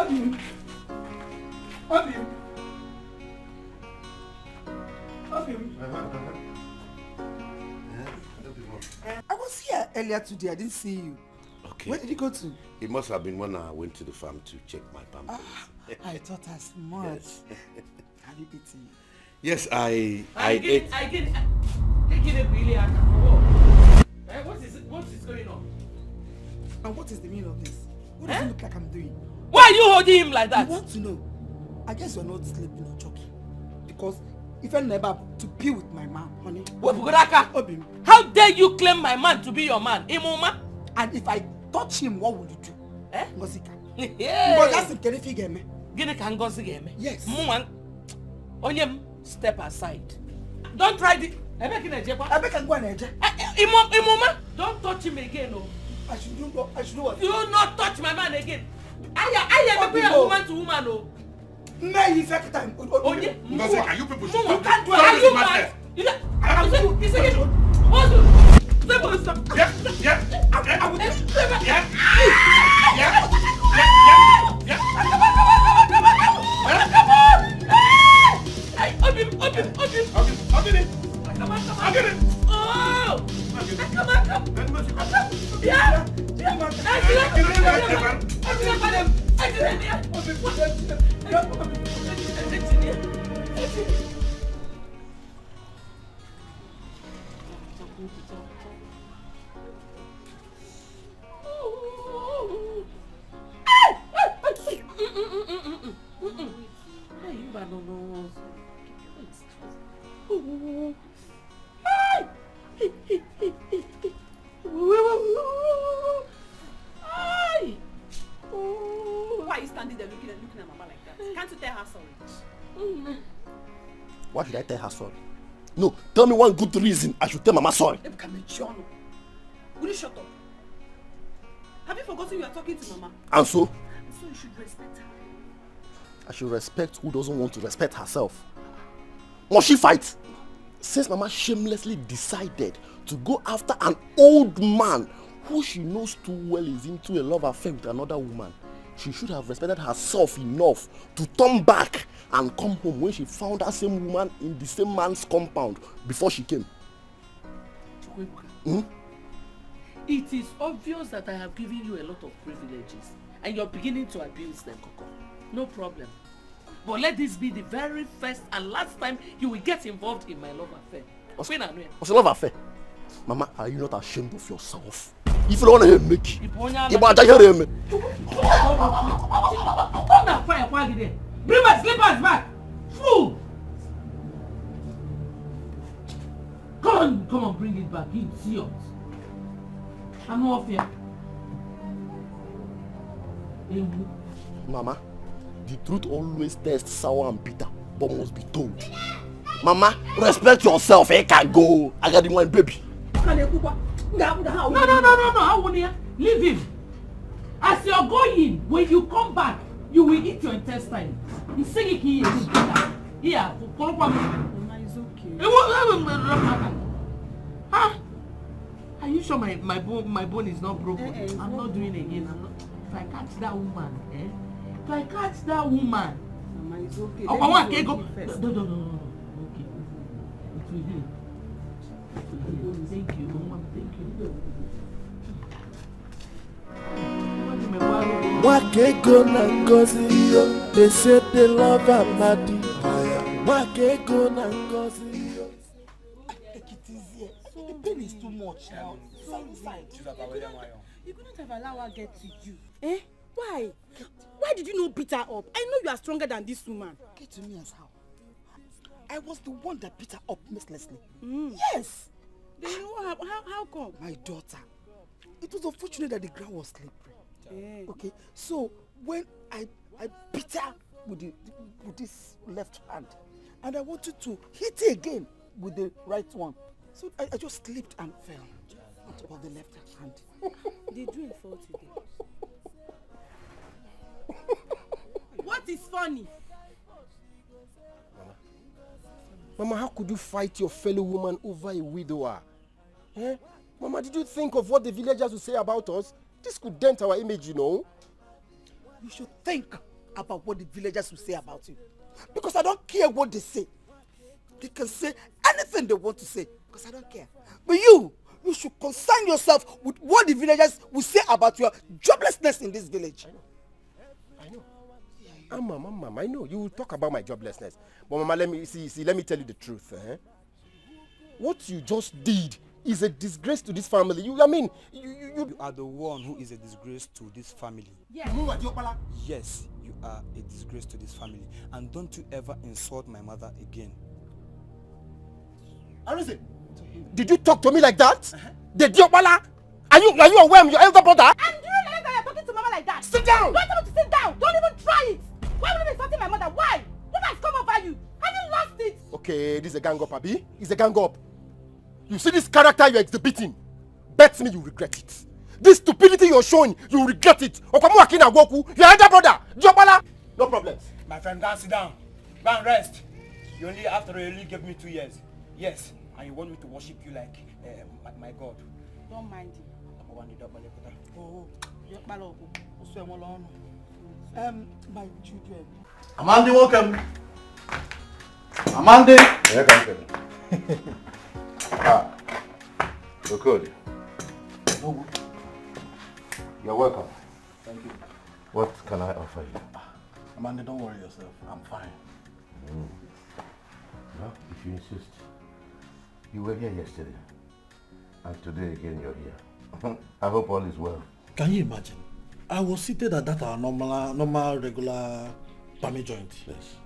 I was here earlier today. I didn't see you. Okay. Where did you go to? It must have been when I went to the farm to check my pampers. I thought as much. Yes. Have you eaten? Yes, I ate. I get it really hard. What is going on? And what is the meaning of this? What does it look like I'm doing? Why are you holding him like that? You want to know? I guess you're not sleeping or joking. Because if I never to be with my man, honey. Obim, how dare you claim my man to be your man? Imuma? And if I touch him, what will you do? Ngozi. Yeah. But that's the terrific game. Gini ka Ngozi game. Yes. Onyem, step aside. Don't try this. I beg and go and edge. Imuma, don't touch him again. No. I should do what? You not touch my man again. I am a woman to woman. No. May you take time. Ngozi, can you people you can't do it. Stop. Yeah. Why are you standing there looking at Mama like that? Can't you tell her sorry? Why should I tell her sorry? No, tell me one good reason I should tell Mama sorry. Will you shut up? Have you forgotten you are talking to Mama? And so? So you should respect her. I should respect who doesn't want to respect herself. Must she fight? Since Mama shamelessly decided to go after an old man who she knows too well is into a love affair with another woman, she should have respected herself enough to turn back and come home when she found that same woman in the same man's compound before she came. It is obvious that I have given you a lot of privileges and you're beginning to abuse them, Coco. No problem. But let this be the very first and last time you will get involved in my love affair. What's a love affair? Mama, are you not ashamed of yourself? If you don't want to hear me, bring my slippers back! Fool! Come on, bring it back. It's yours. I'm off here. Mama, the truth always tastes sour and bitter, but must be told. Mama, respect yourself. I can go. I got the one baby. No. How would you leave him? As you're going, when you come back, you will eat your intestine. He's singing here. Here, Mama, it's okay. Huh? Are you sure my bone is not broken? I'm not doing it again. If I catch that woman, If I catch that woman, Mama, it's okay. I want to go. No. Okay. It will heal. Thank you, Mama. Thank you. Wakego na Ngozi yo, they say they love her body. Wakego na Ngozi yo. Take it easy. The pain is too much now. You couldn't have allowed her get to you. Why? Why did you not beat her up? I know you are stronger than this woman. Get to me as how? I was the one that beat her up mercilessly. Yes. Then how come? My daughter. It was unfortunate that the ground was slippery. Okay, so when I beat her with this left hand, and I wanted to hit her again with the right one, so I just slipped and fell on top of the left hand. Did you fall today? What is funny? Mama, how could you fight your fellow woman over a widower? Mama, did you think of what the villagers would say about us? This could dent our image, you know. You should think about what the villagers will say about you. Because I don't care what they say. They can say anything they want to say because I don't care. But you should concern yourself with what the villagers will say about your joblessness in this village. I know. Mama, I know. You will talk about my joblessness. But Mama, let me tell you the truth. What you just did is a disgrace to this family. You are the one who is a disgrace to this family. Yes. Yes, you are a disgrace to this family. And don't you ever insult my mother again. Did you talk to me like that? The Diopala? Are you aware I'm your elder brother? And you realize that you're talking to Mama like that? Sit down! Don't tell me to sit down! Don't even try it! Why would you be insulting my mother? Why? What has come over you? Have you lost it? Okay, this is a gang up, Abi. It's a gang up. You see this character you're exhibiting? Bet me you regret it. This stupidity you're showing, you regret it. Okamu Akina Goku, your elder brother, Diopala. No problems. My friend, go and sit down. Go and rest. You only gave me 2 years. Yes, and you want me to worship you like my God. Don't mind him. My children. Amandi, welcome. Amandi. Here comes Okoli. You're welcome. Thank you. What can I offer you? Amandi, don't worry yourself. I'm fine. Well, if you insist. You were here yesterday. And today again you're here. I hope all is well. Can you imagine? I was seated at that our normal regular pami joint. Yes.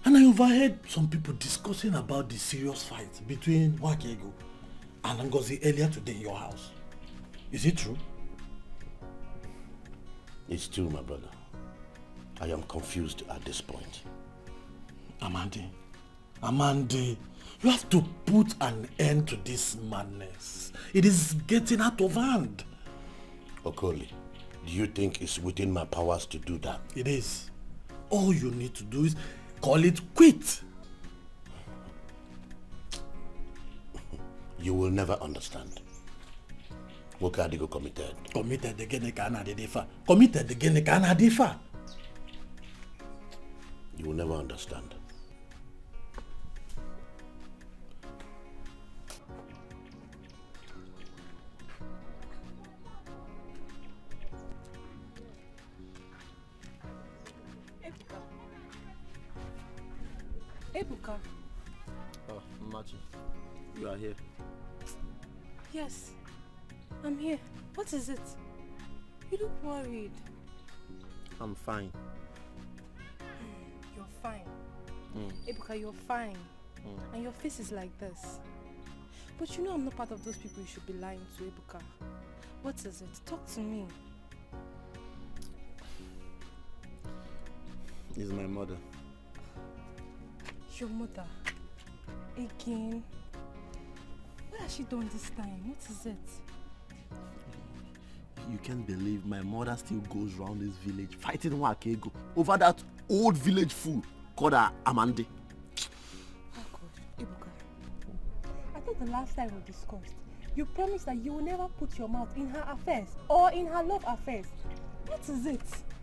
And I overheard some people discussing about the serious fight between Wakego and Ngozi earlier today in your house. Is it true? It's true, my brother. I am confused at this point. Amandi, you have to put an end to this madness. It is getting out of hand. Okoli, do you think it's within my powers to do that? It is. All you need to do is call it quit. You will never understand. Wokadigo committed. Committed again, committed again, You will never understand. Ebuka. Oh, Machi, you are here. Yes, I'm here. What is it? You look worried. I'm fine. You're fine. Ebuka, you're fine. And your face is like this. But you know I'm not part of those people you should be lying to, Ebuka. What is it? Talk to me. It's my mother. Your mother? Again? What has she done this time? What is it? You can't believe my mother still goes around this village fighting Wakego over that old village fool called Amandi. Oh God, Ebuka. I thought the last time we discussed, you promised that you will never put your mouth in her affairs or in her love affairs. What is it?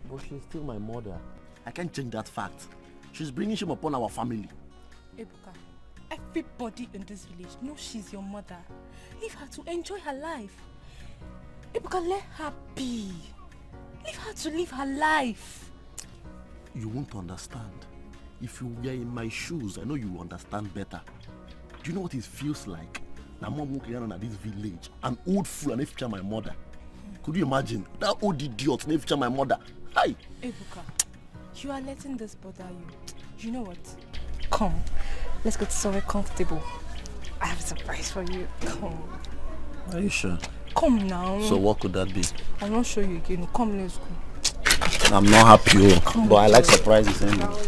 But she's still my mother. I can't change that fact. She's bringing shame upon our family. Ebuka, everybody in this village knows she's your mother. Leave her to enjoy her life. Ebuka, let her be. Leave her to live her life. You won't understand. If you were in my shoes, I know you will understand better. Do you know what it feels like? My mom walking around at this village, an old fool and feature my mother. Could you imagine? That old idiot and feature my mother. Hi! Ebuka, you are letting this bother you. You know what? Come, let's get somewhere comfortable. I have a surprise for you. Come. Are you sure? Come now. So what could that be? I'll not show you again. Come, let's go. I'm not happy, but I like surprises anyway.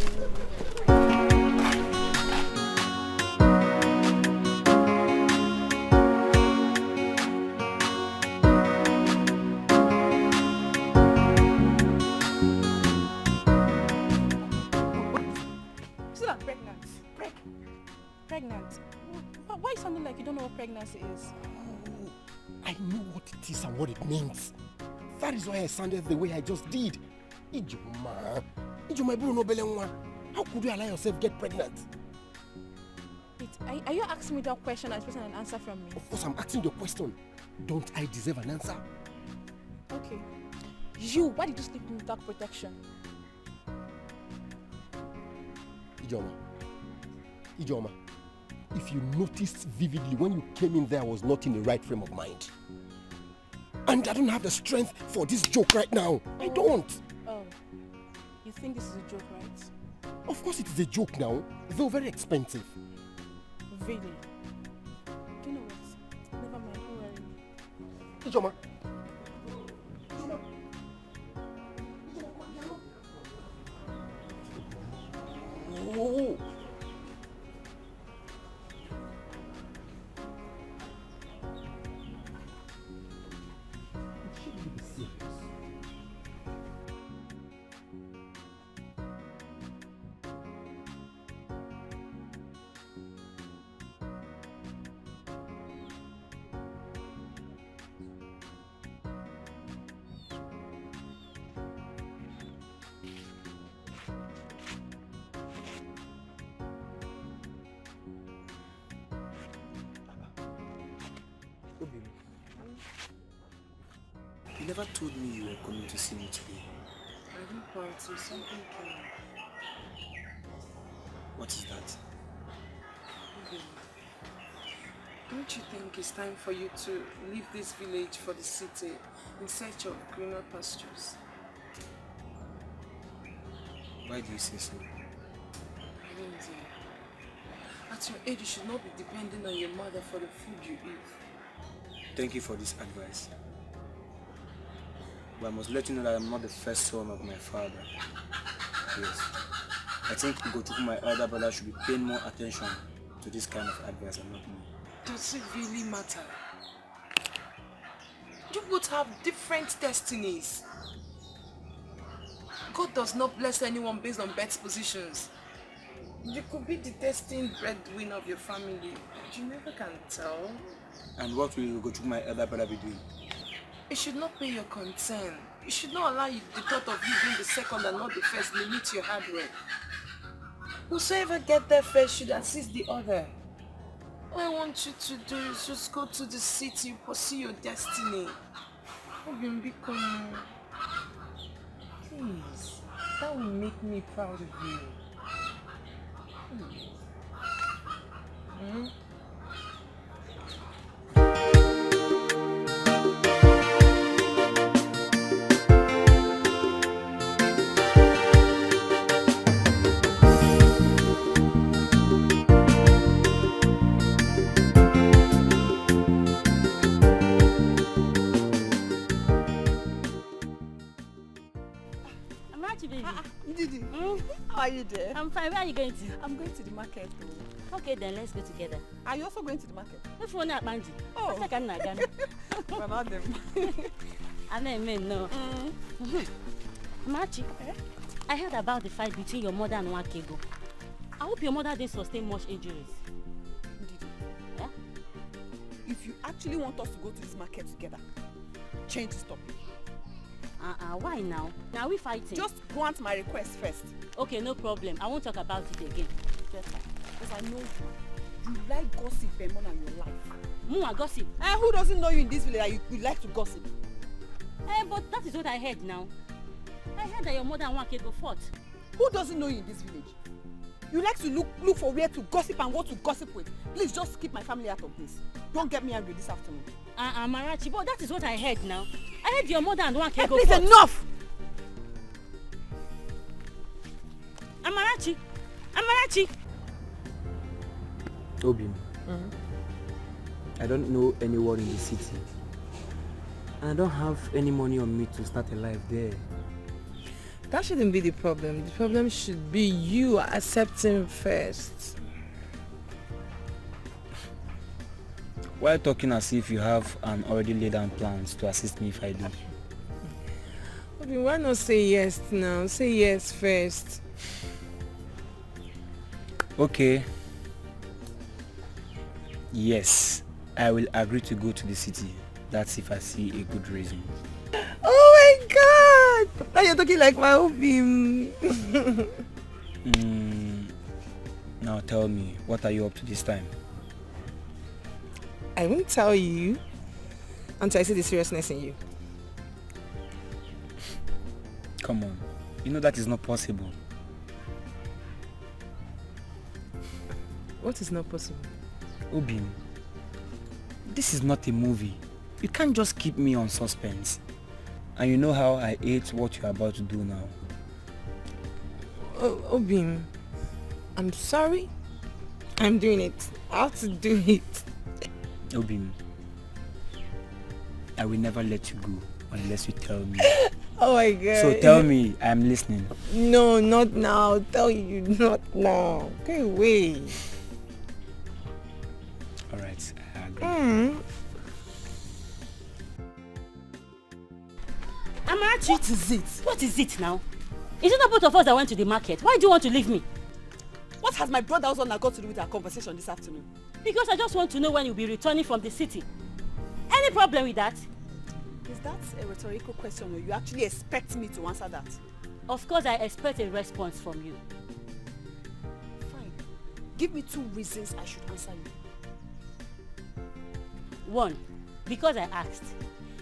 Pregnant? Why are you sounding like you don't know what pregnancy is? I know what it is and what it means. That is why I sounded the way I just did. Ijoma, How could you allow yourself get pregnant? Wait, are you asking me that question and expecting an answer from me? Of course, I'm asking the question. Don't I deserve an answer? Okay. Why did you sleep without protection? Ijoma, if you noticed vividly, when you came in there, I was not in the right frame of mind. And I don't have the strength for this joke right now. I don't. Oh, you think this is a joke, right? Of course it is a joke now, though very expensive. Really? Do you know what? Never mind, don't worry. Ijoma. Oh. You never told me you were coming to see me today. I didn't want to. Something came. What is that? Okay. Don't you think it's time for you to leave this village for the city in search of greener pastures? Why do you say so? I don't know. At your age, you should not be depending on your mother for the food you eat. Thank you for this advice. But I must let you know that I'm not the first son of my father. Yes. I think Ugochukwu, my elder brother, should be paying more attention to this kind of advice and not me. Does it really matter? You both have different destinies. God does not bless anyone based on birth positions. You could be the destined breadwinner of your family, but you never can tell. And what will Ugochukwu, my elder brother, be doing? It should not be your concern. You should not allow the thought of you being the second and not the first limit your hard work. Whosoever get there first should assist the other. All I want you to do is just go to the city, pursue your destiny. Please, that will make me proud of you. Please. How are you there? I'm fine. Where are you going to? I'm going to the market. Okay, then let's go together. Are you also going to the market? If you're not Banji. Oh. I can't Ghana. We're not them. I mean, no. Machi, I heard about the fight between your mother and Wakego. I hope your mother didn't sustain much injuries. Yeah? If you actually want us to go to this market together, change this topic. Why now? Now we fighting. Just grant my request first. Okay, no problem. I won't talk about it again. Just fine. Because I know you like gossip more than your life. Mua gossip. Who doesn't know you in this village that you like to gossip? But that is what I heard now. I heard that your mother and Wakego fought. Who doesn't know you in this village? You like to look for where to gossip and what to gossip with. Please just keep my family out of this. Don't get me angry this afternoon. Marachi, but that is what I heard now. I heard your mother and Wakego please, fought. Enough! Amarachi! Obi, I don't know anyone in the city. And I don't have any money on me to start a life there. That shouldn't be the problem. The problem should be you accepting first. Why talking as if you have an already laid down plans to assist me if I do? Obi, why not say yes now? Say yes first. Okay. Yes, I will agree to go to the city. That's if I see a good reason. Oh my God! Now you're talking like my Obim. Now tell me, what are you up to this time? I won't tell you until I see the seriousness in you. Come on. You know that is not possible. What is not possible? Obim, this is not a movie. You can't just keep me on suspense. And you know how I hate what you're about to do now. Oh, Obim, I'm sorry. I'm doing it. I have to do it. Obim, I will never let you go unless you tell me. Oh my God. So tell me, I'm listening. No, not now. I'll tell you, not now. Go away. Alright, I agree. Amarachi, what is it? What is it now? Is it not both of us that went to the market? Why do you want to leave me? What has my brother also got to do with our conversation this afternoon? Because I just want to know when you'll be returning from the city. Any problem with that? Is that a rhetorical question or you actually expect me to answer that? Of course I expect a response from you. Fine. Give me 2 reasons I should answer you. 1, because I asked.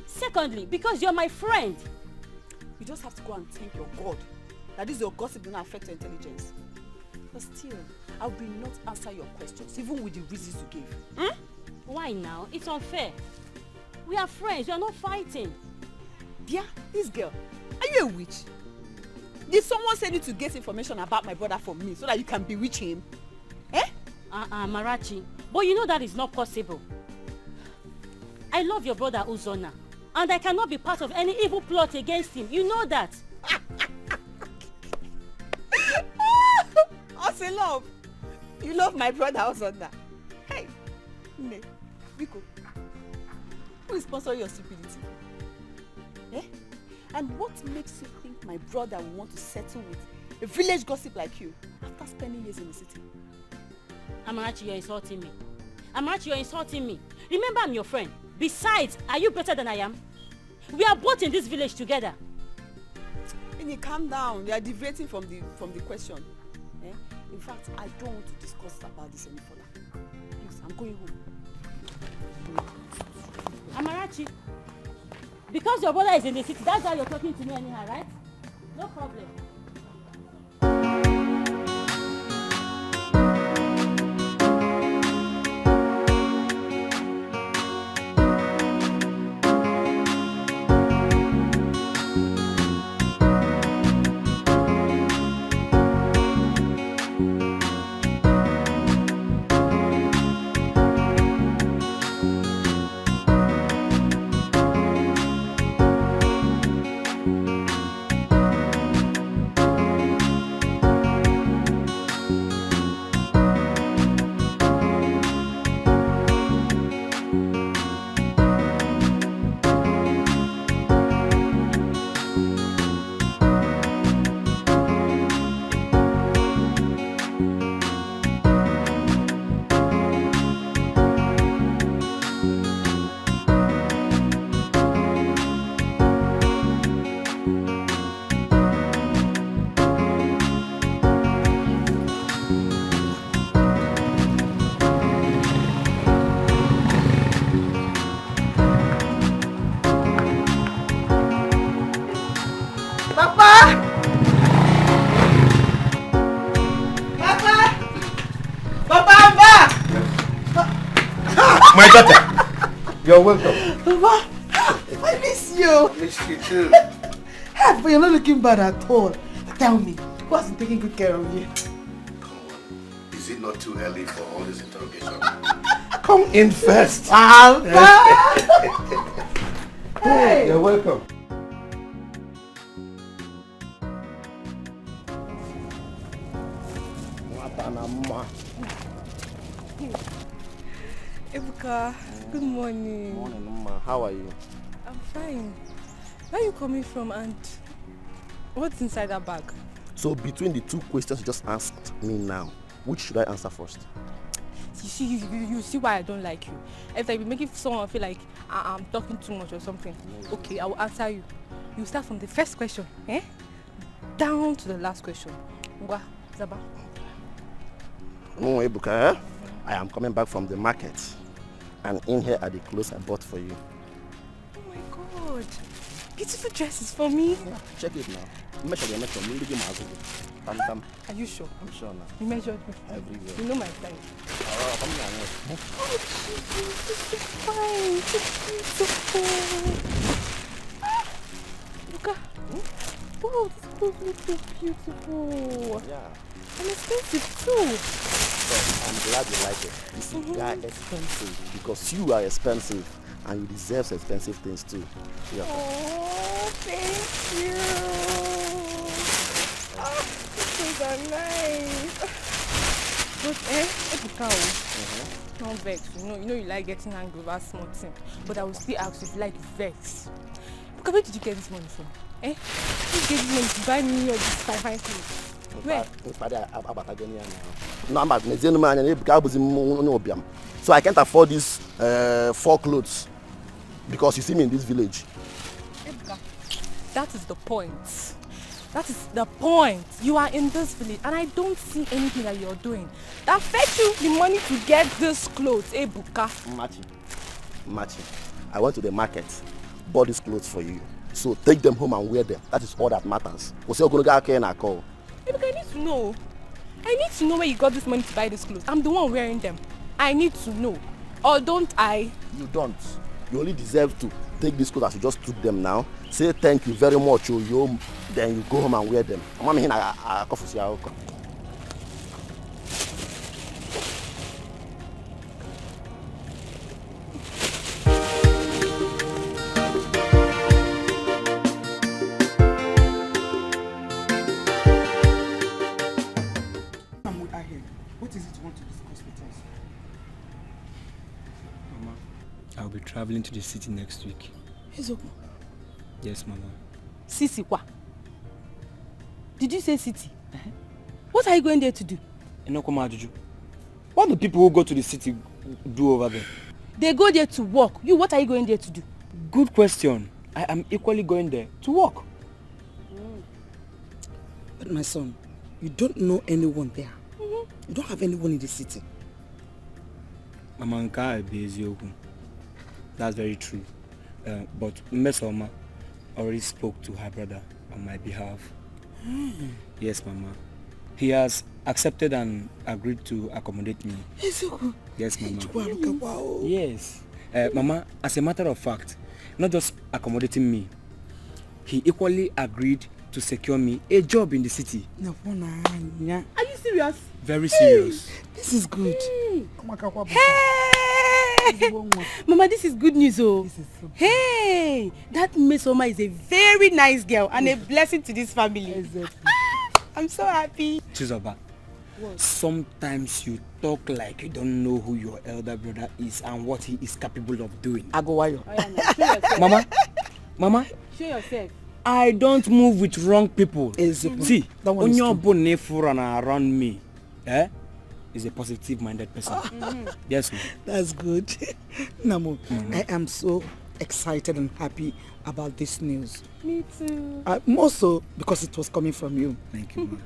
Secondly, because you're my friend. You just have to go and thank your God that this your gossip will not affect your intelligence. But still, I will not answer your questions, even with the reasons you gave. Why now? It's unfair. We are friends, we are not fighting. Dear, this girl, are you a witch? Did someone send you to get information about my brother from me so that you can bewitch him? Marachi, but you know that is not possible. I love your brother Uzonna, and I cannot be part of any evil plot against him. You know that. Also love. You love my brother Uzonna. Hey, Ne, Biko, who is sponsoring your stupidity? Eh? And what makes you think my brother will want to settle with a village gossip like you after spending years in the city? Amarachi, you're insulting me. Amarachi, you're insulting me. Remember, I'm your friend. Besides, are you better than I am? We are both in this village together. Ini, calm down. You are deviating from the question. Eh? In fact, I don't want to discuss about this any further. Please, I'm going home. Amarachi, because your brother is in the city, that's why you're talking to me anyhow, right? No problem. My daughter, you're welcome. Papa, I miss you. Miss you too. Hey, but you're not looking bad at all. Tell me, who has been taking good care of you? Come on. Is it not too early for all this interrogation? Come in first. Hey, you're welcome. Ebuka, good morning. Morning, Mama. How are you? I'm fine. Where are you coming from and what's inside that bag? So between the 2 questions you just asked me now, which should I answer first? You see, you see why I don't like you. If I be making someone feel like I'm talking too much or something. Okay, I will answer you. You start from the first question, down to the last question. Ngwa, Zaba. No, Ebuka, I am coming back from the market. And in here are the clothes I bought for you. Oh my God. Beautiful dresses for me. Yeah, check it now. Measure. Are you sure? I'm sure now. You measured me? Everywhere. You know my size. Oh, come here. Oh, this is fine. It's beautiful. Look at. Oh, this clothes look so beautiful. Yeah. And expensive too. But I'm glad you like it. You see, they are expensive because you are expensive and you deserve expensive things too. Yeah. Oh, thank you. Oh, these things are nice. But Etiko, don't vex. You know you like getting angry over small things. But I will still ask if you like vex. Because where did you get this money from? Who gave this money to buy me all these fine things? Where? So I can't afford these 4 clothes because you see me in this village. That is the point. That is the point. You are in this village and I don't see anything that you're doing that fetch you the money to get these clothes, Ebuka. Machi, I went to the market, bought these clothes for you. So take them home and wear them. That is all that matters. Ebuka, I need to know. I need to know where you got this money to buy these clothes. I'm the one wearing them. I need to know. Or don't I? You don't. You only deserve to take these clothes as you just took them now. Say thank you very much, yo. Then you go home and wear them. What is it you want to discuss with us? Mama, I'll be traveling to the city next week. Yes, Mama. City kwa? Did you say city? What are you going there to do? What do people who go to the city do over there? They go there to work. You, what are you going there to do? Good question. I am equally going there to work. But my son, you don't know anyone there. You don't have anyone in the city. Mama, that's very true. But Mesoma already spoke to her brother on my behalf. Yes, Mama. He has accepted and agreed to accommodate me. Yes, Mama. Yes. Mama, as a matter of fact, not just accommodating me, he equally agreed to secure me a job in the city. Are you serious? Very serious. This is good. Hey! Mama, this is good news, oh. Hey! That Mesoma is a very nice girl and a blessing to this family. Exactly. I'm so happy. Chizoba, sometimes you talk like you don't know who your elder brother is and what he is capable of doing. Mama, show yourself. I don't move with wrong people. See, on your around me, is a positive-minded person. Yes, ma'am. That's good. Namo, I am so excited and happy about this news. Me too. More so because it was coming from you. Thank you, ma'am.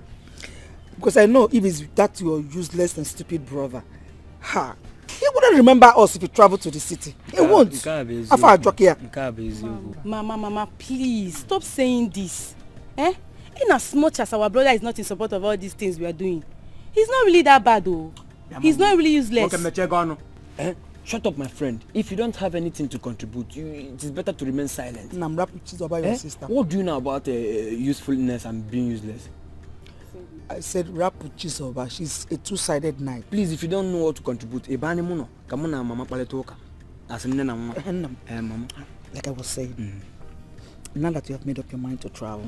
Because I know if it's that your useless and stupid brother, he wouldn't remember us if he traveled to the city. He won't. Mama, please stop saying this. In as much as our brother is not in support of all these things we are doing, he's not really that bad though. He's not really useless. Shut up, my friend. If you don't have anything to contribute, it is better to remain silent. Your sister. What do you know about usefulness and being useless? I said rap with Chizoba. She's a two-sided knife. Please, if you don't know what to contribute, come on, Mama Paletoka. Like I was saying, now that you have made up your mind to travel,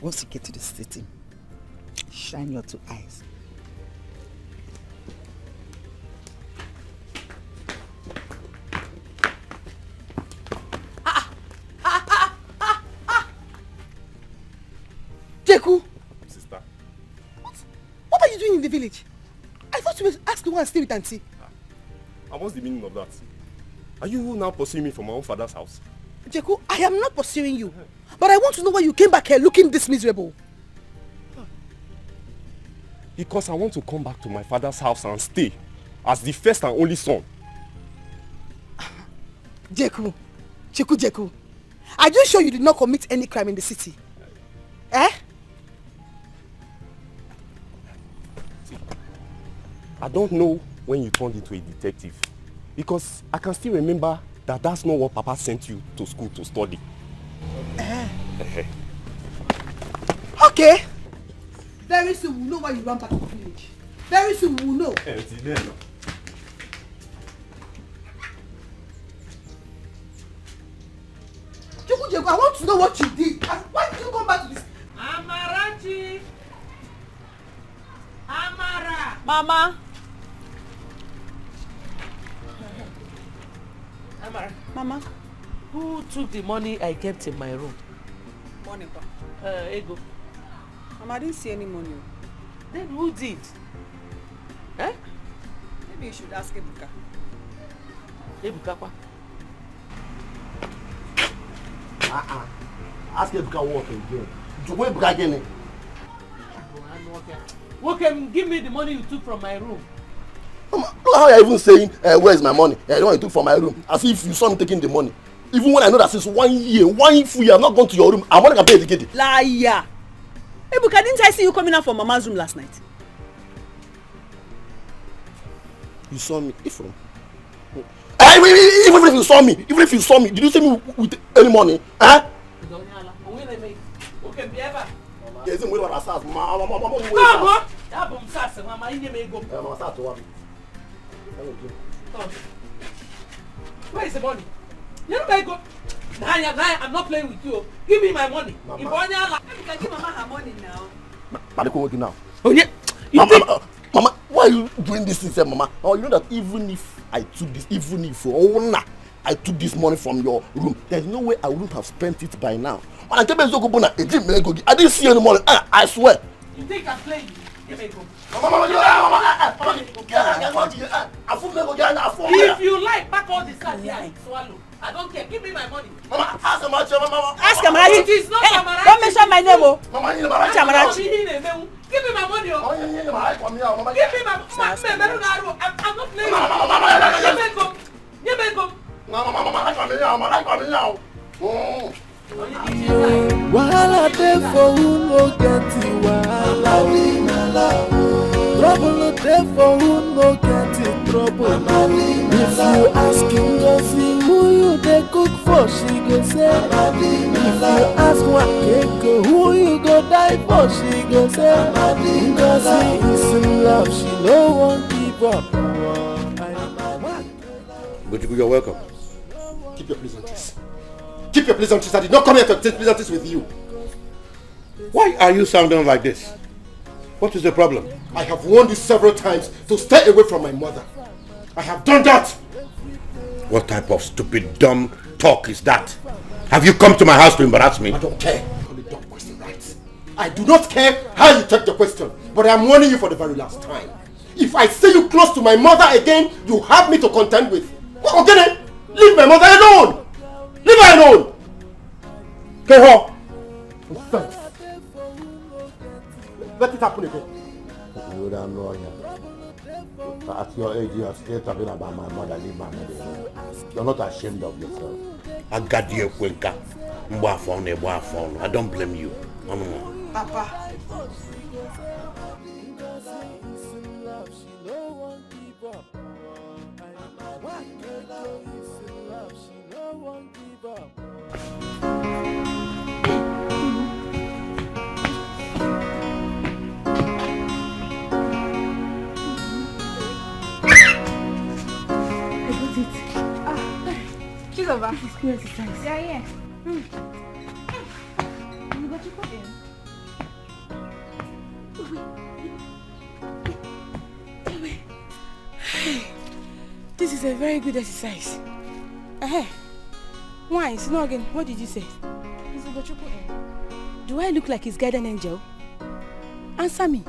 once you get to the city, shine your 2 eyes. Jeku! Sister. What are you doing in the village? I thought you were asked to go and stay with Auntie. And what's the meaning of that? Are you now pursuing me from my own father's house? Jeku, I am not pursuing you. But I want to know why you came back here looking this miserable. Because I want to come back to my father's house and stay as the first and only son. Jeku, are you sure you did not commit any crime in the city? Eh? I don't know when you turned into a detective. Because I can still remember that that's not what Papa sent you to school to study. Okay. Very soon we'll know why you ran back to the village. Very soon we'll know. Jeku, I want to know what you did. Why did you come back to this? Amarachi! Amara! Mama! Amara. Mama? Who took the money I kept in my room? Money, Pa. Ego. Mama, I didn't see any money. Then who did? Eh? Maybe you should ask Ebuka. Ebuka, pa? Ask Ebuka what again. To go Ebuka again. Okay, give me the money you took from my room. Mama, look how you're even saying, where's my money? The one you took from my room. As if you saw me taking the money. Even when I know that since 1 year, 1 full year, I've not gone to your room, I'm not going to pay the kid. Liar! Ebuka, didn't I see you coming out from Mama's room last night? You saw me? Even if you saw me, did you see me with any money? Huh? Okay, be ever. Yes, I'm waiting for Asas. Mama. Where is the money? You know where go? I'm not playing with you. Give me my money. Mama. You can give Mama her money now. But working now. Oh yeah. Mama, why are you doing this thing, Mama? Oh, you know that even if I took this money from your room, there's no way I wouldn't have spent it by now. I didn't see any money. I swear. You think I'm playing? Give me go. If you like, pack all the cards here and swallow. I don't care. Give me my money. Mama, ask Amarachi. Ask Amarachi. It is not Amarachi. Don't mention my name, oh. Mama, Amarachi. Give me my money, oh. Give me my money. I'm not playing. Give me go. Wahala dey for who no get it, wahala. Trouble no dey for who no get it, trouble. If you ask Ngozi who you dey cook for, she go say. If you ask Wakeko who you go die for, she go say. Ngozi is in love, she no wan give up. But you're welcome. Keep your pleasantries. Keep your pleasantries. I did not come here to take pleasantries with you. Why are you sounding like this? What is the problem? I have warned you several times to stay away from my mother. I have done that. What type of stupid, dumb talk is that? Have you come to my house to embarrass me? I don't care. Call it dumb question, right? I do not care how you take the question, but I am warning you for the very last time. If I see you close to my mother again, you have me to contend with. Okay then, leave my mother alone. Leave her alone. Okay, her. Thanks. Let it happen again. You don't know here. At your age, you are still talking about my mother. Leave my mother alone. You're not ashamed of yourself. I don't blame you. Papa. She's over. This is good exercise. Yeah. You got your coffee? This is a very good exercise. Why? No again. What did you say? Do I look like his guardian angel? Answer me.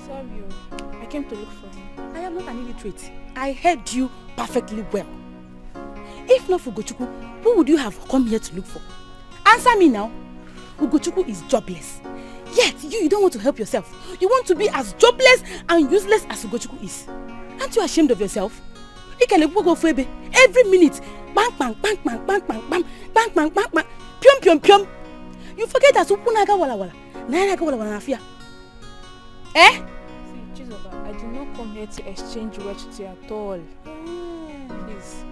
Sorry, I came to look for him. I am not an illiterate. I heard you perfectly well. If not for Ugochukwu, who would you have come here to look for? Answer me now. Ugochukwu is jobless. Yet you don't want to help yourself. You want to be as jobless and useless as Ugochukwu is. Aren't you ashamed of yourself? Every minute, bang bang bang bang bang bang bang bang bang bang bang, pium pium pium. You forget that Upunaga wala wala, Nairaga wala wala nafia. Eh? See, Chizoba, I did not come here to exchange words with you at all. Please,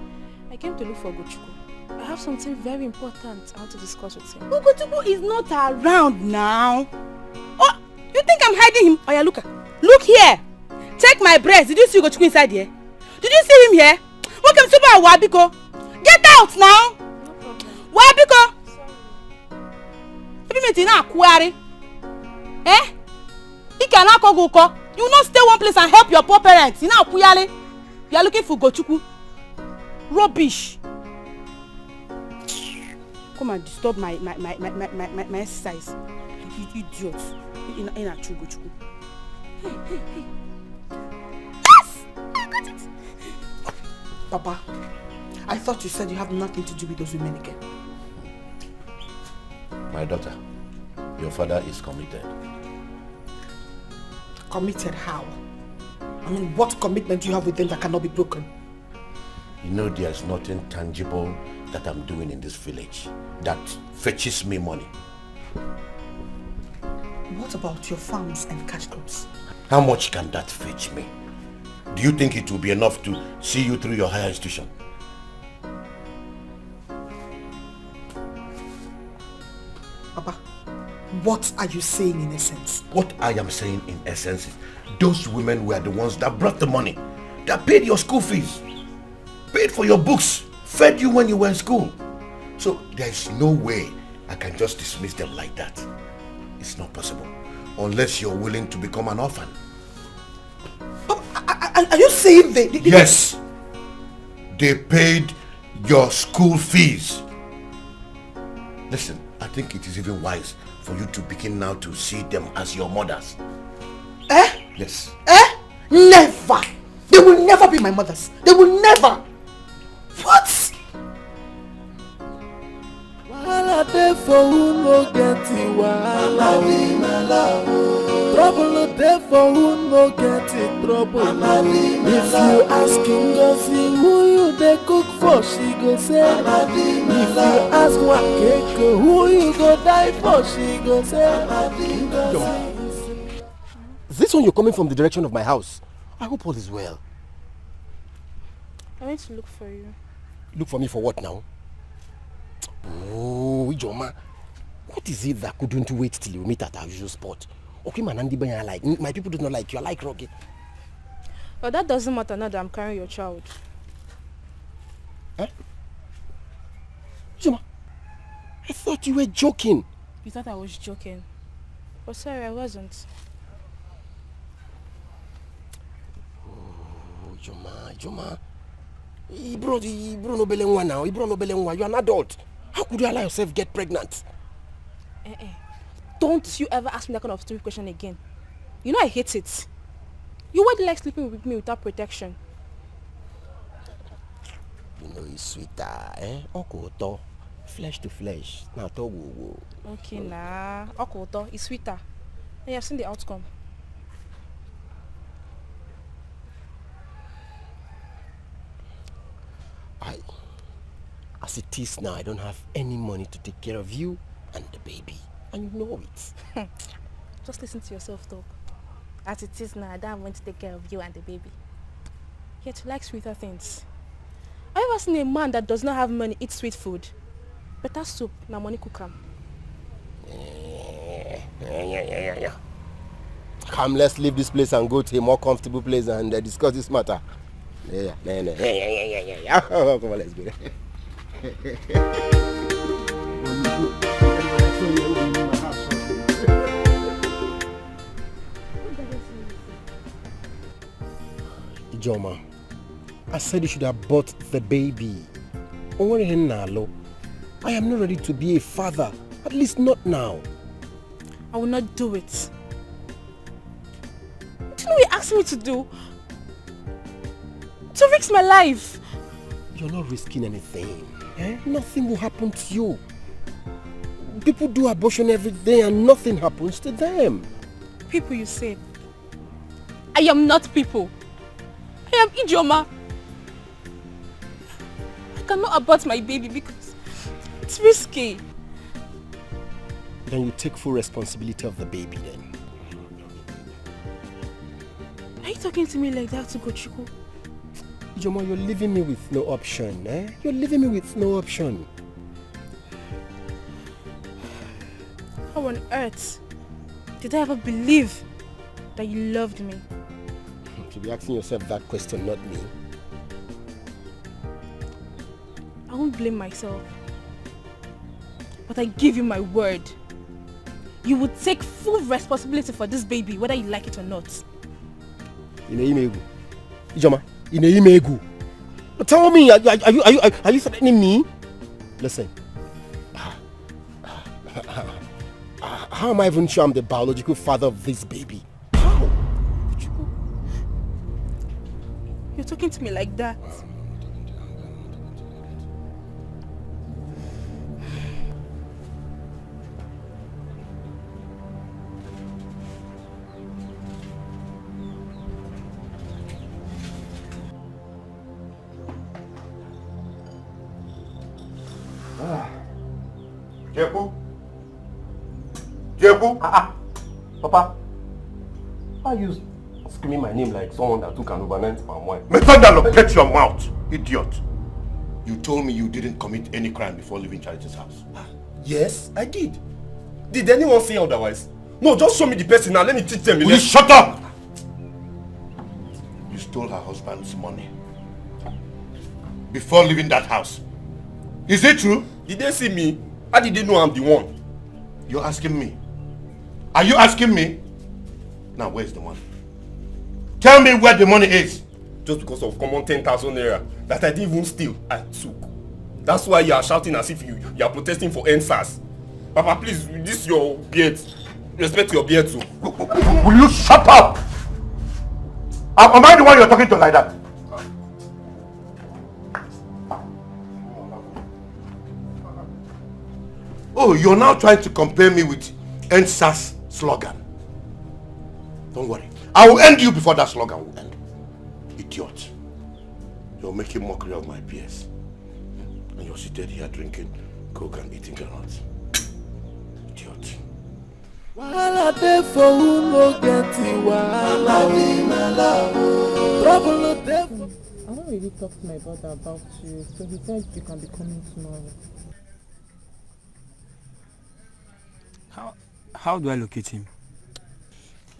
I came to look for Ugochukwu. I have something very important I want to discuss with him. Ugochukwu is not around now. Oh, you think I'm hiding him? Oh yeah, look here. Check my breast. Did you see Ugochukwu inside here? Did you see him here? Welcome to my Wabiko. Get out now. No problem. Wabiko. Sorry. Eh? You will not stay one place and help your poor parents. You are looking for Ugochukwu. Rubbish. Come and disturb my exercise. You idiots. In a true Ugochukwu. Hey. Yes! I got it! Papa, I thought you said you have nothing to do with those women again. My daughter, your father is committed. Committed how? I mean, what commitment do you have with them that cannot be broken? You know there's nothing tangible that I'm doing in this village that fetches me money. What about your farms and cash crops? How much can that fetch me? Do you think it will be enough to see you through your higher institution? Papa, what are you saying in essence? What I am saying in essence is those women were the ones that brought the money, that paid your school fees, paid for your books, fed you when you were in school. So there is no way I can just dismiss them like that. It's not possible. Unless you're willing to become an orphan. Are you saying they... Yes! They paid your school fees. Listen, I think it is even wise for you to begin now to see them as your mothers. Eh? Yes. Eh? Never! They will never be my mothers. They will never! What? Wahala dey for who no get it, wahala be my love. Trouble no dey for who no get it, trouble. If you ask Ngozi who you dey cook for, she go say. If you ask Wakeko who you go die for, she go say. Is this one you're coming from the direction of my house? I hope all is well. I went to look for you. Look for me for what now? Oh, Ijoma. What is it that couldn't wait till you meet at our usual spot? Okay, man, like my people do not like you. I like Rocky. Well, that doesn't matter now that I'm carrying your child. Eh? Ijoma, I thought you were joking. You thought I was joking? Oh, sorry, I wasn't. Oh, Ijoma. Ibro no belenwa now. Ibro no belenwa. You're an adult. How could you allow yourself get pregnant? Don't you ever ask me that kind of stupid question again. You know I hate it. You wouldn't like sleeping with me without protection. You know it's sweeter, eh? Okoto. Flesh to flesh. Now to wo. Okay, nah. Okoto is sweeter. And you have seen the outcome. As it is now, I don't have any money to take care of you and the baby. And you know it. Just listen to yourself talk. As it is now, I don't want to take care of you and the baby. Yet you like sweeter things. Have you ever seen a man that does not have money eat sweet food? Better soup, now money cook am. Yeah. Come, let's leave this place and go to a more comfortable place and discuss this matter. Yeah. Come on, let's go. Ijoma, I said you should have bought the baby. I am not ready to be a father, at least not now. I will not do it. What do you know you're asking me to do? To risk my life. You're not risking anything. Eh? Nothing will happen to you. People do abortion every day and nothing happens to them. People, you say. I am not people. I am Ijeoma. I cannot abort my baby because it's risky. Then you take full responsibility of the baby then. Are you talking to me like that, Ugochukwu? Ijeoma, you're leaving me with no option, eh? You're leaving me with no option. How on earth did I ever believe that you loved me? To be asking yourself that question, not me. I won't blame myself. But I give you my word. You will take full responsibility for this baby, whether you like it or not. Ijeoma, tell me, are you threatening me? Listen. How am I even sure I'm the biological father of this baby? How? You're talking to me like that. Jebu? Jebu? Papa, why are you screaming my name like someone that took an overnight palm wine? Get your mouth, idiot. You told me you didn't commit any crime before leaving Charity's house. Yes, I did. Did anyone say otherwise? No, just show me the person now. Let me teach them. Will you shut up? You stole her husband's money before leaving that house. Is it true? Did they see me? How did they know I'm the one? You're asking me. Are you asking me? Now, where's the money? Tell me where the money is. Just because of common 10,000 naira that I didn't even steal, I took. That's why you are shouting as if you are protesting for NSAS. Papa, please, this is your beard. Respect your beard too. Will you shut up? Am I the one you're talking to like that? Oh, you're now trying to compare me with NSAS slogan. Don't worry. I will end you before that slogan will end. Idiot. You're making mockery of my peers. And you're seated here drinking Coke and eating donuts. Idiot. Wahala dey for who no get it, wahala trouble no dey. I don't really talk to my brother about you, so he said you can be coming tomorrow. How do I locate him?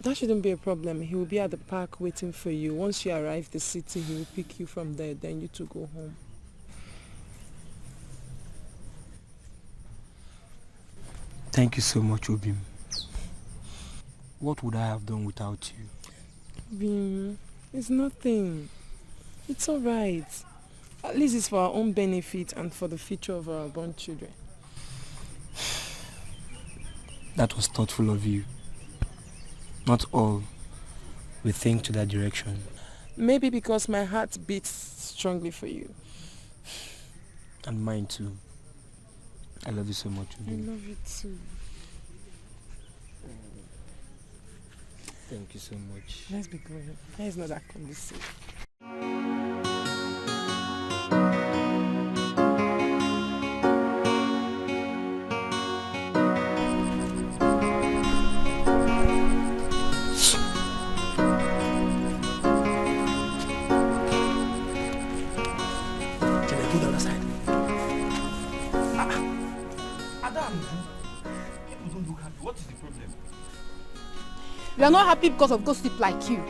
That shouldn't be a problem. He will be at the park waiting for you. Once you arrive the city, he will pick you from there, then you two go home. Thank you so much, Obim. What would I have done without you? Obim, it's nothing. It's alright. At least it's for our own benefit and for the future of our born children. That was thoughtful of you. Not all will think to that direction. Maybe because my heart beats strongly for you. And mine too. I love you so much. I love you too. Thank you so much. Let's be going. It's not that conducive. What is the problem? We are not happy because of gossip like you.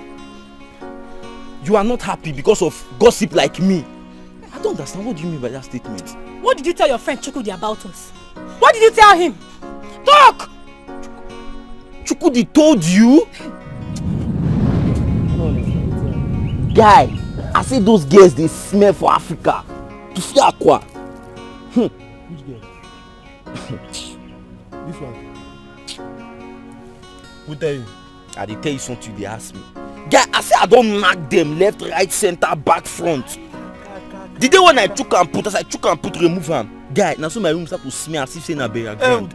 You are not happy because of gossip like me. I don't understand. What do you mean by that statement? What did you tell your friend Chukudi about us? What did you tell him? Talk! Chukudi told you? Guy, I say those girls they smell for Africa. To see aqua. Which girl? This one. Who tell you? I dey tell you something they ask me. Guy, I say I don't knock them left, right, center, back, front. The day when I took and put, as I took and put, remove him. Guy, now so my room start to smell as if saying a burial ground.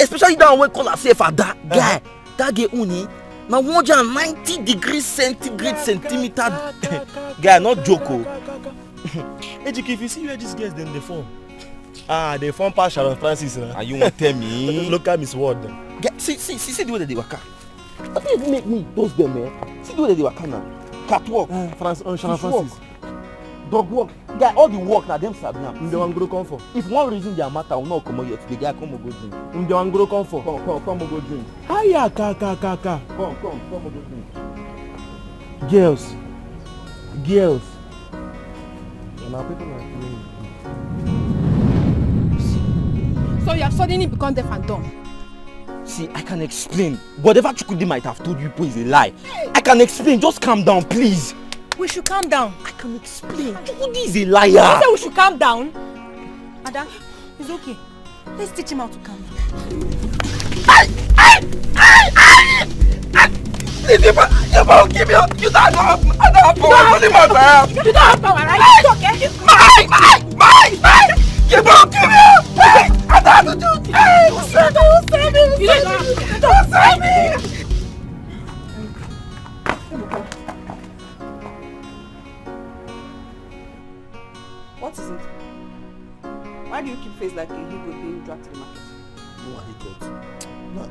Especially that when call herself a that guy. That guy only now 190 degrees centigrade centimeter. Guy, not Joko. Etiko, if you see where these girls then they form. They form past Sharon Francis. And you want tell me? Look at Miss Ward. See the way that they waka. That even make me those them, man. See the way that they waka now. Catwalk. Sharon Francis. Dog walk. Guy, all the work now them sabi now. They want to come for. If one reason their matter will not come out yet, the guy come and go drink. They want to come for. Come and go drink. Hiya, ka. Come and go drink. Girls. Now people like me. So you have suddenly become deaf and dumb. See, I can explain. Whatever Chukwudi might have told you people is a lie. I can explain. Just calm down, please. We should calm down. I can explain. Chukwudi is a liar. You say we should calm down? Ada, it's okay. Let's teach him how to calm down. Please, you won't give me up. You don't have power. You don't have power, right? It's okay. Mine. You won't give me up. Hey, I don't have to do it. Hey, don't save me. What is it? Why do you keep face like a hero being dragged to the market? No, I hate God. No,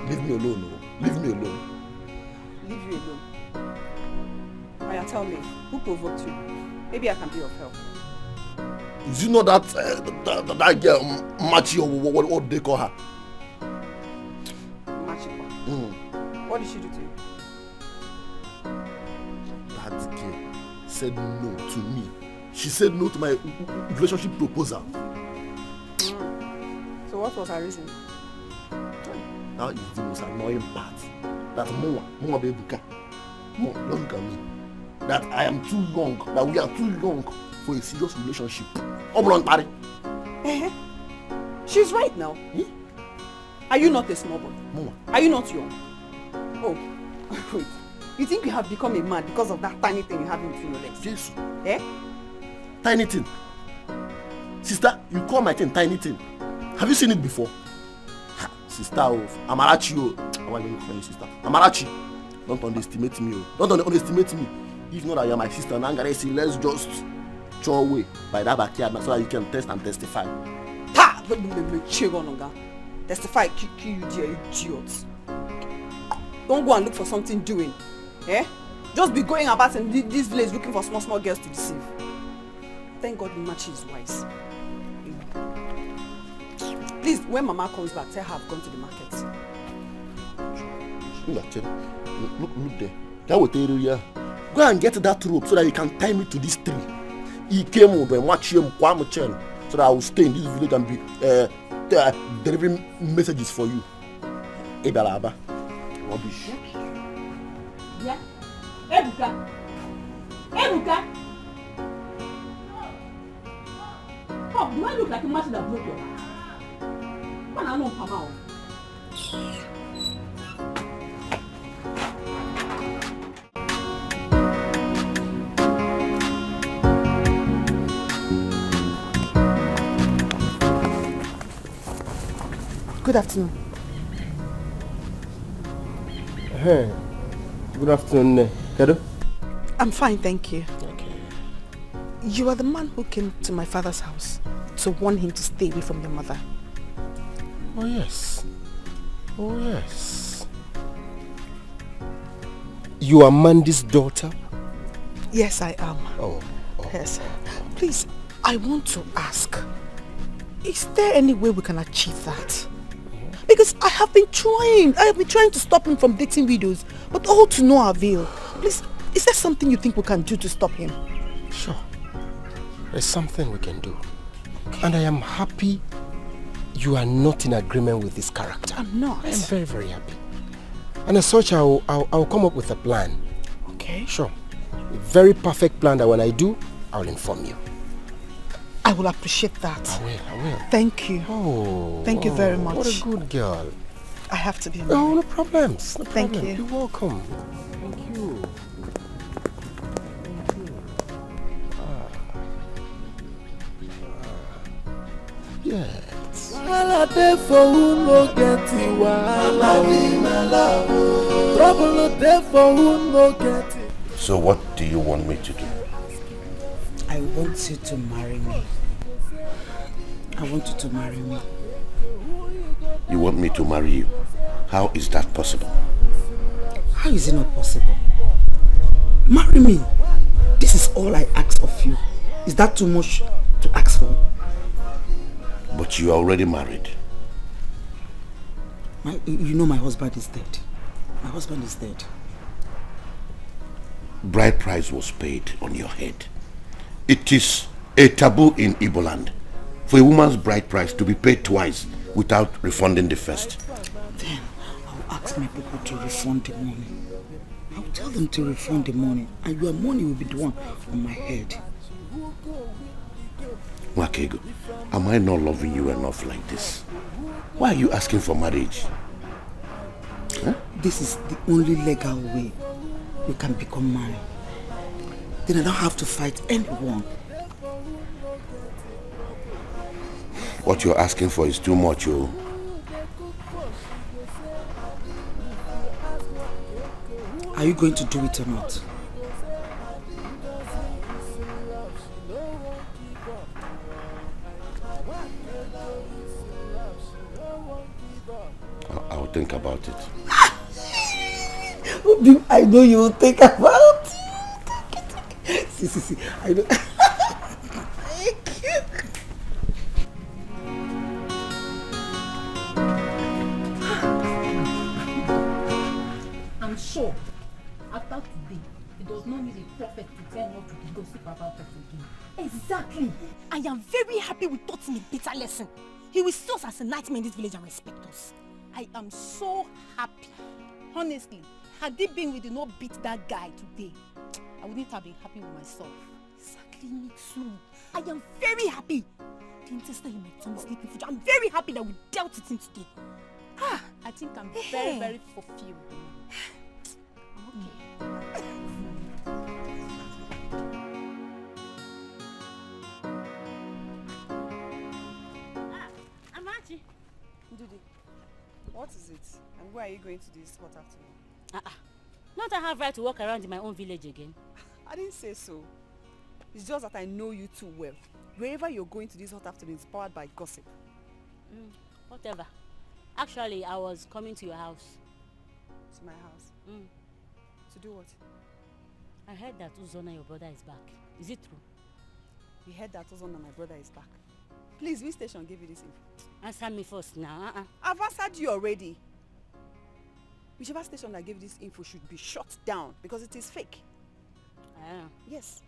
leave me alone. Leave me alone. Leave you alone. Aya, tell me, who provoked you? Maybe I can be of help. Is it not that girl, Machi, or what they call her? Machi. What did she do to you? That girl said no to me. She said no to my relationship proposal. So what was her reason? Now is the most annoying part. That Mwa Bebuka, look at me. That I am too young, that we are too young for a serious relationship. Oblong party. She's right now. Are you not a small boy? Mwa. Are you not young? Oh, wait. You think you have become a man because of that tiny thing you have in between your legs? Yes. Eh? Tiny thing. Sister, you call my thing tiny thing. Have you seen it before? Sister of Amarachi. How are you calling you sister? Amarachi. Don't underestimate me. Don't underestimate me. If not that you are my sister, now I'm gonna say let's just throw away by that backyard so that you can test and testify. Ha! Testify, you dear idiots. Don't go and look for something doing. Eh? Just be going about in this village looking for small girls to deceive. Thank God Machi is wise. Please, when Mama comes back, tell her I've gone to the market. Look there. That will tell you. Go and get that rope so that you can tie me to this tree. He came over and watch him so that I will stay in this village and be delivering messages for you. Ebele Okaro. Rubbish. Yeah. Ebuka. Oh, do I look like a machine that broke your heart? When I know come out. Good afternoon. Hey, good afternoon. Kedo? I'm fine, thank you. Okay. You are the man who came to my father's house to warn him to stay away from your mother. Oh yes. You are Mandy's daughter? Yes, I am. Oh. Yes. Please, I want to ask, is there any way we can achieve that? Because I have been trying to stop him from dating widows, but all to no avail. Please, is there something you think we can do to stop him? Sure. There's something we can do. And I am happy you are not in agreement with this character. I'm not. I'm very, very happy. And as such, I'll come up with a plan. Okay. Sure. A very perfect plan that when I do, I'll inform you. I will appreciate that. I will. Thank you. Oh. Thank you very much. What a good girl. I have to be. No, no problems. No Thank problem. you. You're welcome. Thank you. Yes. Wahala dey for who no get it. Wahala. Trouble no dey for who no get it. So what do you want me to do? I want you to marry me. I want you to marry me. You want me to marry you? How is that possible? How is it not possible? Marry me. This is all I ask of you. Is that too much to ask for? But you are already married. You know my husband is dead. My husband is dead. Bride price was paid on your head. It is a taboo in Igbo land for a woman's bride price to be paid twice without refunding the first. Then I'll ask my people to refund the money. I'll tell them to refund the money, and your money will be the one on my head. Wakego, am I not loving you enough like this? Why are you asking for marriage? Huh? This is the only legal way you can become married. Then I don't have to fight anyone. What you're asking for is too much, oh. Are you going to do it or not? I'll think about it. I know you will think about it. See. I know. I'm sure after today, it does not need a prophet to tell not to gossip about us again. Exactly. I am very happy we taught him a better lesson. He will see us as a nightmare in this village and respect us. I am so happy. Honestly, had it been we did not beat that guy today, I wouldn't have been happy with myself. Exactly, me too. I am very happy. The intestine in my tongue is sleeping food. I'm very happy that we dealt with him today. I think I'm very, very fulfilled. I'm okay. Amachi. Ndudi, what is it? And where are you going to this hot afternoon? Not I have right to walk around in my own village again. I didn't say so. It's just that I know you too well. Wherever you're going to this hot afternoon is powered by gossip. Whatever. Actually, I was coming to your house. To my house? To do what? I heard that Uzona, your brother, is back. Is it true? We heard that Uzona, my brother, is back. Please, which station gave you this info? Answer me first now. I've answered you already. Whichever station that gave this info should be shut down because it is fake. Yes.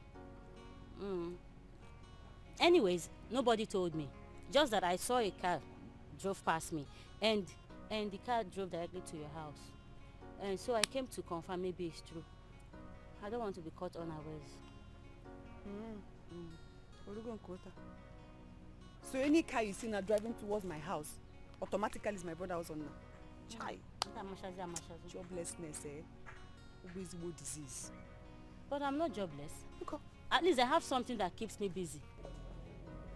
Anyways, nobody told me. Just that I saw a car drove past me and the car drove directly to your house. And so I came to confirm maybe it's true. I don't want to be caught unawares. So any car you see now driving towards my house, automatically is my brother was on now. Chai. Joblessness, Obesity disease. But I'm not jobless. Okay. At least I have something that keeps me busy.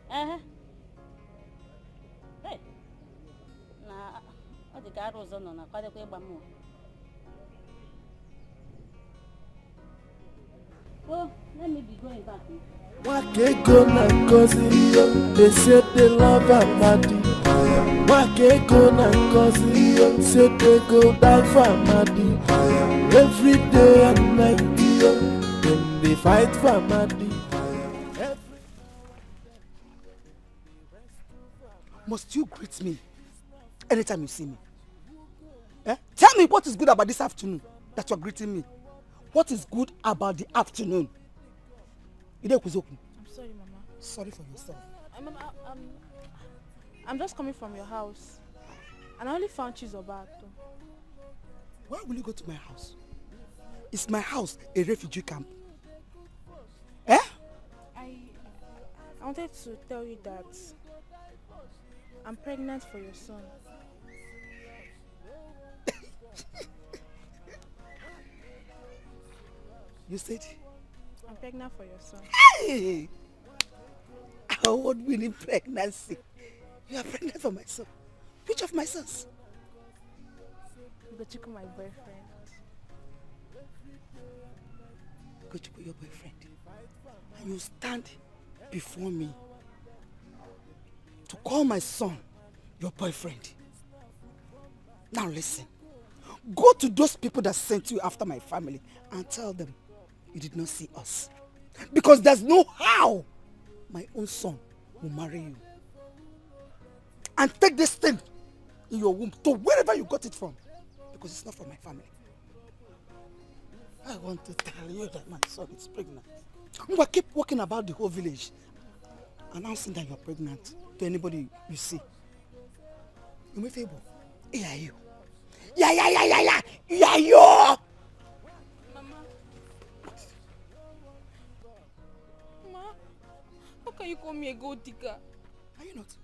Hey. Nah, what the guy was on a well, let me be going back. Wakego na Ngozi, they said they love her body. Wakego na Ngozi, said they go die for Madi. Every day and night, then they fight for Madi. Must you greet me anytime you see me? Tell me what is good about this afternoon that you're greeting me. What is good about the afternoon? I'm sorry, Mama. Sorry for yourself. I'm just coming from your house. And I only found Chizoba. Why will you go to my house? Is my house a refugee camp? I wanted to tell you that I'm pregnant for your son. You said? I'm pregnant for your son. Hey! Award-winning pregnancy. You are pregnant for my son. Which of my sons? Ugochukwu, my boyfriend. Ugochukwu, your boyfriend. And you stand before me to call my son your boyfriend. Now listen. Go to those people that sent you after my family and tell them you did not see us. Because there's no how my own son will marry you. And take this thing in your womb to wherever you got it from. Because it's not from my family. I want to tell you that my son is pregnant. We keep walking about the whole village, announcing that you're pregnant to anybody you see. You may fable. Yeah, you. Yeah, you. Mama. Ma, how can you call me a gold digger? Are you not?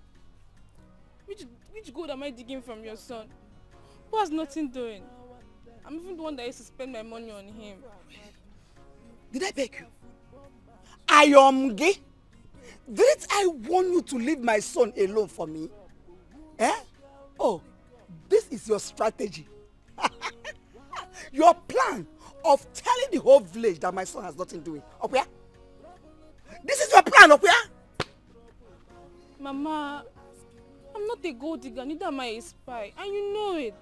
Which gold am I digging from your son? Who has nothing doing? I'm even the one that used to spend my money on him. Did I beg you? I am gay. Didn't I warn you to leave my son alone for me? Eh? Oh, this is your strategy. Your plan of telling the whole village that my son has nothing doing. Okay? This is your plan, okay? Mama, I'm not a gold digger, neither am I a spy. And you know it.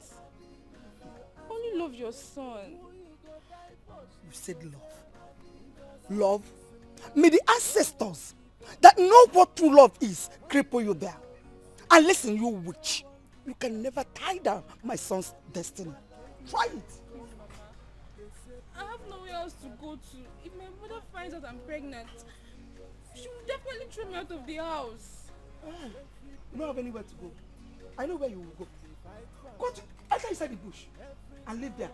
I only love your son. You said love. Love? May the ancestors that know what true love is cripple you there. And listen, you witch. You can never tie down my son's destiny. Try it. I have nowhere else to go to. If my mother finds out I'm pregnant, she will definitely throw me out of the house. You don't have anywhere to go. I know where you will go. Go to enter inside the bush and live there.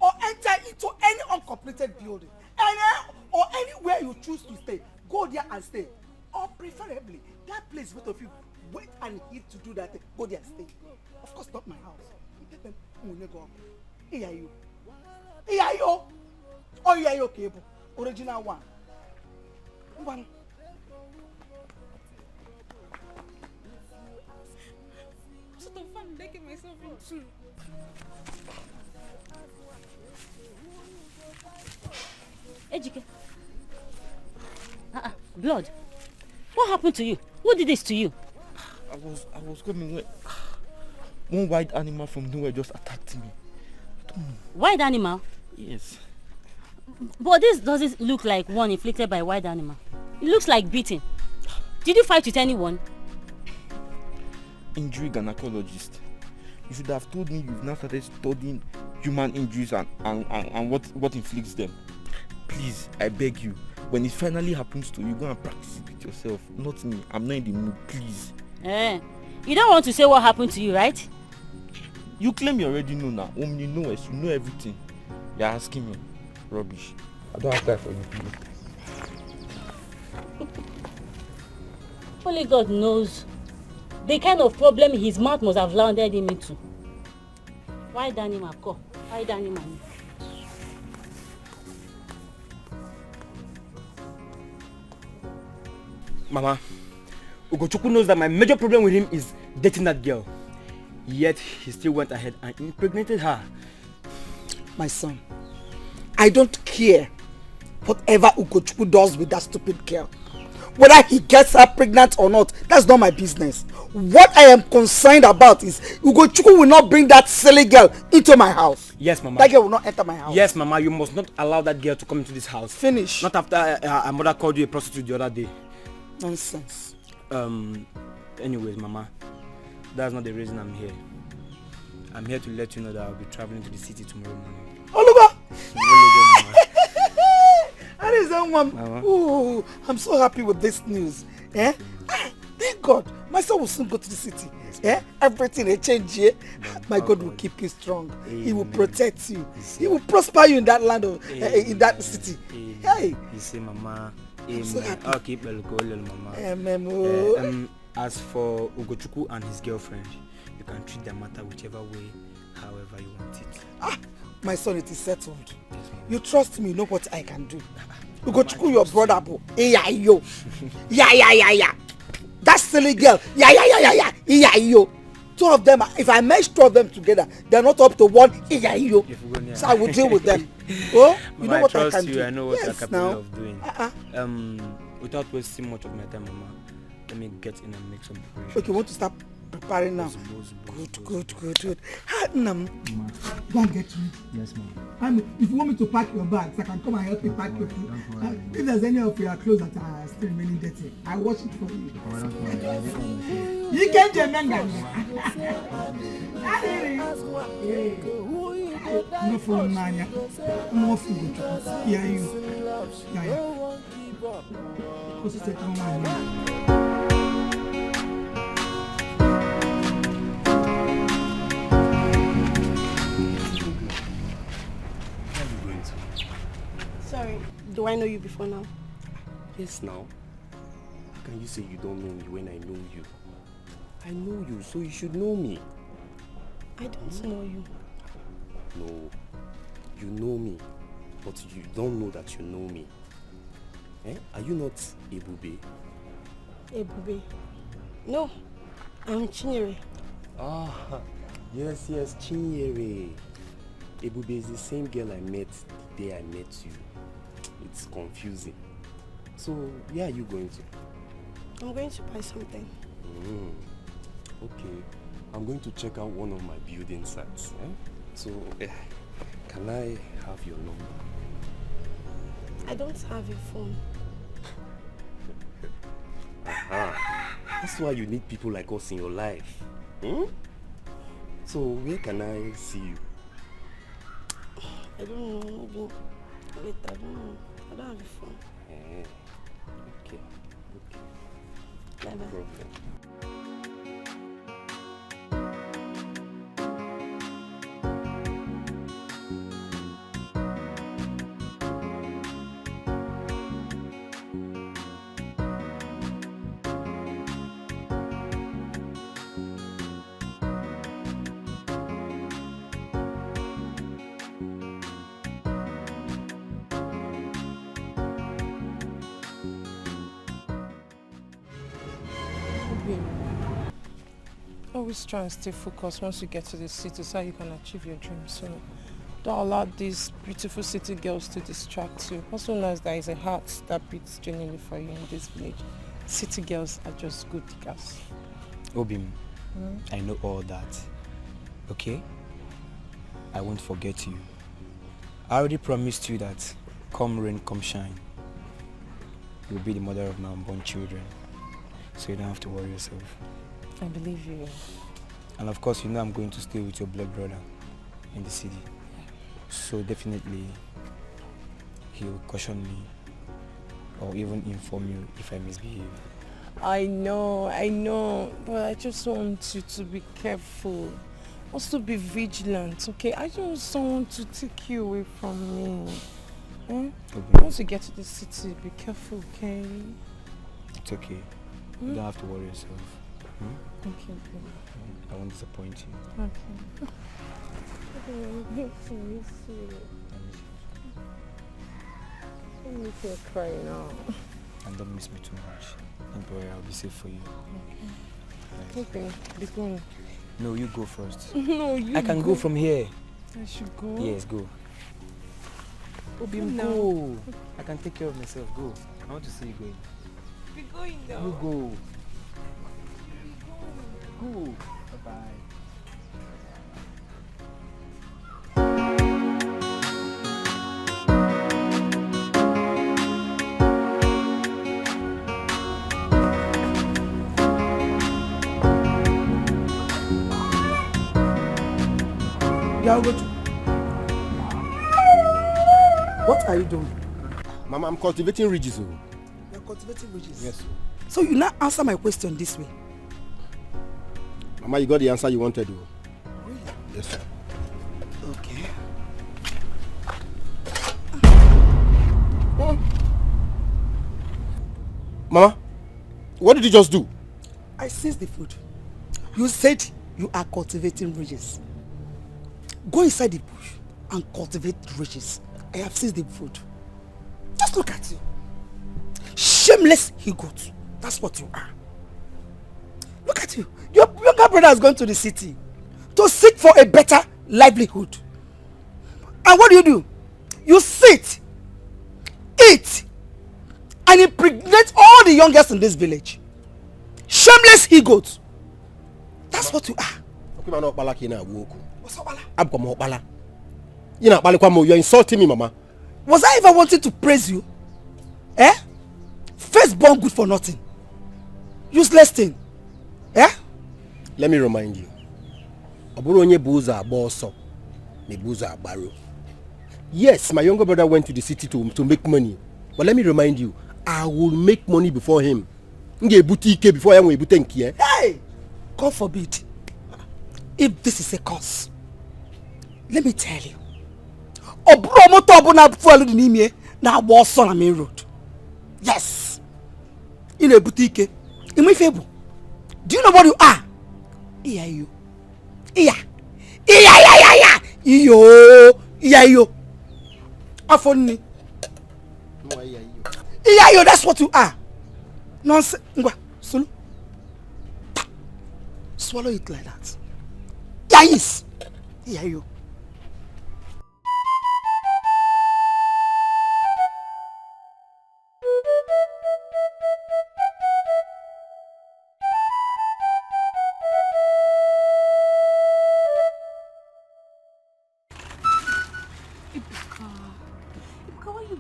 Or enter into any uncompleted building. Or anywhere you choose to stay. Go there and stay. Or preferably, that place both of you wait and eat to do that thing. Go there and stay. Of course, not my house. Here you. Oh, yeah, you cable. Original one. One. What sort of fun did I get myself into? Ejike. Blood. What happened to you? Who did this to you? I was coming when one wild animal from nowhere just attacked me. Wild animal? Yes. But this doesn't look like one inflicted by a wild animal. It looks like beating. Did you fight with anyone? Injury gynecologist. You should have told me you've now started studying human injuries and what inflicts them. Please, I beg you. When it finally happens to you, go and practice it with yourself. Not me. I'm not in the mood, please. You don't want to say what happened to you, right? You claim you already know now. You know us. You know everything. You're asking me. Rubbish. I don't have time for you, please. Only God knows the kind of problem his mouth must have landed him into. Wild animal, go. Wild animal. Mama, Ugochukwu knows that my major problem with him is dating that girl. Yet, he still went ahead and impregnated her. My son, I don't care whatever Ugochukwu does with that stupid girl. Whether he gets her pregnant or not, that's not my business. What I am concerned about is Ugochukwu will not bring that silly girl into my house. Yes, Mama. That girl will not enter my house. Yes, Mama, you must not allow that girl to come into this house. Finish. Not after her mother called you a prostitute the other day. Nonsense. Anyways, Mama, that's not the reason I'm here. I'm here to let you know that I'll be traveling to the city tomorrow morning. Olugo! That is one. Ooh, I'm so happy with this news. Thank God. My son will soon go to the city. Everything will change here. My God will keep you strong. Amen. He will protect you. He will prosper you in that land of in that city. Hey. You see, Mama. I'm so happy. I'll keep Mama. Amen. As for Ugochukwu and his girlfriend, you can treat their matter whichever way however you want it. Ah, my son, it is settled. You trust me, you know what I can do. You go to your brother, bro. Yeah, yo. Yeah. That silly girl. Yeah, yo. Two of them, if I match two of them together, they're not up to one. Yeah, yo. So I will deal with them. Oh, you know what I can do. I know what you're capable now. of doing. Without wasting much of my time, Mama, let me get in and make some preparation. Okay, you want to start preparing now? Good. Go and get me. Yes, ma'am. If you want me to pack your bags, I can come and help you pack your food. If there's any of your clothes that are still remaining dirty, I wash it for you. You can't remember. No phone, man. No food. Yeah, you. Yeah. What's it take, man? Sorry, do I know you before now? Yes, now. How can you say you don't know me when I know you? I know you, so you should know me. I don't know you. No, you know me, but you don't know that you know me. Are you not Ebube? Ebube? No, I'm Chinyere. Ah, yes, Chinyere. Ebube is the same girl I met the day I met you. It's confusing. So, where are you going to? I'm going to buy something. Okay, I'm going to check out one of my building sites. So, can I have your number? I don't have a phone. That's why you need people like us in your life. So, where can I see you? I don't know, maybe later, I don't know. I don't have a phone. Okay. Bye-bye. No problem. Always try and stay focused once you get to the city so you can achieve your dreams. So don't allow these beautiful city girls to distract you. Also know there is a heart that beats genuinely for you in this village. City girls are just good girls. Obim, I know all that. Okay? I won't forget you. I already promised you that come rain, come shine, you'll be the mother of my unborn children. So you don't have to worry yourself. I believe you. And of course, you know I'm going to stay with your blood brother in the city. So definitely, he'll caution me or even inform you if I misbehave. I know, but I just want you to be careful. Also be vigilant, okay? I don't want someone to take you away from me. Okay. Once you get to the city, be careful, okay? It's okay. You don't have to worry yourself. Okay. I won't disappoint you. Okay. I miss you. Don't make me cry now. And don't miss me too much. Don't worry, I'll be safe for you. Okay, be going. No, you go first. No, you I can go from here. I should go? Yes, go. Obim, go. I can take care of myself. Go. I want to see you going. Be going now. You go. Go. Bye-bye. What are you doing? Mama, I'm cultivating ridges. You're cultivating ridges? Yes. So you now answer my question this way. Mama, you got the answer you wanted. Really? Yes, sir. Okay. Mama, what did you just do? I seized the food. You said you are cultivating ridges. Go inside the bush and cultivate riches. I have seized the food. Just look at you. Shameless he-goat. That's what you are. Look at you. Your younger brother has gone to the city to seek for a better livelihood. And what do? You sit, eat, and impregnate all the youngest in this village. Shameless he-goat. That's what you are. You're insulting me, Mama. Was I ever wanting to praise you? Eh? Firstborn good for nothing. Useless thing. Eh? Let me remind you. Yes, my younger brother went to the city to make money. But let me remind you, I will make money before him. Before I will Hey! God forbid. If this is a curse, let me tell you. Main road. Yes. In a boutique. In my favor. Do you know what you are? You. Afoni. Yo, that's what you are. Nonsense. Solo. Swallow it like that. Yes. You.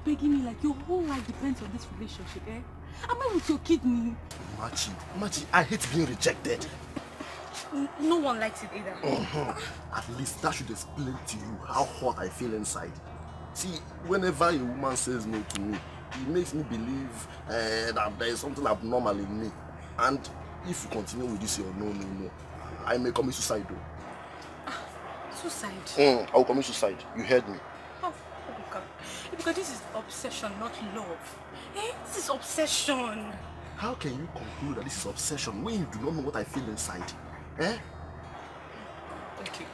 Begging me like your whole life depends on this relationship, eh? Am I with your kidney? Machi, I hate being rejected. No one likes it either. At least that should explain to you how hot I feel inside. See, whenever a woman says no to me, it makes me believe that there is something abnormal in me. And if you continue with this, no, I may commit suicide though. Suicide? I will commit suicide. You heard me. Because this is obsession, not love. Eh? This is obsession. How can you conclude that this is obsession when you do not know what I feel inside? Eh? Okay.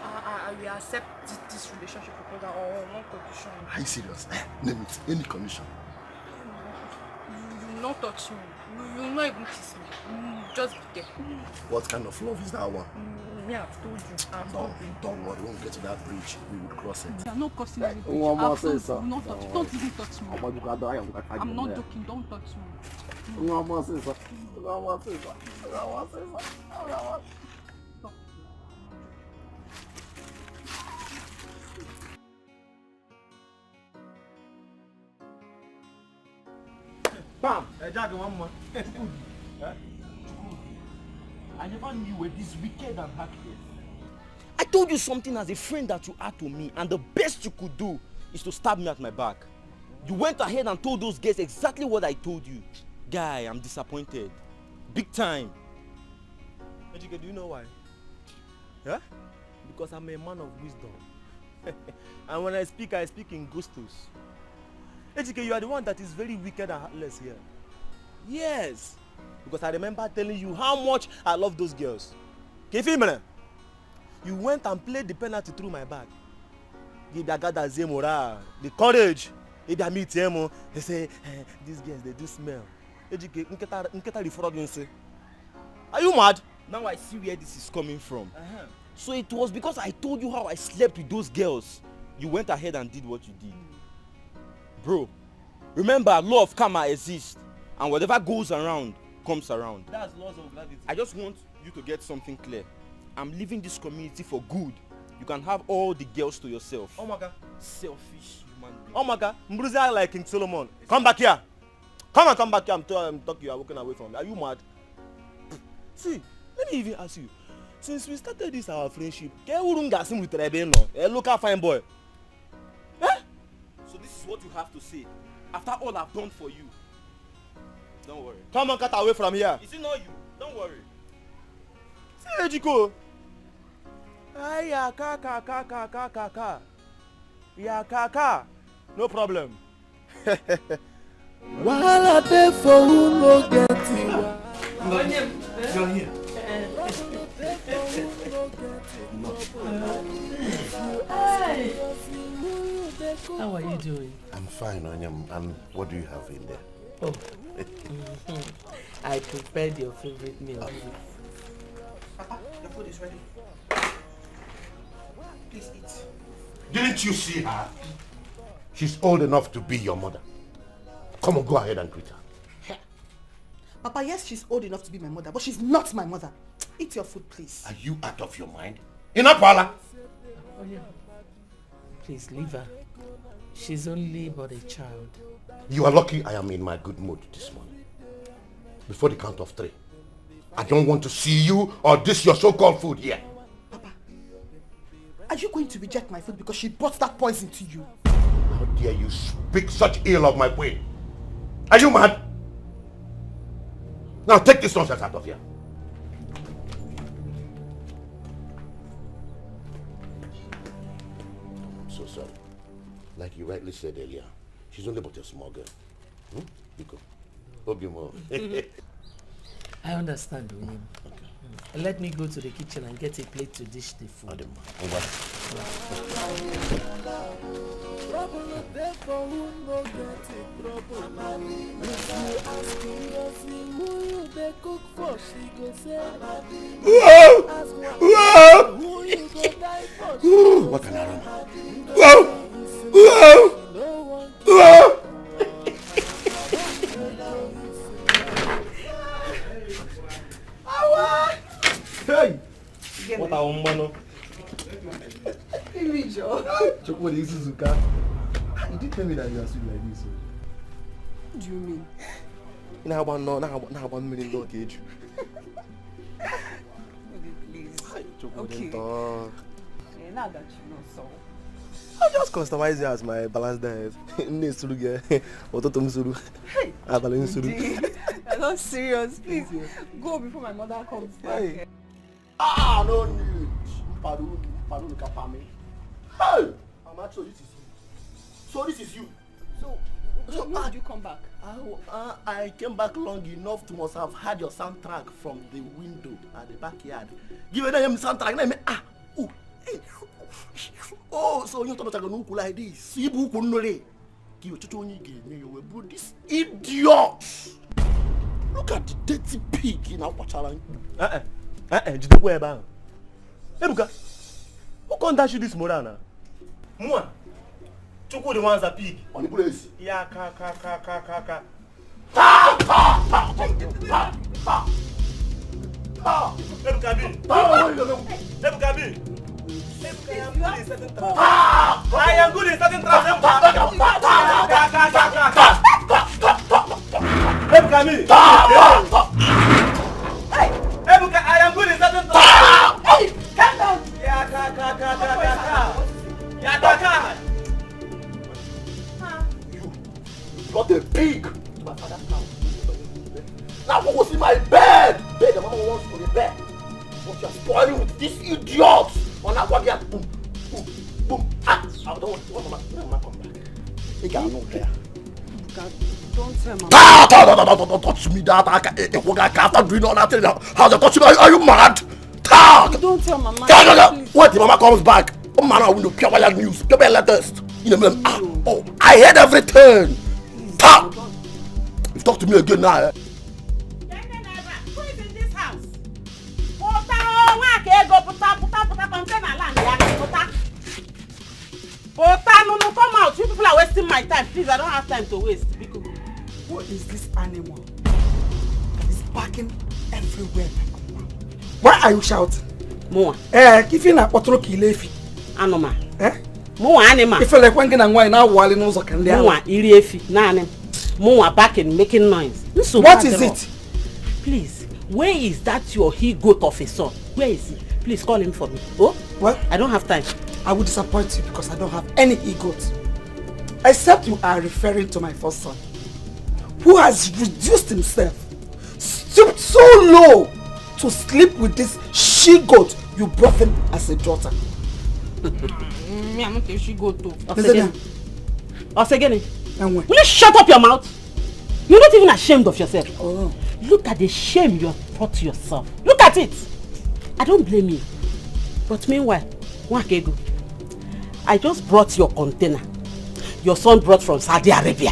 I will accept this relationship proposal on one condition. Are you serious? Name it. Any condition. You will not touch me. You will not even kiss me. Just be there. What kind of love is that one? I've told you. Don't worry, when we get to that bridge, we will cross it. I'm not crossing any bridge. Don't even touch me. I'm not joking, don't touch me. Bam! I never knew you were this wicked and heartless. I told you something as a friend that you are to me, and the best you could do is to stab me at my back. You went ahead and told those guys exactly what I told you. Guy, I'm disappointed. Big time. Etiko, do you know why? Huh? Because I'm a man of wisdom. And when I speak in gustos. Etiko, you are the one that is very wicked and heartless here. Yes. Because I remember telling you how much I love those girls. You went and played the penalty through my back. The courage. They say, these girls, they do smell. Are you mad? Now I see where this is coming from. So it was because I told you how I slept with those girls. You went ahead and did what you did. Bro, remember, law of karma exists. And whatever goes around, comes around. That's laws of gravity. I just want you to get something clear. I'm leaving this community for good. You can have all the girls to yourself. Oh my God. Selfish human being. Oh my God. Mbruzi like King Solomon. Come back here. Come back here. I'm talking. You are walking away from me. Are you mad? See, let me even ask you. Since we started this our friendship, look at fine boy. Eh? So this is what you have to say. After all I've done for you. Don't worry. Come on, cut away from here. Is it not you? Don't worry. See, Etiko. Yeah, kaka. No problem. While I there for who no get it. You're here. Hey. How are you doing? I'm fine, Onyam. And what do you have in there? Oh. I prepared your favorite meal. Papa, the food is ready. Please eat. Didn't you see her? She's old enough to be your mother. Come on, go ahead and greet her. Papa, yes, she's old enough to be my mother, but she's not my mother. Eat your food, please. Are you out of your mind? In a parlor? Oh, yeah. Please leave her. She's only but a child. You are lucky I am in my good mood this morning. Before the count of 3. I don't want to see you or this your so-called food here. Papa, are you going to reject my food because she brought that poison to you? How dare you speak such ill of my queen? Are you mad? Now take this nonsense out of here. I'm so sorry. Like you rightly said earlier, she's only but a small girl. Etiko, hope you more. I understand, William. Okay. Let me go to the kitchen and get a plate to dish the food. What an aroma. Hey! What a woman! Chocolate is Suzuka. You did tell me that you are sweet like this. What do you mean? Now $1 million cage. Please. Okay. Yeah, now that you know so. I'll just customize it as my balance diet. Hey! I'm not serious. Please go before my mother comes back. Hey. Ah, no need. Pardon, Kapame. Hey! I'm actually this is you. So this is you. So when did you come back? I came back long enough to must have had your soundtrack from the window at the backyard. Give it them soundtrack. And I hey. Oh, so you thought I was going to like this? See, book on the this idiot. Look at the dirty pig in our challenge. Did you wear bang? Hey, Buka, who can't dash you this morana? Mua, Chuku the ones that pig on the place. Yeah, ka. I am good in certain things. I am good in certain things. Hey, calm down. You got a pig. My father's house. Now who was in my bed? Bed, the mama wants for the bed. But you're spoiling with this idiot. On that one, boom. I don't want mama come back. He got no there. Don't tell mama. Don't touch me that. I can't doing all that. How's it touching me? Are you mad? Don't tell mama. Wait till mama comes back. Oh man, I will do pure news. Pure latest. Oh, I heard everything. Talk. If you talk to me again now. Who is in this house? No, come out. You people are wasting my time. Please, I don't have time to waste. What is this animal? It's barking everywhere. Why are you shouting? Moa. Kifina potro kilefi. Anoma. Moa anima. If you like one and why now wali no so can there. Moa iriefi. Nanem. Moa barking, making noise. What is it? Please, where is that your he-goat of a son? Where is he? Please call him for me. Oh? What? I don't have time. I will disappoint you because I don't have any he-goat. Except you are referring to my first son, who has reduced himself, stooped so low to sleep with this she-goat you brought him as a daughter. Me, I'm not a she-goat too. Will you shut up your mouth? You're not even ashamed of yourself. Oh. Look at the shame you have brought to yourself. Look at it. I don't blame you. But meanwhile, Wakego, I just brought your container. Your son brought from Saudi Arabia.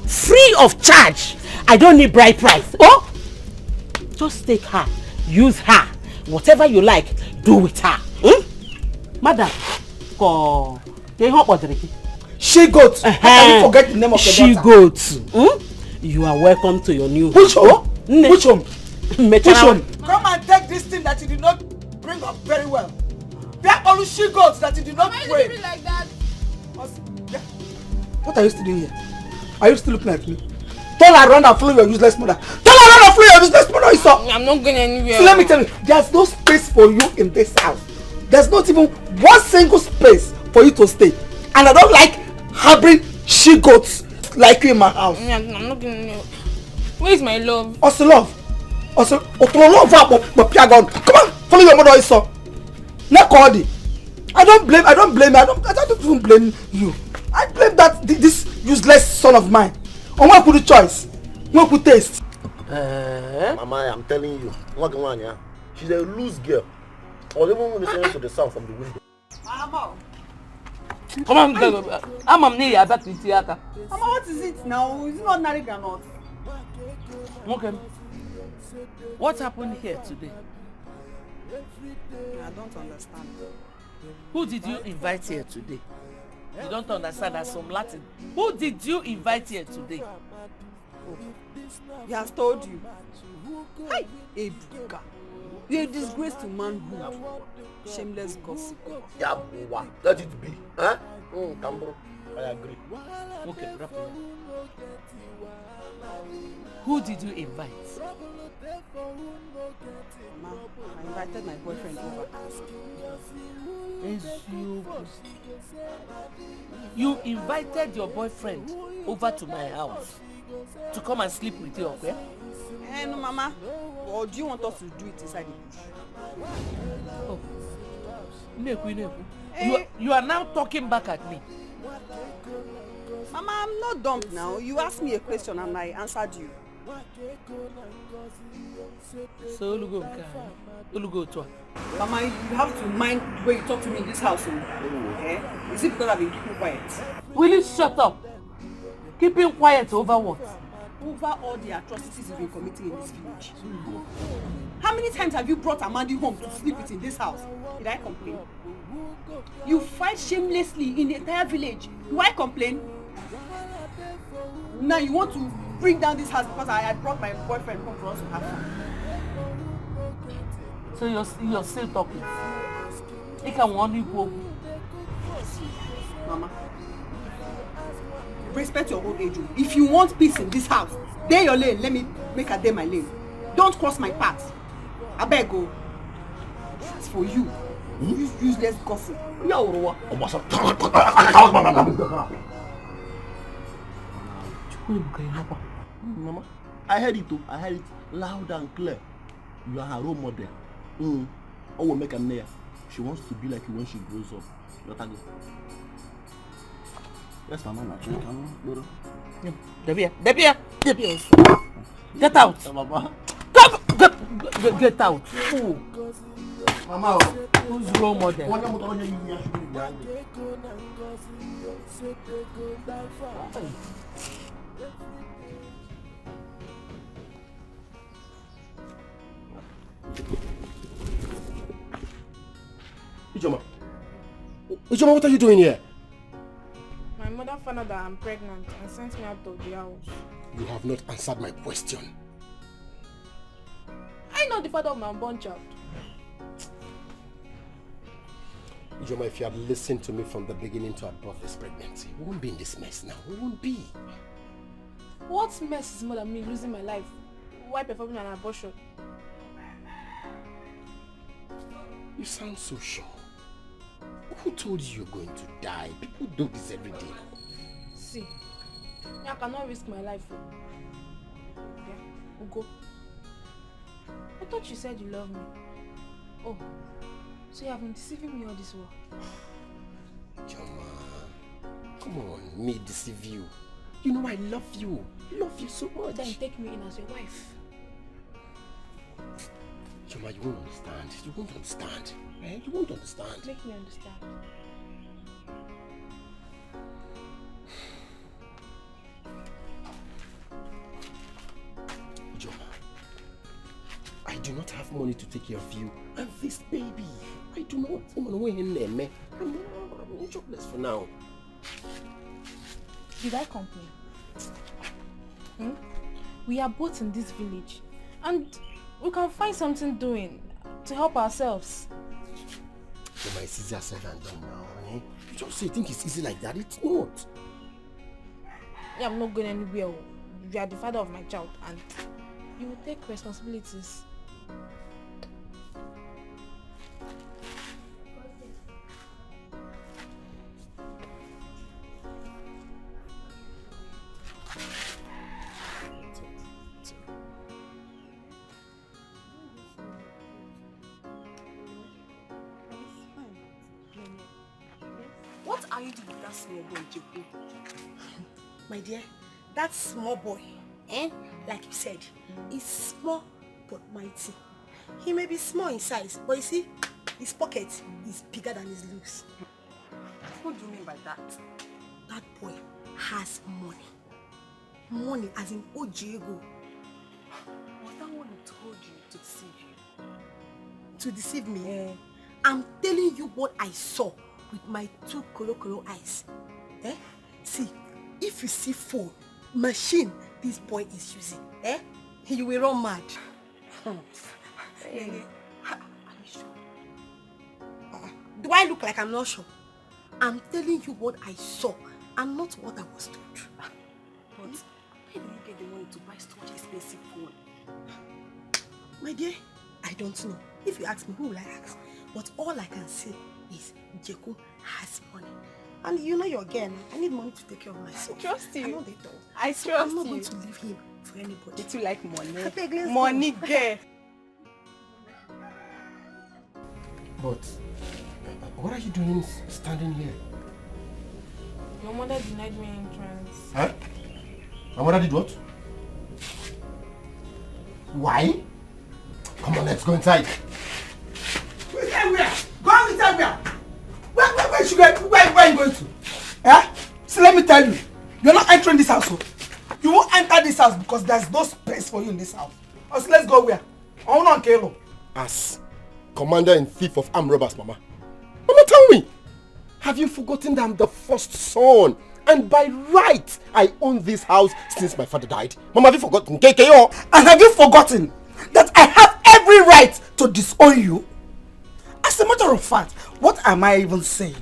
Free of charge. I don't need bride price. Oh, just take her, use her, whatever you like, do with her. Madam, she goat. How can you forget the name of your she daughter? Goat. You are welcome to your new Which home? Which home? Which home? Come and take this thing that you did not bring up very well. There are only she goats that you did not pray. Why are you like that? What are you still doing here? Are you still looking at me? Tell her run and follow your useless mother. Tell her run and follow your useless mother. I'm not going anywhere. So let me tell you, there's no space for you in this house. There's not even one single space for you to stay. And I don't like harboring she goats like you in my house. I'm not going anywhere. Where is my love? Also love. Also love. Come on, follow your mother. I don't blame. I don't even blame you. I blame that this useless son of mine. On what put the choice? What put taste? Mama, I'm telling you, she's a loose girl. I was even listening to the sound from the window. Come on, I'm near back to theater. Mama, what is it now? Is it not ordinary granite? Okay. What happened here today? I don't understand. Who did you invite here today? You don't understand that some Latin. Who did you invite here today? Oh, he has told you. Hi, Ebuka. You're a disgrace to manhood. Shameless gossip. Yeah, let it be. Huh? Tambro, I agree. Okay, wrap it. Who did you invite? Mama, I invited my boyfriend over. You invited your boyfriend over to my house to come and sleep with you, okay? No, Mama. Or do you want us to do it inside the bush? Oh. Neku. You are now talking back at me. Mama, I'm not dumb now. You asked me a question and I answered you. So Ulugo to. Mama, you have to mind the way you talk to me in this house. Eh? Is it because I've been keeping quiet? Will you shut up? Keeping quiet over what? Over all the atrocities you've been committing in this village. How many times have you brought Amandi home to sleep with in this house? Did I complain? You fight shamelessly in the entire village. Do I complain? Now you want to bring down this house because I had brought my boyfriend home for us to have fun. So you're still talking? You can warn you, Mama. Respect your old age. If you want peace in this house, day your lane. Let me make her day my lane. Don't cross my path. I beg go. It's for you. Useless gossip. Mama, I heard it too. I heard it loud and clear. You are her role model. I will make a mayor. She wants to be like you when she grows up. Let her go. Yes, Mama. Debia. Get out. Mama. Get out. Who? Mama. Who's role model? Ijoma, what are you doing here? My mother found out that I'm pregnant and sent me out of the house. You have not answered my question. I'm not the father of my unborn child. Ijoma, if you had listened to me from the beginning to abort this pregnancy, we won't be in this mess now. We won't be. What mess is more than me losing my life? Why performing an abortion? You sound so sure. Who told you you're going to die? People do this every day. See, I cannot risk my life. Okay, we'll go. I thought you said you love me. Oh, so you have been deceiving me all this while? Joma, come on, me deceive you. You know I love you. I love you so much. Then take me in as your wife. Choma, you won't understand. You won't understand. Eh? You won't understand. Make me understand. Choma, I do not have money to take care of you and this baby. I do not. I'm jobless for now. Did I complain? We are both in this village and we can find something doing to help ourselves. Choma, it's easier said than done now. Eh? You just say you think it's easy like that. It's not. Yeah, I'm not going anywhere. You are the father of my child and you will take responsibilities. What are you doing with that small boy, Joko? My dear, that small boy, like you said, is small but mighty. He may be small in size, but you see, his pocket is bigger than his looks. What do you mean by that? That boy has money. Money as in Ojego. Was that one who told you to deceive you? To deceive me? I'm telling you what I saw with my 2 kolo eyes. See, if you see phone, machine this boy is using, you will run mad. Are you sure? Do I look like I'm not sure? I'm telling you what I saw and not what I was told. But where do you get the money to buy such expensive phone? My dear, I don't know. If you ask me, who will I ask? But all I can say is Jeko has money. And you know your girl, I need money to take care of myself. I trust you. I know they don't. I So trust I'm not you. going to leave him for anybody. You like money. I beg, let's Money, go. girl. But what are you doing standing here? Your mother denied me entrance. Huh? My mother did what? Why? Come on, let's go inside. Where? Go inside where? Where should I, where are you going to? So let me tell you, you're not entering this house. You won't enter this house because there's no space for you in this house. So let's go where? On Kelo. As commander and thief of armed robbers, Mama. Mama, tell me, have you forgotten that I'm the first son? And by right, I own this house since my father died. Mama, have you forgotten? KKO. And have you forgotten that I have every right to disown you? As a matter of fact, what am I even saying?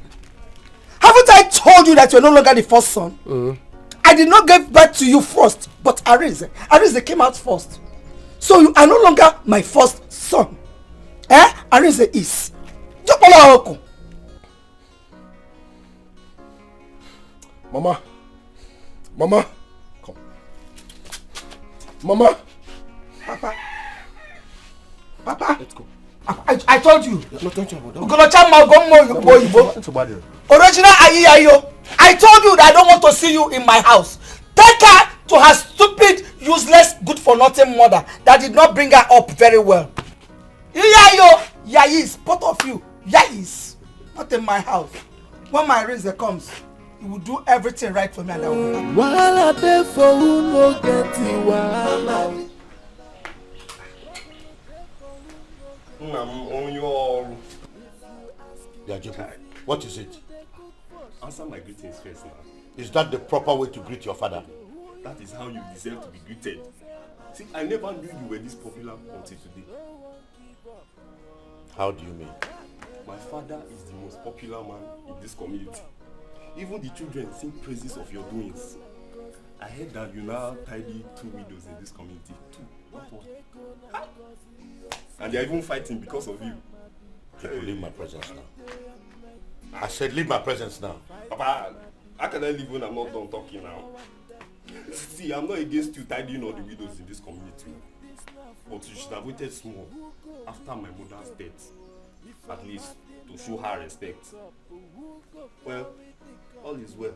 Haven't I told you that you're no longer the first son? I did not give birth to you first, but Arinze came out first. So you are no longer my first son. Arinze is. Mama, come. Mama. Papa. Let's go. I told you. No, don't you Original Ayiyayo. I told you that I don't want to see you in my house. Take her to her stupid, useless, good for nothing mother that did not bring her up very well. Iyayo, Yayis, both of you, Yayis, not in my house. When my razor comes, you will do everything right for me and I will be happy. Wahala dey for who no get it, wahala. What is it? Answer my greetings first now. Is that the proper way to greet your father? That is how you deserve to be greeted. See, I never knew you were this popular until today. How do you mean? My father is the most popular man in this community. Even the children sing praises of your doings. I heard that you now tidy 2 widows in this community. 2, not 1. Ah. And they are even fighting because of you. People, leave my presence now. I said leave my presence now. Papa, how can I leave when I'm not done talking now? See, I'm not against you tidying all the widows in this community. But you should have waited small after my mother's death. At least to show her respect. Well, all is well.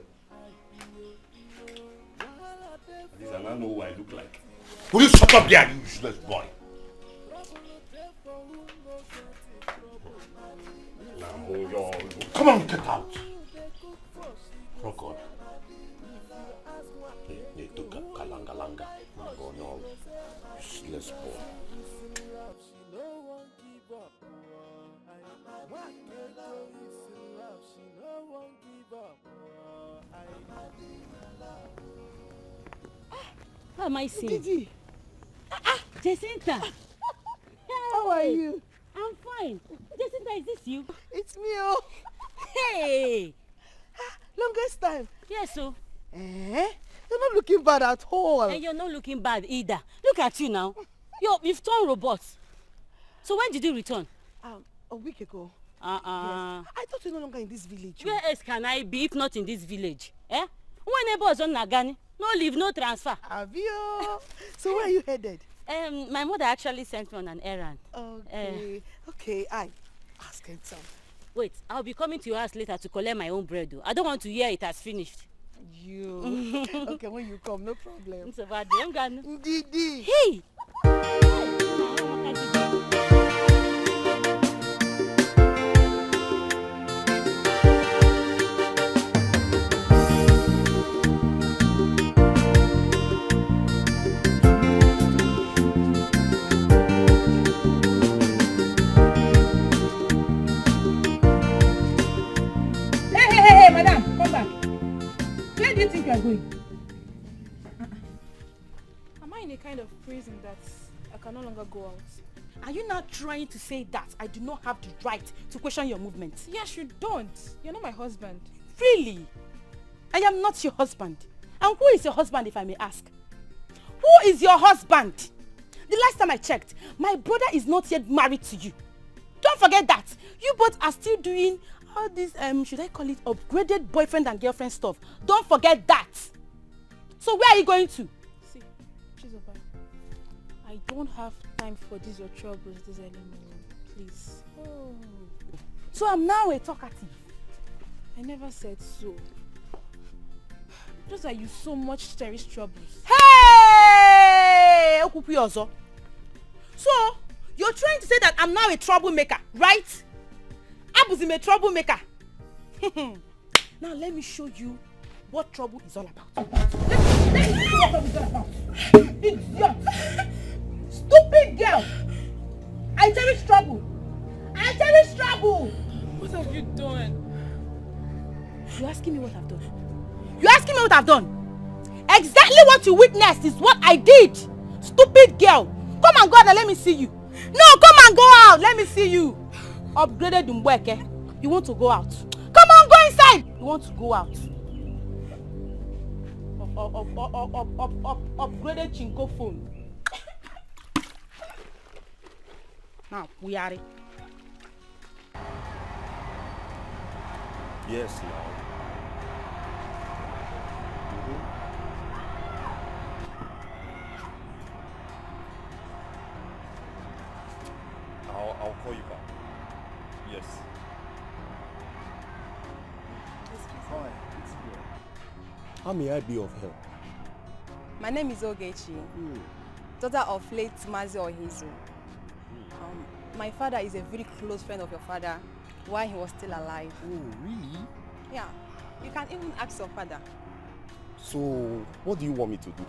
At least I now know who I look like. Will you shut up there, you useless boy? Come on, get out. Oh God. Kalanga. Oh no. Useless boy. How am I seeing? Didi. Jacinta. How are you? I'm fine. Jacinta, is this you? It's me, oh. Hey! Longest time. Yes, so. You're not looking bad at all. And you're not looking bad either. Look at you now. You've turned robot. So when did you return? A week ago. Yes. I thought you're no longer in this village. Where else can I be if not in this village? Eh? When neighbor was on Nagani, no leave, no transfer. Avio. So where are you headed? My mother actually sent me on an errand. Okay. Okay, I ask him some. Wait, I'll be coming to your house later to collect my own bread though. I don't want to hear it has finished. You. Okay, when you come, no problem. It's about them. Didi. Hey! Hey, madam, come back. Where do you think you are going? Am I in a kind of prison that I can no longer go out? Are you now trying to say that I do not have the right to question your movements? Yes, you don't. You're not my husband. Really? I am not your husband. And who is your husband, if I may ask? Who is your husband? The last time I checked, my brother is not yet married to you. Don't forget that. You both are still doing all this, should I call it upgraded boyfriend and girlfriend stuff. Don't forget that. So where are you going to? See, Chizoba, I don't have time for these your troubles this early morning. Please. Oh. So I'm now a talkative. I never said so. Just that you so much cherish troubles. Hey! So, you're trying to say that I'm now a troublemaker, right? I'm a troublemaker. Now let me show you what trouble is all about. Let me see what trouble is all about. Idiot! Stupid girl! I cherish trouble. I cherish trouble. What have you done? You're asking me what I've done? You're asking me what I've done? Exactly what you witnessed is what I did. Stupid girl. Come and go out and let me see you. No, come and go out. Let me see you. Upgraded Dumbweke. You want to go out? Come on, go inside. You want to go out? Upgraded Chinko phone. Now, we are it. Yes, now. I'll call you back. Yes. Hi, it's here. How may I be of help? My name is Ogechi, daughter of late Mazi Ohizu. My father is a very close friend of your father while he was still alive. Oh, really? Yeah, you can even ask your father. So, what do you want me to do?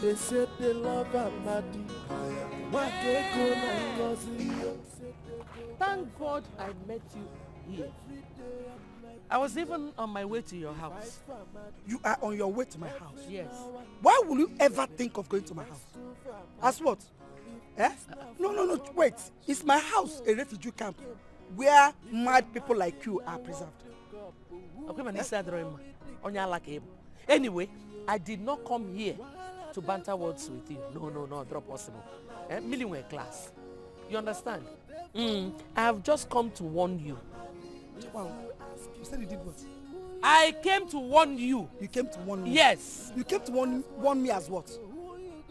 They said they love Amadi. Thank God I met you here. I was even on my way to your house. You are on your way to my house? Yes. Why will you ever think of going to my house? As what? Eh? No, wait. Is my house a refugee camp where mad people like you are preserved? Anyway, I did not come here to banter words with you. No, not possible. Million class. You understand? I have just come to warn you. Wow. You said you did what? I came to warn you. You came to warn me? Yes. You came to warn me as what?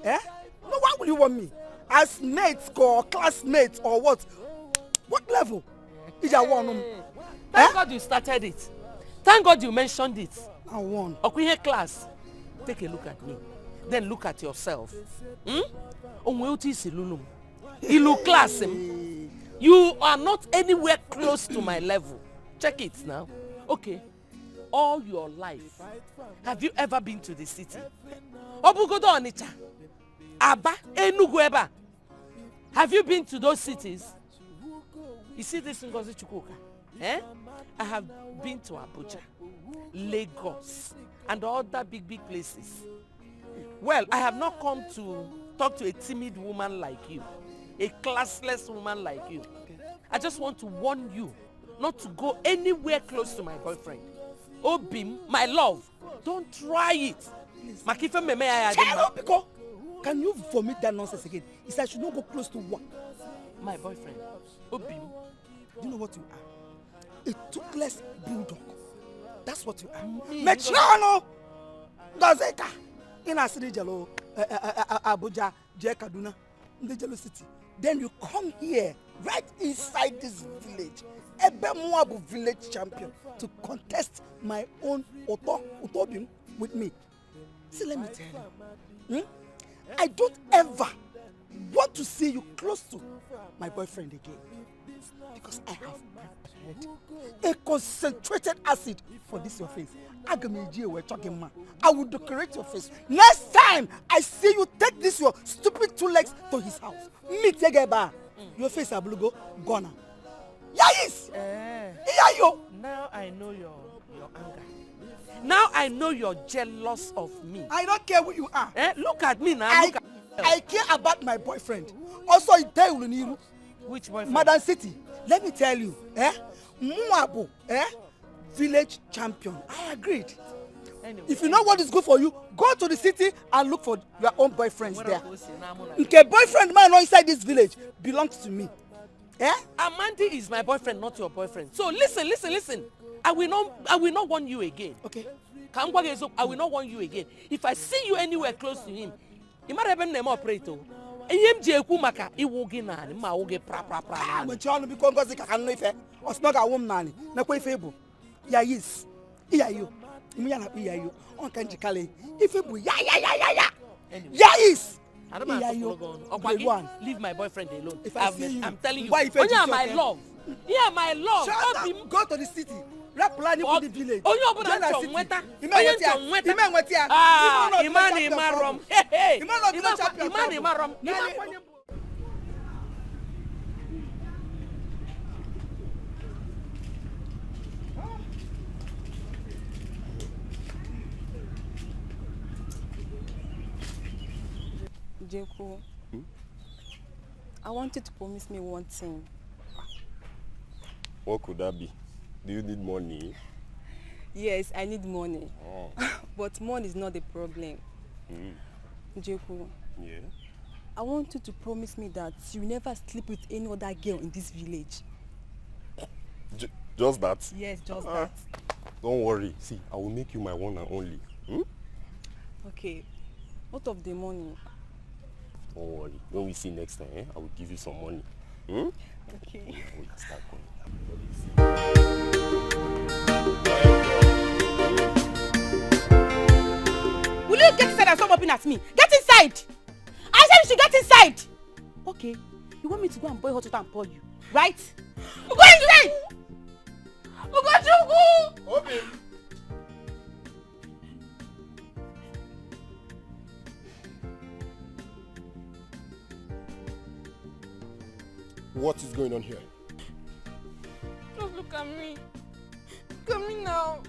Eh? No, why would you warn me? As mates or classmates or what? What level? Is that one? Thank God you started it. Thank God you mentioned it. I won. Okay, class. Take a look at me. Then look at yourself. Ilu class him. You are not anywhere close to my level. Check it now. Okay. All your life, have you ever been to the city? Obugodo Onitsha, Aba, Enugu Eba. Have you been to those cities? You see this Ngozi Chukwuka? Eh? I have been to Abuja, Lagos, and other big places. Well, I have not come to talk to a timid woman like you, a classless woman like you. I just want to warn you not to go anywhere close to my boyfriend. Obim, my love, don't try it. Makife meme Because can you vomit that nonsense again? He said I should not go close to what? My boyfriend, Obim. Do you know what you are? A toothless bulldog. That's what you are. Mechiano! Gazeka! In Asiri Abuja, Kaduna, in the Jalo City. Then you come here, right inside this village, Ebele village champion, to contest my own Otobim with me. See, let me tell you, I don't ever want to see you close to my boyfriend again, because I have prepared a concentrated acid for this your face. I will decorate your face. Next time I see you take this your stupid 2 legs to his house, meet Tegeba. Your face ablugo gonna. Yes. Now I know your anger. Now I know you're jealous of me. I don't care who you are. Look at me now. I care about my boyfriend. Also, which boyfriend? Madam City. Let me tell you, Muabu, village champion. I agreed. Anyway, if you know what is good for you, go to the city and look for your own boyfriends there. Okay, boyfriend man inside this village belongs to me. Amandi is my boyfriend, not your boyfriend. So listen. I will not want you again. Okay. I will not want you again. If I see you anywhere close to him, you might have been name operator. Leave my boyfriend alone. I'm telling you. My love. Yeah, my love. Shut up. Go to the city. Rap plan for the village. Jeko, I want you to promise me one thing. What could that be? Do you need money? Yes, I need money. Oh. But money is not the problem. Jeko, yeah? I want you to promise me that you will never sleep with any other girl in this village. Just that? Yes, just that. Don't worry. See, I will make you my one and only. Okay. What of the money? Don't worry. When we see next time, I will give you some money. Okay. We can start going. Will you get inside and stop mopping at me? Get inside! I said you should get inside! Okay, you want me to go and boil hot water and pour you, right? Go inside! Obi! What is going on here? Just look at me. Look at me now.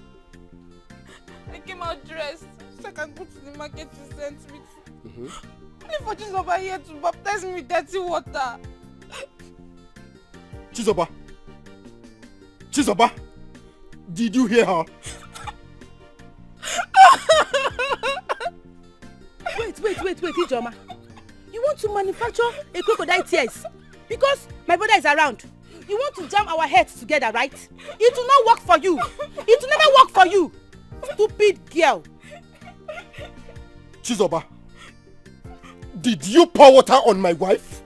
I came out dressed so I can go to the market to send me. Only for just over here to baptize me with dirty water. Chizoba! Chizoba! Did you hear her? Wait, Ijoma. You want to manufacture a crocodile tears? Because my brother is around. You want to jam our heads together, right? It will not work for you. It will never work for you. Stupid girl. Chizoba, did you pour water on my wife?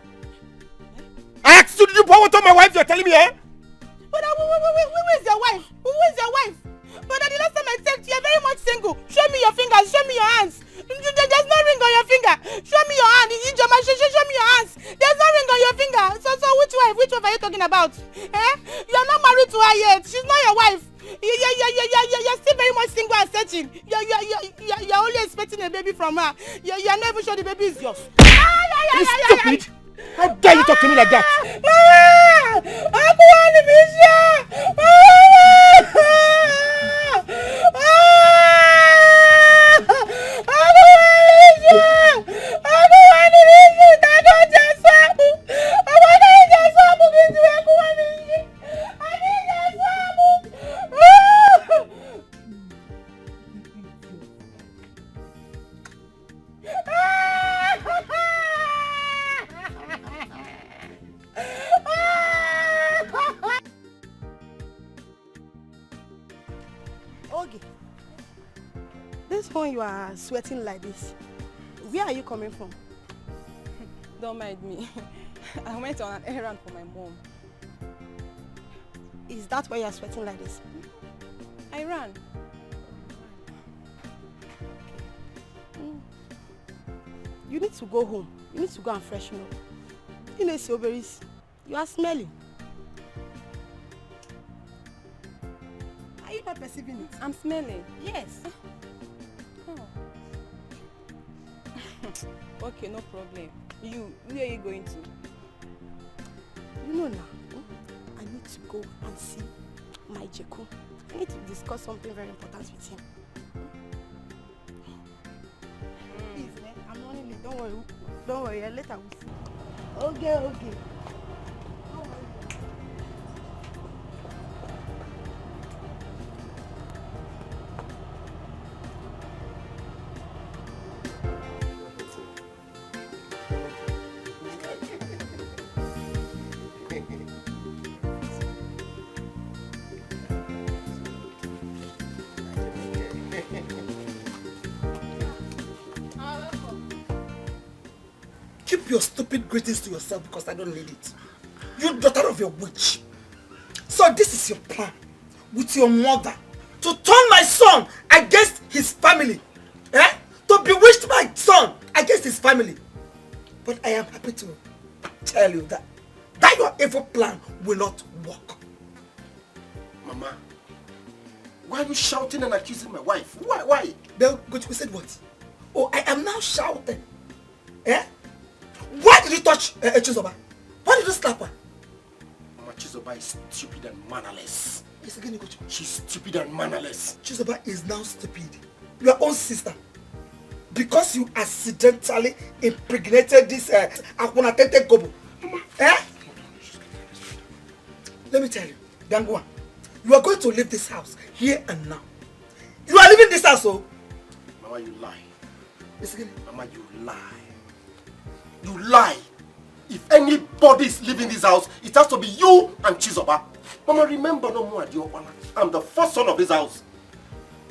I asked you, did you pour water on my wife? You're telling me, eh? But where's your wife? Where's your wife? But the last time I checked, you're very much single. Show me your fingers, show me your hands. There's no ring on your finger. Show me your hand. Show me your hands. There's no ring on your finger. Which one are you talking about? Eh? You are not married to her yet. She's not your wife. You're still very much single and searching. You're only expecting a baby from her. You're never sure the baby is yours. You stupid! How dare you talk to me like that? Okay. This one you are sweating like this. Where are you coming from? Don't mind me. I went on an errand for my mom. Is that why you are sweating like this? I ran. You need to go home. You need to go and freshen up. You know, Silveries, you are smelling. Are you not perceiving it? I'm smelling. Yes. Oh. Okay, no problem. Where are you going to? You know now, I need to go and see my Jeku. I need to discuss something very important with him. Please, man, I'm running late. Don't worry, later we'll see. Okay. Keep your stupid greetings to yourself because I don't need it. You daughter of your witch. So this is your plan with your mother to turn my son against his family. Eh? To bewitch my son against his family. But I am happy to tell you that your evil plan will not work. Mama, why are you shouting and accusing my wife? Why? Bell, we said what? Oh, I am now shouting. Eh? Why did you touch Chizoba? Why did you slap her? Mama, Chizoba is stupid and mannerless. Yes, again, she's stupid and mannerless. Chizoba is now stupid. Your own sister. Because you accidentally impregnated this Akunatete Gobo. Eh? Let me tell you, Gangua, you are going to leave this house here and now. You are leaving this house, oh? Mama, you lie. Yes, again. Mama, you lie. You lie. If anybody is leaving this house, it has to be you and Chizoba. Mama, remember no more Adiokwala. I'm the first son of this house.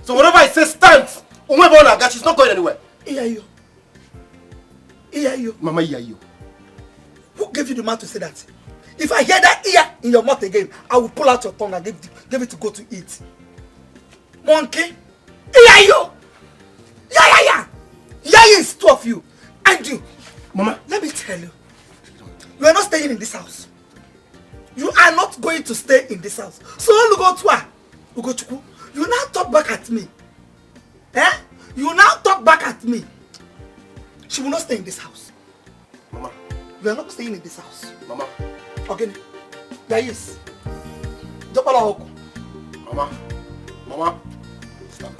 So whatever I say stands. She's not going anywhere. Iyayo. Mama, Iyayo. Who gave you the mouth to say that? If I hear that ear in your mouth again, I will pull out your tongue and give it to go to eat. Monkey. Iyayo. Yeah. Yayi is two of you. And you. Mama, let me tell you. You are not staying in this house. You are not going to stay in this house. So Ugochukwu, you now talk back at me. Eh? You now talk back at me. She will not stay in this house. Mama. You are not staying in this house. Mama. Okay. There is. Mama. Stop.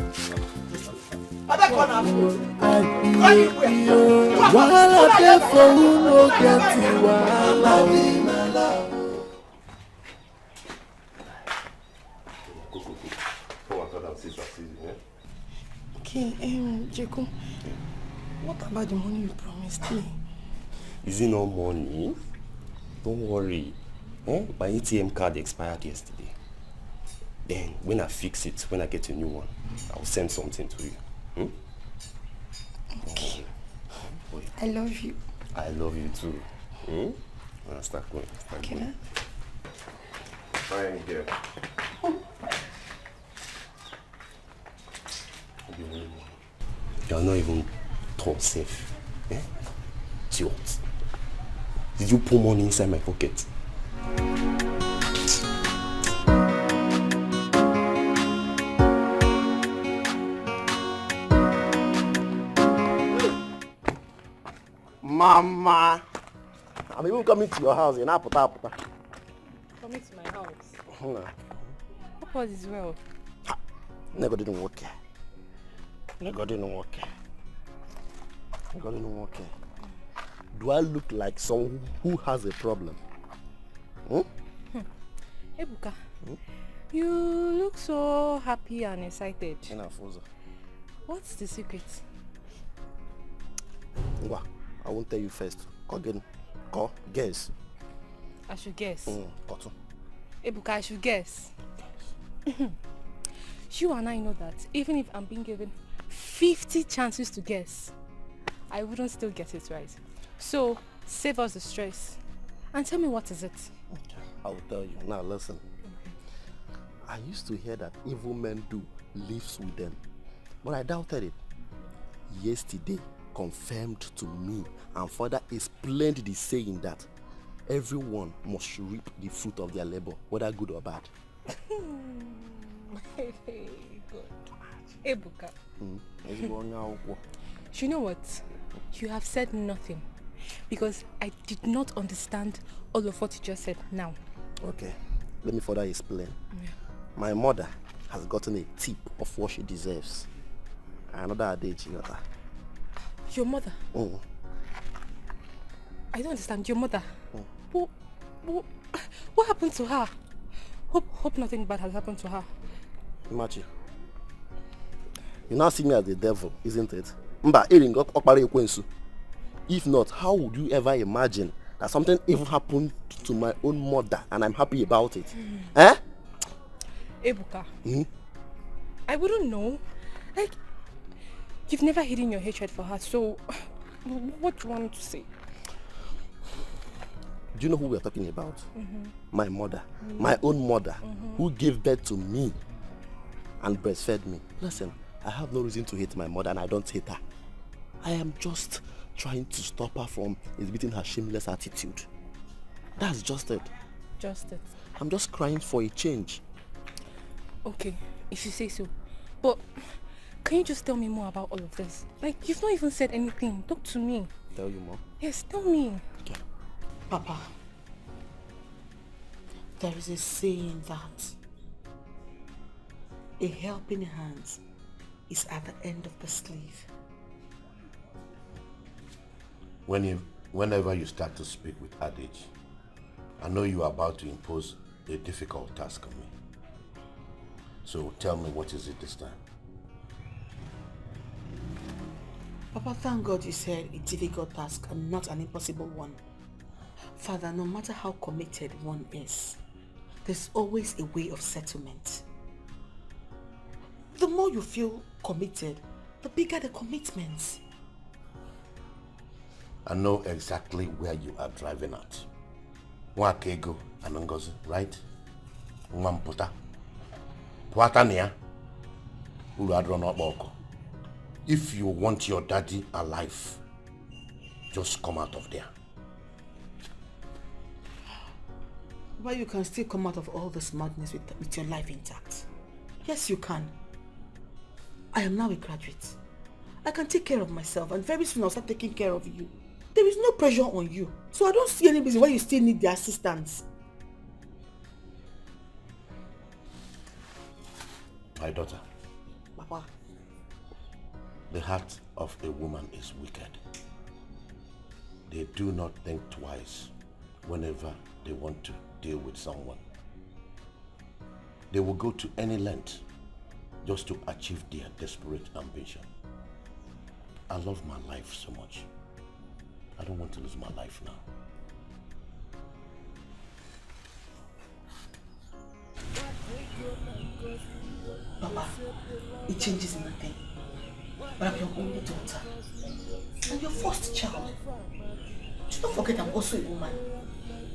While I there for who no get it, Okay, Jacob, what about the money you promised me? Is it no money? Don't worry. My ATM card expired yesterday. Then when I fix it, when I get a new one, I'll send something to you. Okay. I love you. I love you too. I'll start going. Okay. Fine here. You're not even taught safe. See what? Did you put money inside my pocket? Mama, I'm even coming to your house in Aputa. Coming to my house. No. Papa is well. Nego didn't work. Do I look like someone who has a problem? Ebuka, you look so happy and excited. What's the secret? I won't tell you first. Guess. I should guess. Kotu. Ebuka, I should guess. You and I know that even if I'm being given 50 chances to guess, I wouldn't still get it right. So, save us the stress and tell me what is it. Okay, I will tell you. Now listen. I used to hear that evil men do lives with them, but I doubted it. Yesterday confirmed to me and further explained the saying that everyone must reap the fruit of their labor, whether good or bad. Good. Ebuka. You know what? You have said nothing because I did not understand all of what you just said now. Okay, let me further explain. Yeah. My mother has gotten a tip of what she deserves. Another day she got her. Your mother? I don't understand. Your mother? What happened to her? Hope nothing bad has happened to her. Machi, you now see me as the devil, isn't it? If not, how would you ever imagine that something even happened to my own mother and I'm happy about it? Ebuka, I wouldn't know. Like, you've never hidden your hatred for her, so what do you want me to say? Do you know who we're talking about? My mother, my own mother, who gave birth to me and breastfed me. Listen, I have no reason to hate my mother and I don't hate her. I am just trying to stop her from exhibiting her shameless attitude. That's just it. Just it. I'm just crying for a change. Okay, if you say so. But can you just tell me more about all of this? Like, you've not even said anything. Talk to me. Tell you more? Yes, tell me. Okay. Papa, there is a saying that a helping hand is at the end of the sleeve. Whenever you start to speak with adage, I know you are about to impose a difficult task on me. So tell me, what is it this time? Papa, thank God you said a difficult task and not an impossible one. Father, no matter how committed one is, there's always a way of settlement. The more you feel committed, the bigger the commitments. I know exactly where you are driving at. Wakego and Ngozi, right? Mwamputa. Puatania. If you want your daddy alive, just come out of there. But you can still come out of all this madness with your life intact. Yes, you can. I am now a graduate. I can take care of myself and very soon I'll start taking care of you. There is no pressure on you. So I don't see any reason why you still need the assistance. My daughter. Papa. The heart of a woman is wicked. They do not think twice whenever they want to deal with someone. They will go to any length just to achieve their desperate ambition. I love my life so much. I don't want to lose my life now. Papa, it changes nothing. But I'm your only daughter. And your first child. Do not forget I'm also a woman.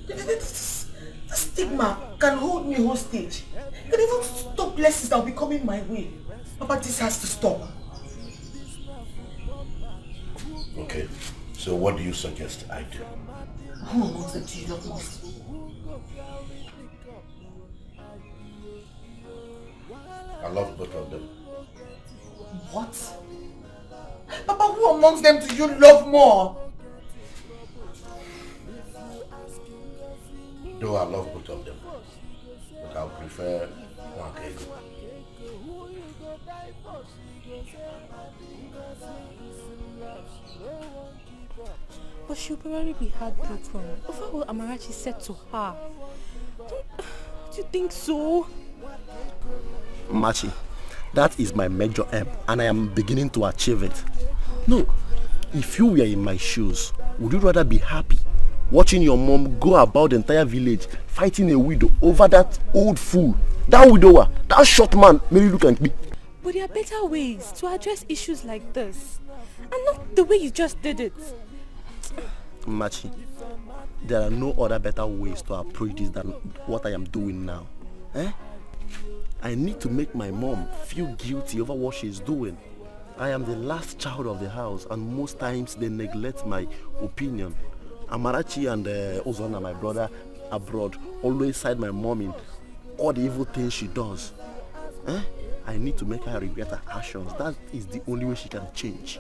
This stigma can hold me hostage. It can even stop blessings that will be coming my way. Papa, this has to stop. Okay, so what do you suggest I do? Who amongst them do you love most? I love both of them. What? Papa, who amongst them do you love more? Though I love both of them, but I prefer Nwakego. But she'll probably be heartbroken over what Amarachi said to her. Do you think so? Machi, that is my major aim and I am beginning to achieve it. No, if you were in my shoes, would you rather be happy watching your mom go about the entire village fighting a widow over that old fool, that widower, that short man, maybe look at me? But there are better ways to address issues like this. And not the way you just did it. Machi, there are no other better ways to approach this than what I am doing now. I need to make my mom feel guilty over what she's doing. I am the last child of the house and most times they neglect my opinion. Amarachi and Ozona, my brother abroad, always side my mom in all the evil things she does. I need to make her regret her actions. That is the only way she can change.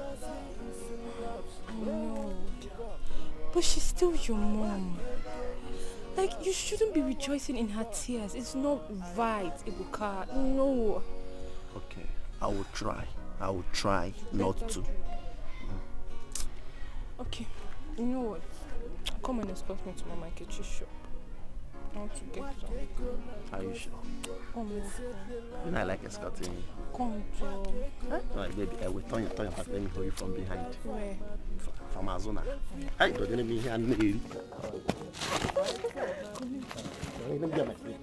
No. But she's still your mom. Like, you shouldn't be rejoicing in her tears. It's not right, Ibuka. No. Okay, I will try. I will try not to. Okay, you know what? Come and escort me to Mama Nkechi's shop. I want to get some. Are you sure? Come on. You know I like escorting you. Come, Joe. Huh? Alright, baby, I will turn your back. Let me hold you from behind. Where? From Azona. I don't let me hear me. Let me get my feet.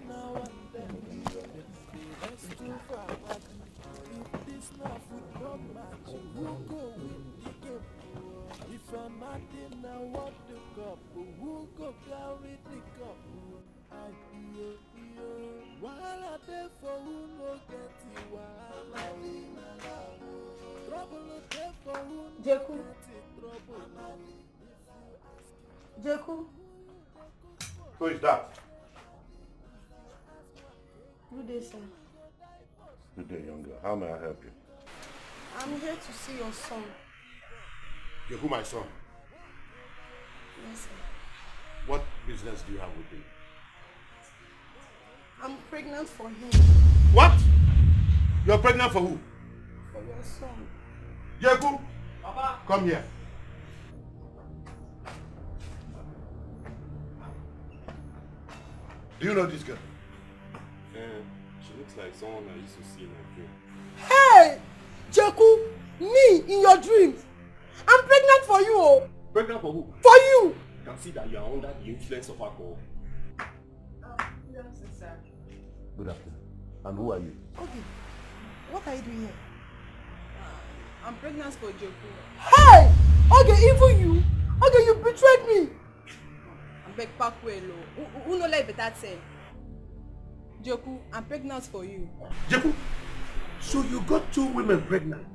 Jeku. Jeku. Who is that? Good day, sir. Good day, young girl. How may I help you? I'm here to see your son. You who, my son? Yes, sir. What business do you have with him? I'm pregnant for him. What? You're pregnant for who? For your son. Yeku, Papa, come here. Do you know this girl? She looks like someone I used to see in my dream. Hey! Jeku, me in your dreams. I'm pregnant for you. Oh. Pregnant for who? For you. I can see that you are under the influence of alcohol. Good afternoon, sir. Good afternoon. And who are you? Okay. What are you doing here? I'm pregnant for Jeku. Hey! Okay, even you. Okay, you betrayed me. I'm back Pakwelo. Who no like better say? Jeku, I'm pregnant for you. Jeku, so you got 2 women pregnant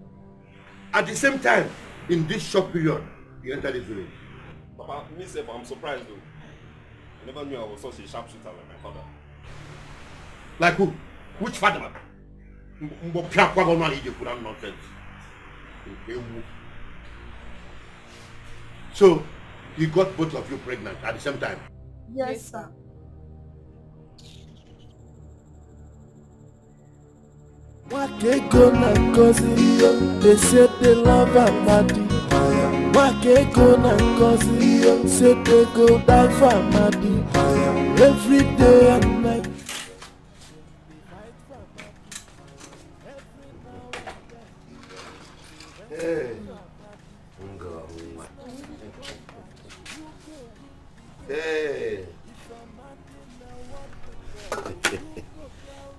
at the same time in this short period you entered this village? Papa, myself, I'm surprised though. I never knew I was such a sharpshooter like my father. Like who? Which father? Nonsense. So you got both of you pregnant at the same time? Yes, sir. Wakego na Ngozi, they said they love her Madi. Wakego na Ngozi, said they go die for Madi. Every day and night. Hey. Hey.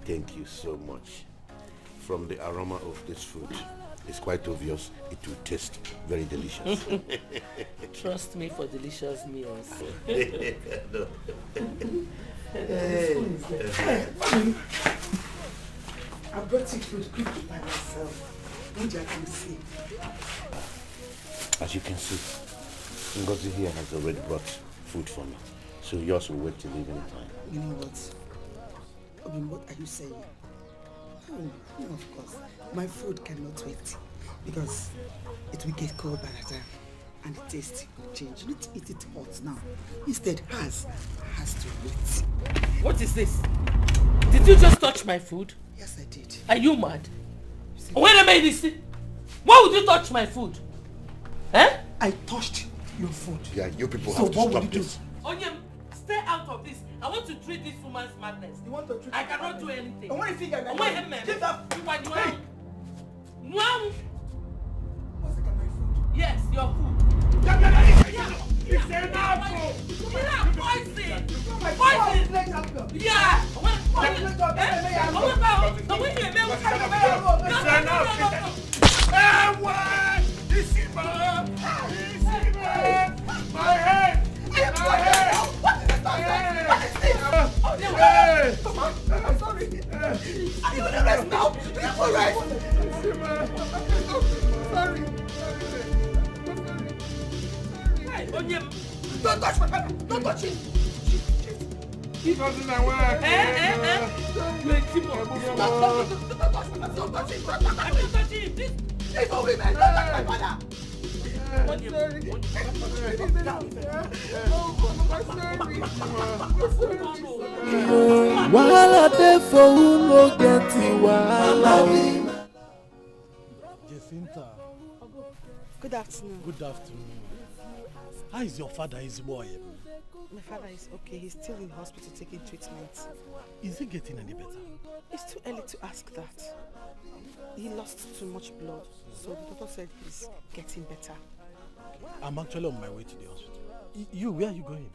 Thank you so much. From the aroma of this food, it's quite obvious it will taste very delicious. Trust me for delicious meals. No. Hey. I brought you food quickly by myself. Which I can see. As you can see, Ngozi here has already brought food for me. So yours will wait till evening time. You know what? Obi, what are you saying? No, of course. My food cannot wait. Because it will get cold by the time. And the taste will change. You need to eat it hot now. Instead, has to wait. What is this? Did you just touch my food? Yes, I did. Are you mad? Wait a minute. Why would you touch my food? Eh? I touched your food. Yeah, you people So have to what stop would you this. Onyem, stay out of this. I want to treat this woman's madness. You want to treat I cannot do anything. I want to figure that out. Give that. Hey. Yes, your food. It's enough. Poison. Poison. Yeah. My head! I'm sorry. Are you gonna rest now? Please for rest. Sorry. Don't touch my father. Don't touch him. He doesn't know where. Don't touch him. Please don't be man. Don't touch my father. Wahala dey for who no get it, wahala. Jacinta. Good afternoon. Good afternoon. How is your father, his boy? My father is okay. He's still in hospital taking treatment. Is he getting any better? It's too early to ask that. He lost too much blood, so the doctor said he's getting better. I'm actually on my way to the hospital. You, where are you going?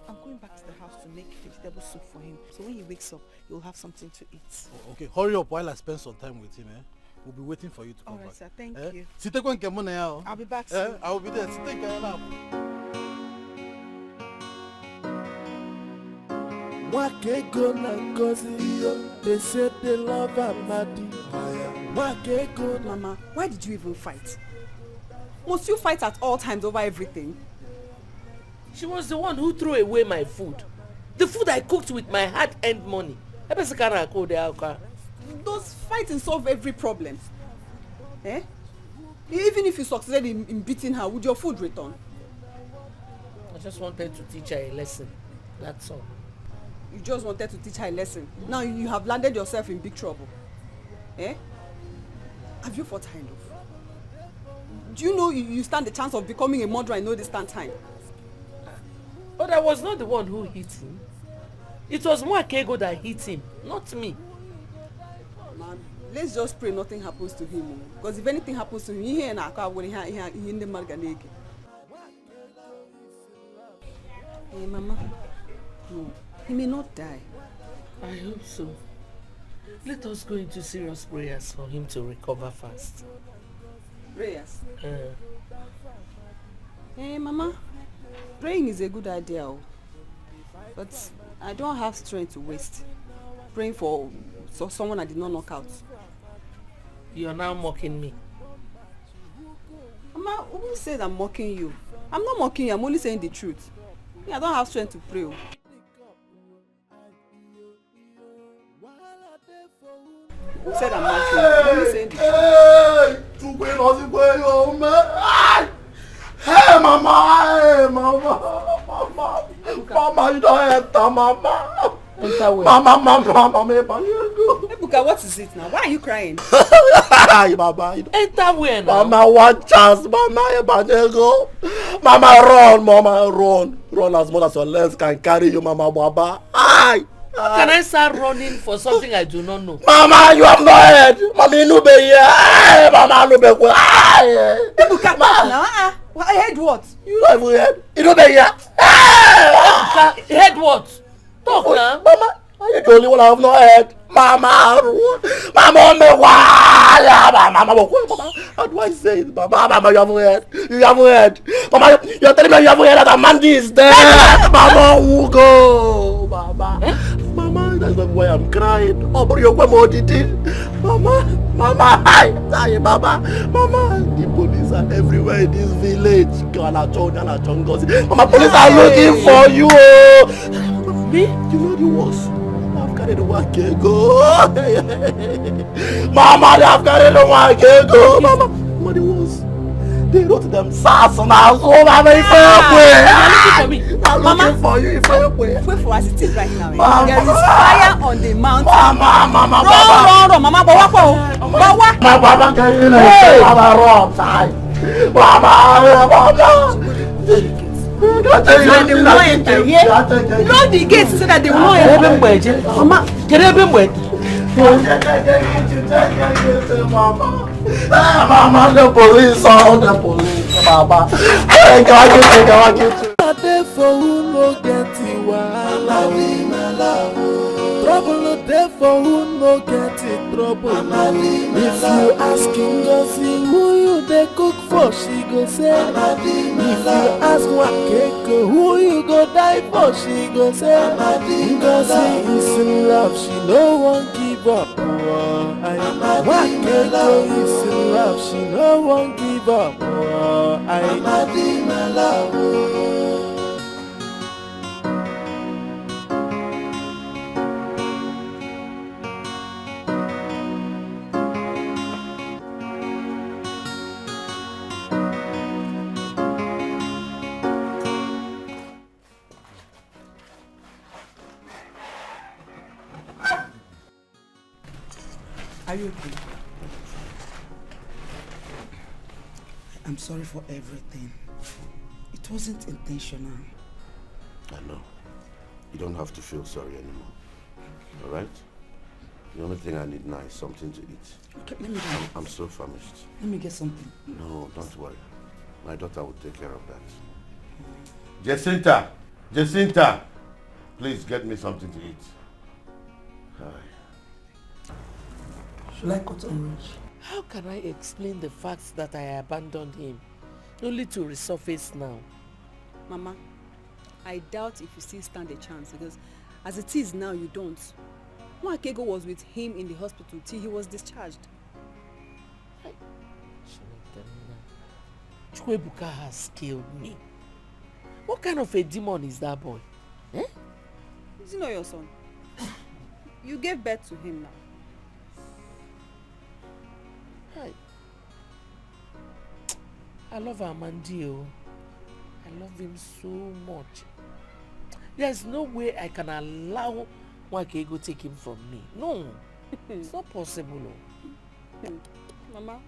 I'm going back to the house to make vegetable soup for him. So when he wakes up, he'll have something to eat. Oh, okay, hurry up while I spend some time with him. We'll be waiting for you to come back. Alright, sir. Thank you. I'll be back soon. I will be there. Wakego na Ngozi yo, they say they love Amadi. Wakego. Mama, why did you even fight? Must you fight at all times over everything? She was the one who threw away my food. The food I cooked with my hard-earned money. Those fighting solve every problem. Eh? Even if you succeeded in beating her, would your food return? I just wanted to teach her a lesson. That's all. You just wanted to teach her a lesson. Now you have landed yourself in big trouble. Eh? Have you fought her enough? Do you know you stand the chance of becoming a murderer in no distant time? But I was not the one who hit him. It was Mwakego that hit him, not me. Man, let's just pray nothing happens to him. Because if anything happens to him, he and Aka will hear in the Marganege. Hey, Mama. No, he may not die. I hope so. Let us go into serious prayers for him to recover fast. Prayers? Hey, Mama. Praying is a good idea, but I don't have strength to waste. Praying for someone I did not knock out. You're now mocking me. Mama, who said I'm mocking you? I'm not mocking you, I'm only saying the truth. I don't have strength to pray. Who said I'm mocking you? I'm only saying the truth. Hey, Mama, Mama, you don't enter, Mama. Mama, Ebuka, what is it now? Why are you crying? Mama, enter where now? Mama, one chance, Mama, Mama, run as much as your legs can carry you, Mama, Baba. How can I start running for something I do not know? Mama, you have no head. Mama, you be here. Mama, you be here. Ebuka, now, I heard what? You don't even head. You don't be here. Head what? Talk now. Mama, you're the only one I have no head. Mama, how do I say it? Mama, you have no head. You have no head. Mama, you're telling me you have no head that Amandi is dead. Mama, who go? Mama, Mama, that's not why I'm crying. Oh, but you're going to Mama, hi, Mama, the police are everywhere in this village. Mama, police are looking for you. Me? You know the worst. I've carried one go. Mama, they have carried one go. Mama, what the worst? They wrote them sass on our home. I'm looking for me. I'm looking for you. Wait for us, it is right now. Mama. There is fire on the mountain. Mama. Run, Mama. Bawa. Mama, can you let Mama run? Mama. Lock the gates so that they will not enter. Mama, can I be wet? Mama, the police, all the police, Mama. I get you. There for who no get it wahala. Trouble no there for who no get it trouble. If you ask Ngozi who you dey cook for, she go say. If you ask Wakeko who you go die for, she go say. Ngozi is in love, she no one give up. Wakeko is in love, she no one give up. Are you okay? I'm sorry for everything. It wasn't intentional. I know. You don't have to feel sorry anymore. Alright? The only thing I need now is something to eat. Okay, let me get I'm so famished. Let me get something. No, don't worry. My daughter will take care of that. Jacinta! Please get me something to eat. Hi. Should I cut orange? How can I explain the fact that I abandoned him, only to resurface now? Mama, I doubt if you still stand a chance because as it is now, you don't. Wakeko was with him in the hospital till he was discharged. Chuebuka has killed me. What kind of a demon is that boy? Eh? Is he not your son? You gave birth to him now. I love Amandio. I love him so much. There's no way I can allow Wakego take him from me. No, it's not possible. Mama,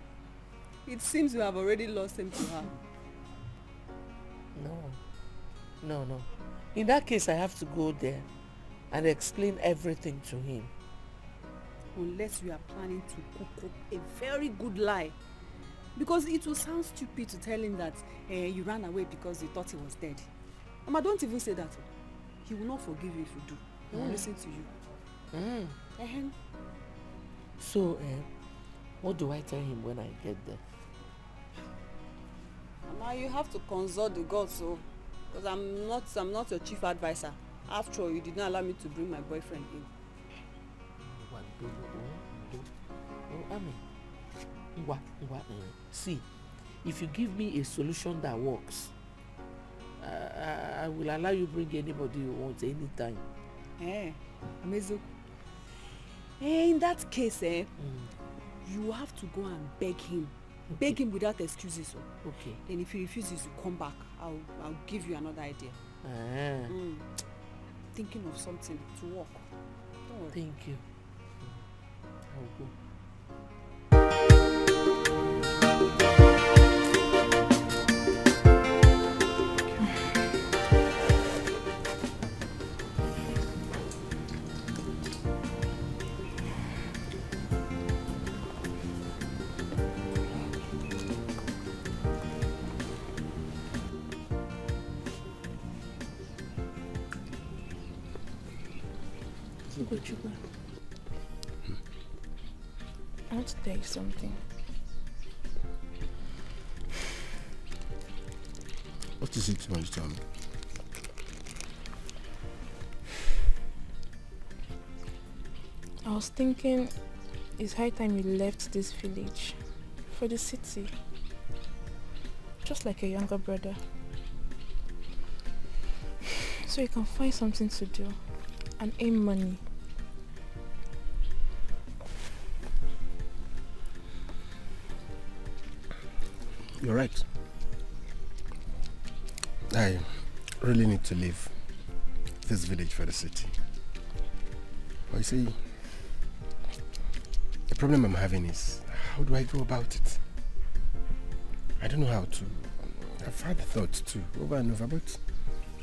it seems you have already lost him to her. No. In that case, I have to go there and explain everything to him. Unless you are planning to cook up a very good lie. Because it will sound stupid to tell him that you ran away because you thought he was dead. Mama, don't even say that. He will not forgive you if you do. He won't listen to you. So, what do I tell him when I get there? Mama, you have to consult the gods, so because I'm not your chief advisor. After all, you did not allow me to bring my boyfriend in. See, if you give me a solution that works, I will allow you bring anybody you want anytime. Amazing. In that case, you have to go and beg him. Okay. Beg him without excuses. Okay. Then if he refuses to come back, I'll give you another idea. Thinking of something to work. Don't worry. Thank you. I'll go. I want to tell you something. What is it you want to tell me? I was thinking It's high time you left this village for the city. Just like a younger brother. So you can find something to do and earn money. You're right. I really need to leave this village for the city. But you see, the problem I'm having is, how do I go about it? I don't know how to. I've had thoughts too, over and over, but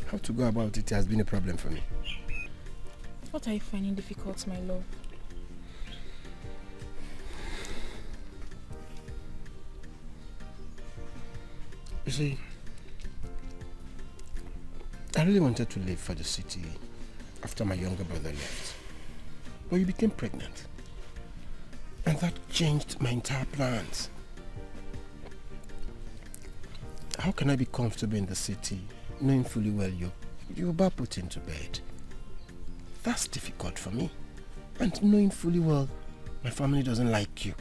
how to go about it has been a problem for me. What are you finding difficult, my love? You see, I really wanted to leave for the city after my younger brother left. But you became pregnant. And that changed my entire plans. How can I be comfortable in the city knowing fully well you're about put into bed? That's difficult for me. And knowing fully well my family doesn't like you.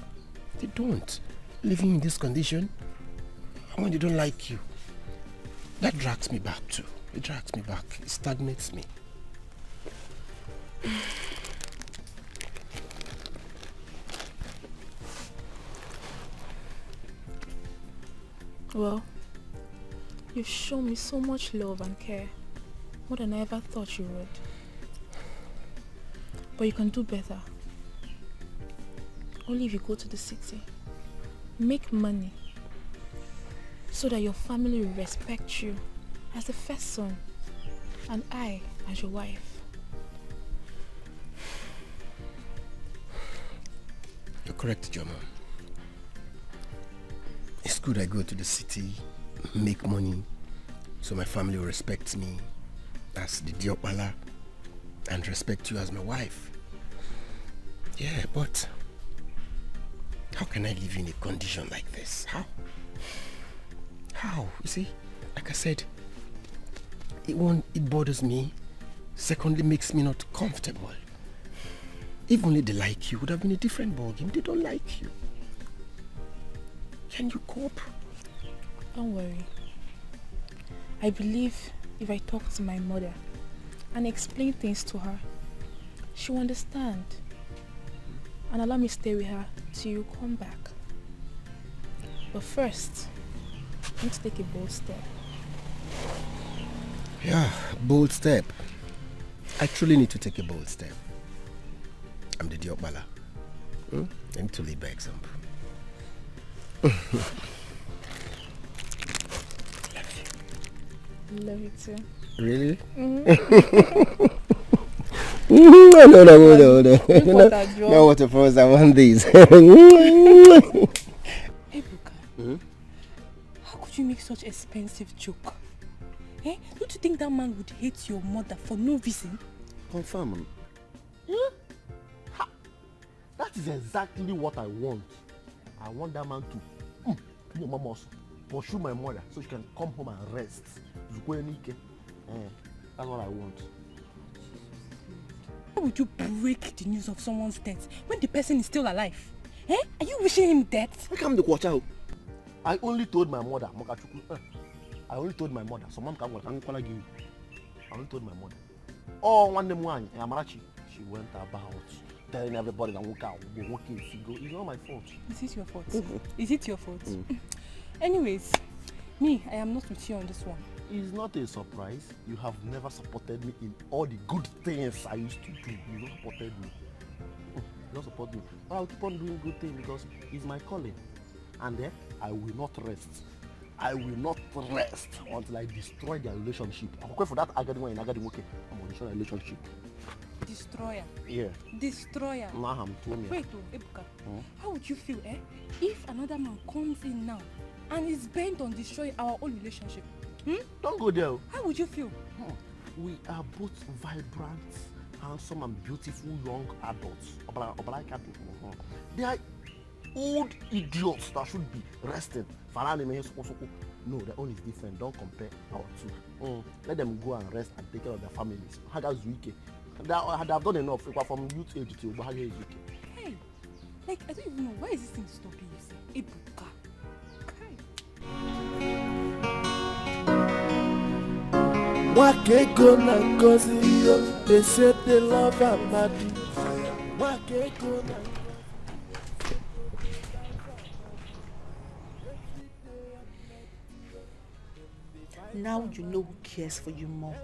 They don't. Living in this condition, and when they don't like you, that drags me back too. It drags me back. It stagnates me. Well, you've shown me so much love and care, more than I ever thought you would. But you can do better. Only if you go to the city, make money, so that your family will respect you as the first son, and I as your wife. You're correct, Joma. It's good I go to the city, make money, so my family will respect me as the Diopala and respect you as my wife. Yeah, but how can I live in a condition like this? How? How? You see, like I said, it bothers me. Secondly, makes me not comfortable. If only they like you, would have been a different ballgame. They don't like you. Can you cope? Don't worry. I believe if I talk to my mother and explain things to her, she'll understand and allow me to stay with her till you come back. But first, I need to take a bold step. Yeah, bold step. I truly need to take a bold step. I'm the Diopala. I need to lead by example. Love you too. Really? Mm-hmm. No. Now what of us? I want these. Ebuka, how could you make such expensive joke? Eh? Don't you think that man would hate your mother for no reason? Confirm. That is exactly what I want. I want that man to pursue my mother so she can come home and rest. That's what I want. Why would you break the news of someone's death when the person is still alive? Eh? Are you wishing him death? I come to watch out. I only told my mother. I only told my mother. Someone can work. I only told my mother. Oh, one day morning, Amarachi, she went about telling everybody that walk out, go walking, go. It's not my fault. Is it your fault? Is it your fault? Anyways, me, I am not with you on this one. It's not a surprise. You have never supported me in all the good things I used to do. You don't supported me. You don't support me. But I'll keep on doing good things because it's my calling. And then I will not rest. I will not rest until I destroy their relationship. I'm going for that Agadi in Agadi. Okay, I'm going to destroy their relationship. Destroyer? Yeah. Destroyer? Nah, I'm told me. Wait, Ebuka, how would you feel, if another man comes in now and is bent on destroying our own relationship? Don't go there. How would you feel? We are both vibrant, handsome and beautiful young adults. They are old idiots that should be resting. No, their own is different. Don't compare our two. Let them go and rest and take care of their families. They have done enough from youth age to Hey, Like, I don't even know. Why is this thing stopping you, sir? Ebuka. Wakego na Ngozi yo, they say they love Amadi. Wakego na. Now you know who cares for you more.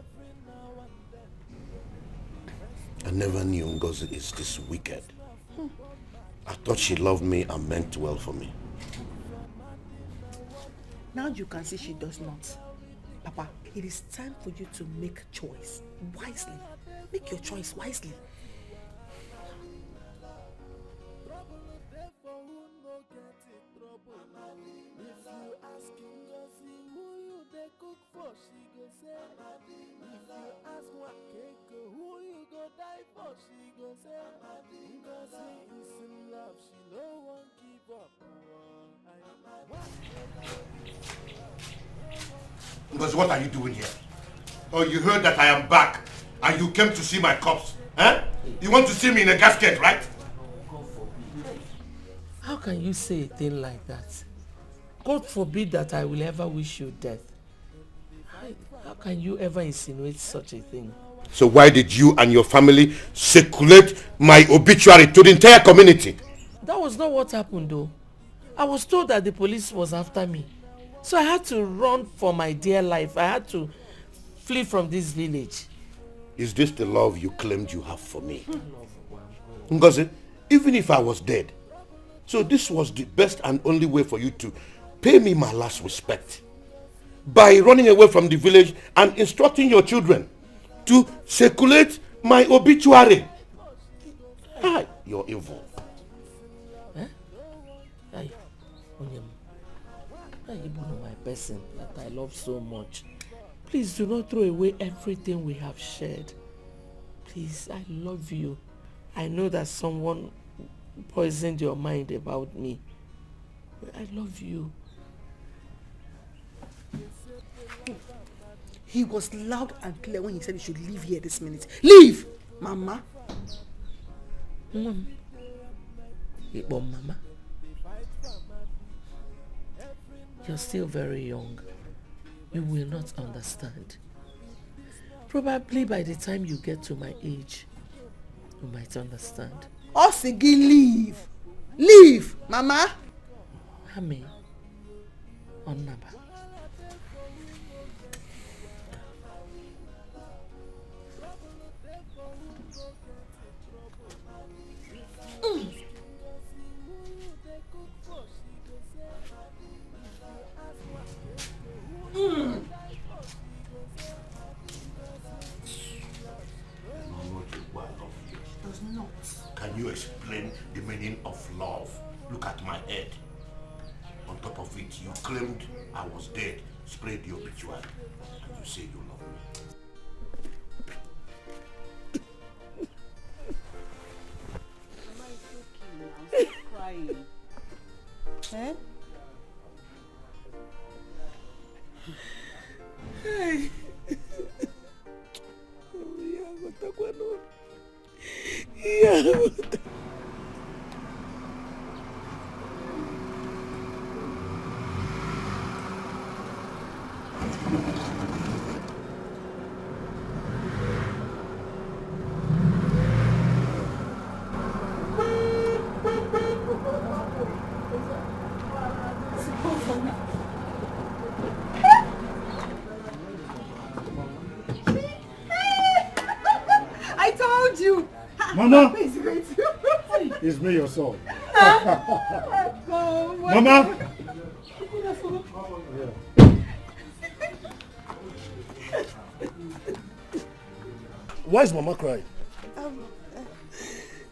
I never knew Ngozi is this wicked. I thought she loved me and meant well for me. Now you can see she does not. Papa, it is time for you to make choice wisely. Make your choice wisely. Ngozi, what are you doing here? Oh, you heard that I am back and you came to see my corpse. Huh? You want to see me in a casket, right? How can you say a thing like that? God forbid that I will ever wish you death. How can you ever insinuate such a thing? So why did you and your family circulate my obituary to the entire community? That was not what happened though. I was told that the police was after me. So I had to run for my dear life. I had to flee from this village. Is this the love you claimed you have for me? Ngozi, even if I was dead, so this was the best and only way for you to pay me my last respect. By running away from the village and instructing your children to circulate my obituary. Hi, you're evil. My person that I love so much. Please do not throw away everything we have shared. Please, I love you. I know that someone poisoned your mind about me. I love you. He was loud and clear when he said you should leave here this minute. Leave! Mama. Mama. You're still very young. You will not understand. Probably by the time you get to my age, you might understand. Osigi, leave! Leave! Mama! Hame. Onnaba. Can you explain the meaning of love? Look at my head. On top of it, you claimed I was dead, sprayed the obituary, and you say you love me. Mama, it's okay now. Stop crying. Eh? Hey. I told you. Mama, It's it's me, your son. Oh, Mama. Why is Mama crying?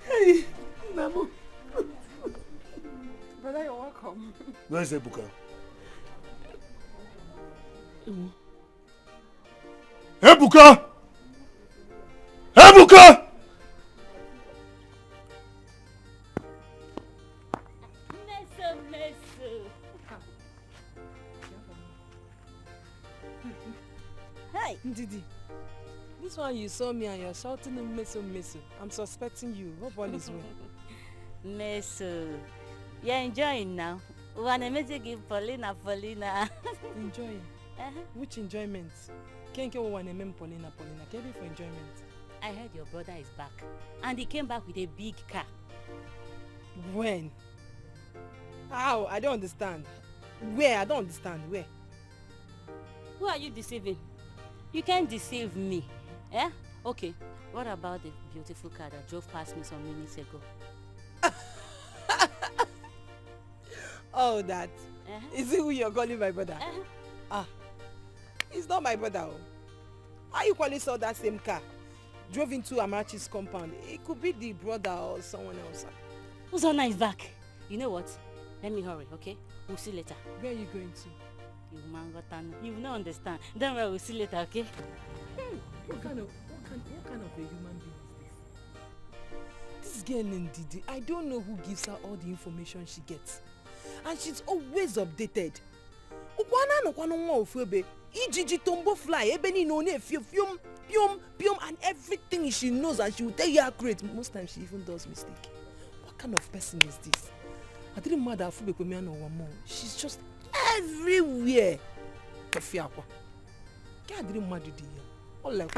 Hey, Namu. Brother, you're welcome. Where is Ebuka? Ebuka! Ebuka! Hey, Ndidi. This one you saw me and you're shouting meso meso. I'm suspecting you. Hope all is well. Meso, you're enjoying now. Wanna make give Paulina. Enjoying? Which enjoyment? Can't go one name Paulina. Can be for enjoyment. I heard your brother is back. And he came back with a big car. When? How? I don't understand. Where? I don't understand. Where? Who are you deceiving? You can't deceive me. Eh? Okay. What about the beautiful car that drove past me some minutes ago? Oh, that. Is it who you're calling my brother? It's not my brother. How you calling saw that same car? Drove into Amarachi's compound. It could be the brother or someone else. Uzonna is back. You know what? Let me hurry, okay? We'll see later. Where are you going to? You mangotan. You will not understand. Don't worry, we'll see later, okay? What kind of a human being is this? This girl Ndidi, I don't know who gives her all the information she gets. And she's always updated. Ijiji tombo fly, ebeni no ne fium, and everything she knows and she will tell you accurate. Most times she even does mistake. What kind of person is this? I didn't matter if she's just everywhere. I didn't matter all like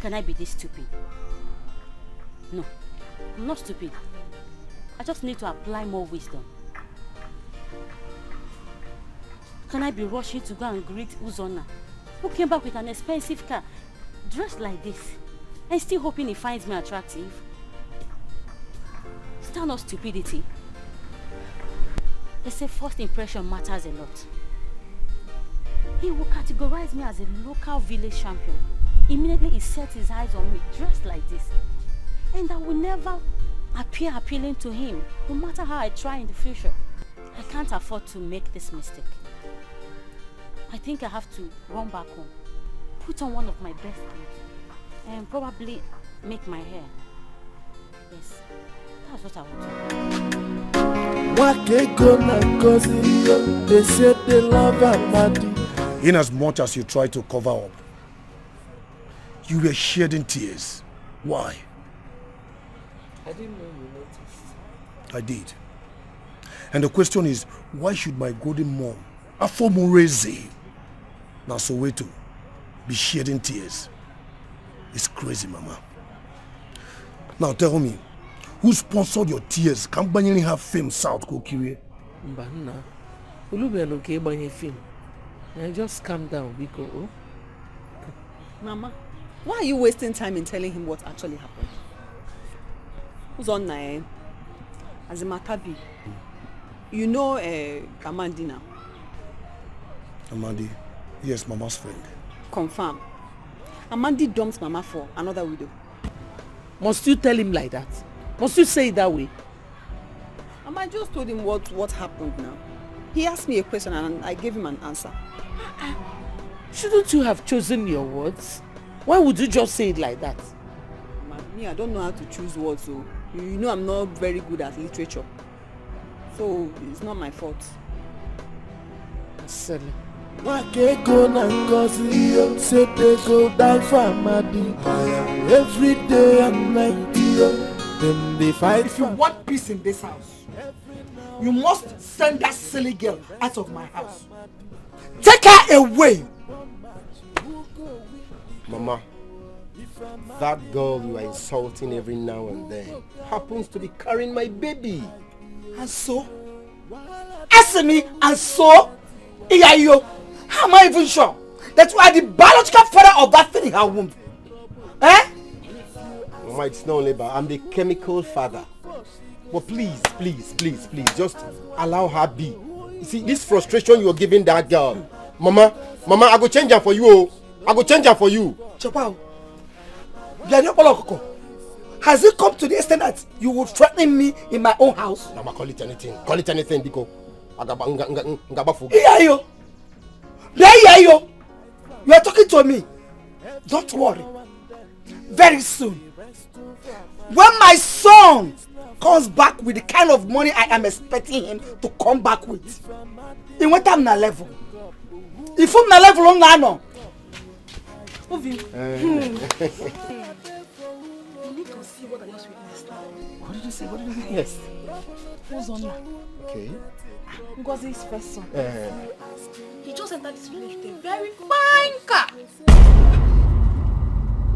Can I be this stupid? No, I'm not stupid. I just need to apply more wisdom. Can I be rushing to go and greet Uzonna, who came back with an expensive car, dressed like this, and still hoping he finds me attractive? Is that not stupidity? They say first impression matters a lot. He will categorize me as a local village champion. Immediately he sets his eyes on me, dressed like this. And I will never appear appealing to him, no matter how I try in the future. I can't afford to make this mistake. I think I have to run back home, put on one of my best clothes, and probably make my hair. Yes, that's what I want to do. They said they love Amadi. In as much as you try to cover up, you were shedding tears. Why? I didn't know you noticed. I did. And the question is, why should my golden mom, Afomureze, now Soweto, be shedding tears? It's crazy, Mama. Now tell me, who sponsored your tears? Can't Banyere have fame South Kokiri? Mbana, Ulube okay Banyere fame. Just calm down, Biko. Mama, why are you wasting time in telling him what actually happened? Who's on Nae? As a matter be, you know Amandi now? Amandi? Yes, Mama's friend. Confirm. Amandi dumps Mama for another widow. Must you tell him like that? Must you say it that way? Mama, I just told him what happened now. He asked me a question and I gave him an answer. Shouldn't you have chosen your words? Why would you just say it like that? Me, I don't know how to choose words, so you know I'm not very good at literature. So it's not my fault. Silly. Wakego na Ngozi said they go die for Amadi. Every day and night, then they fight. If you want peace in this house, you must send that silly girl out of my house. Take her away. Mama, that girl you are insulting every now and then happens to be carrying my baby. And so? Answer me, and so? Iyayo, how am I even sure that you are the biological father of that thing in her womb? Eh? Mama, it's not only about, I'm the chemical father. But please, just allow her be. You see, this frustration you're giving that girl. Mama, I go change her for you. I go change her for you. Chopao, you are not Polokoko. Has it come to the extent that you would threaten me in my own house? Mama, call it anything. Call it anything, Biko. Iyayo! Iyayo! You are talking to me. Don't worry. Very soon, when my son comes back with the kind of money I am expecting him to come back with, he went up na level. If I'm na level on nano. You need to see what I just witnessed now. What did you say? What did you witness? Who's on now? Okay. Ngozi's first son. He just entered this village with a very fine car.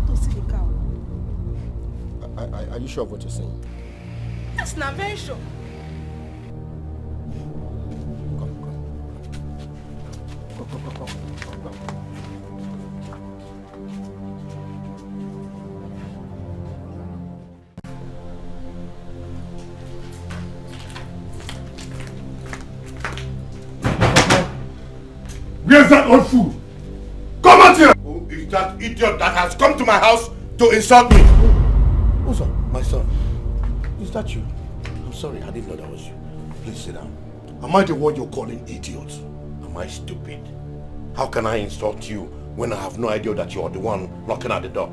To see the car. Are you sure of what you're saying? Yes, now very sure. Go. Where's that old fool? Come out here! Who is that idiot that has come to my house to insult me? Oh, son, my son. Is that you? I'm sorry, I didn't know that was you. Please sit down. Am I the one you're calling idiot? Am I stupid? How can I insult you when I have no idea that you are the one knocking at the door?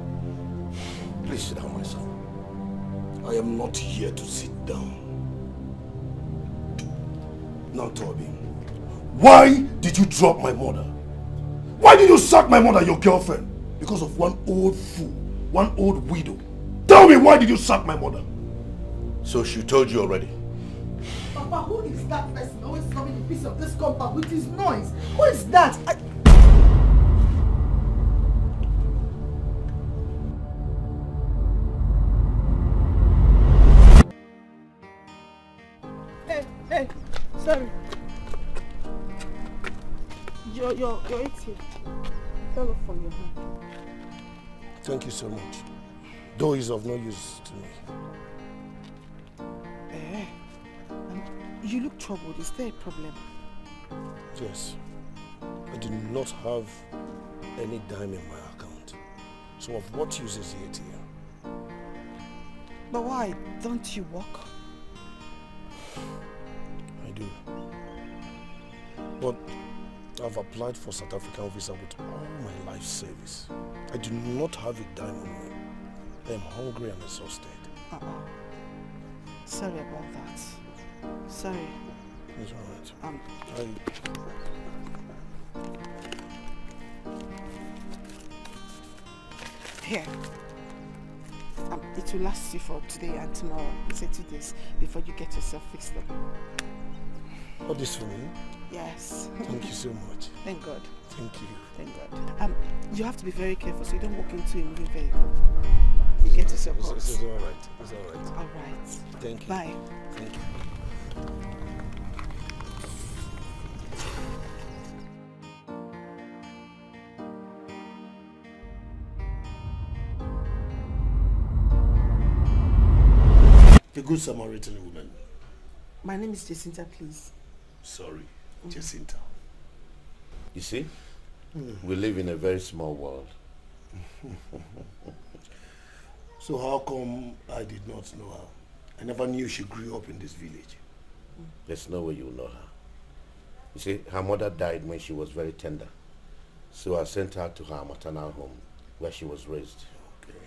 Please sit down, my son. I am not here to sit down. Now tell me, why did you drop my mother? Why did you sack my mother, your girlfriend? Because of one old fool, one old widow. Tell me, why did you sack my mother? So she told you already? Papa, who is that person always coming in piece of this compound with his noise? Who is that? Hey, sorry. Your ATM fell off from your hand. Thank you so much. Though it's of no use to me. You look troubled. Is there a problem? Yes. I do not have any dime in my account. So of what use is the ATM? But why? Don't you work? I do. But I've applied for South African visa with all my life savings. I do not have a dime on me. I am hungry and exhausted. Sorry about that. Sorry. It's alright. Here. It will last you for today and tomorrow. Say 2 days before you get yourself fixed up. All this for me? Yes. Thank you so much. Thank God. Thank you. Thank God. You have to be very careful so you don't walk into a moving vehicle. You get yourself hurt. It's alright. It's alright. Alright. Thank you. Bye. Thank you. The Good Samaritan woman. My name is Jacinta, please. Sorry, Jacinta. You see, we live in a very small world. So how come I did not know her? I never knew she grew up in this village. There's no way you'll know her. You see, her mother died when she was very tender. So I sent her to her maternal home where she was raised. Okay.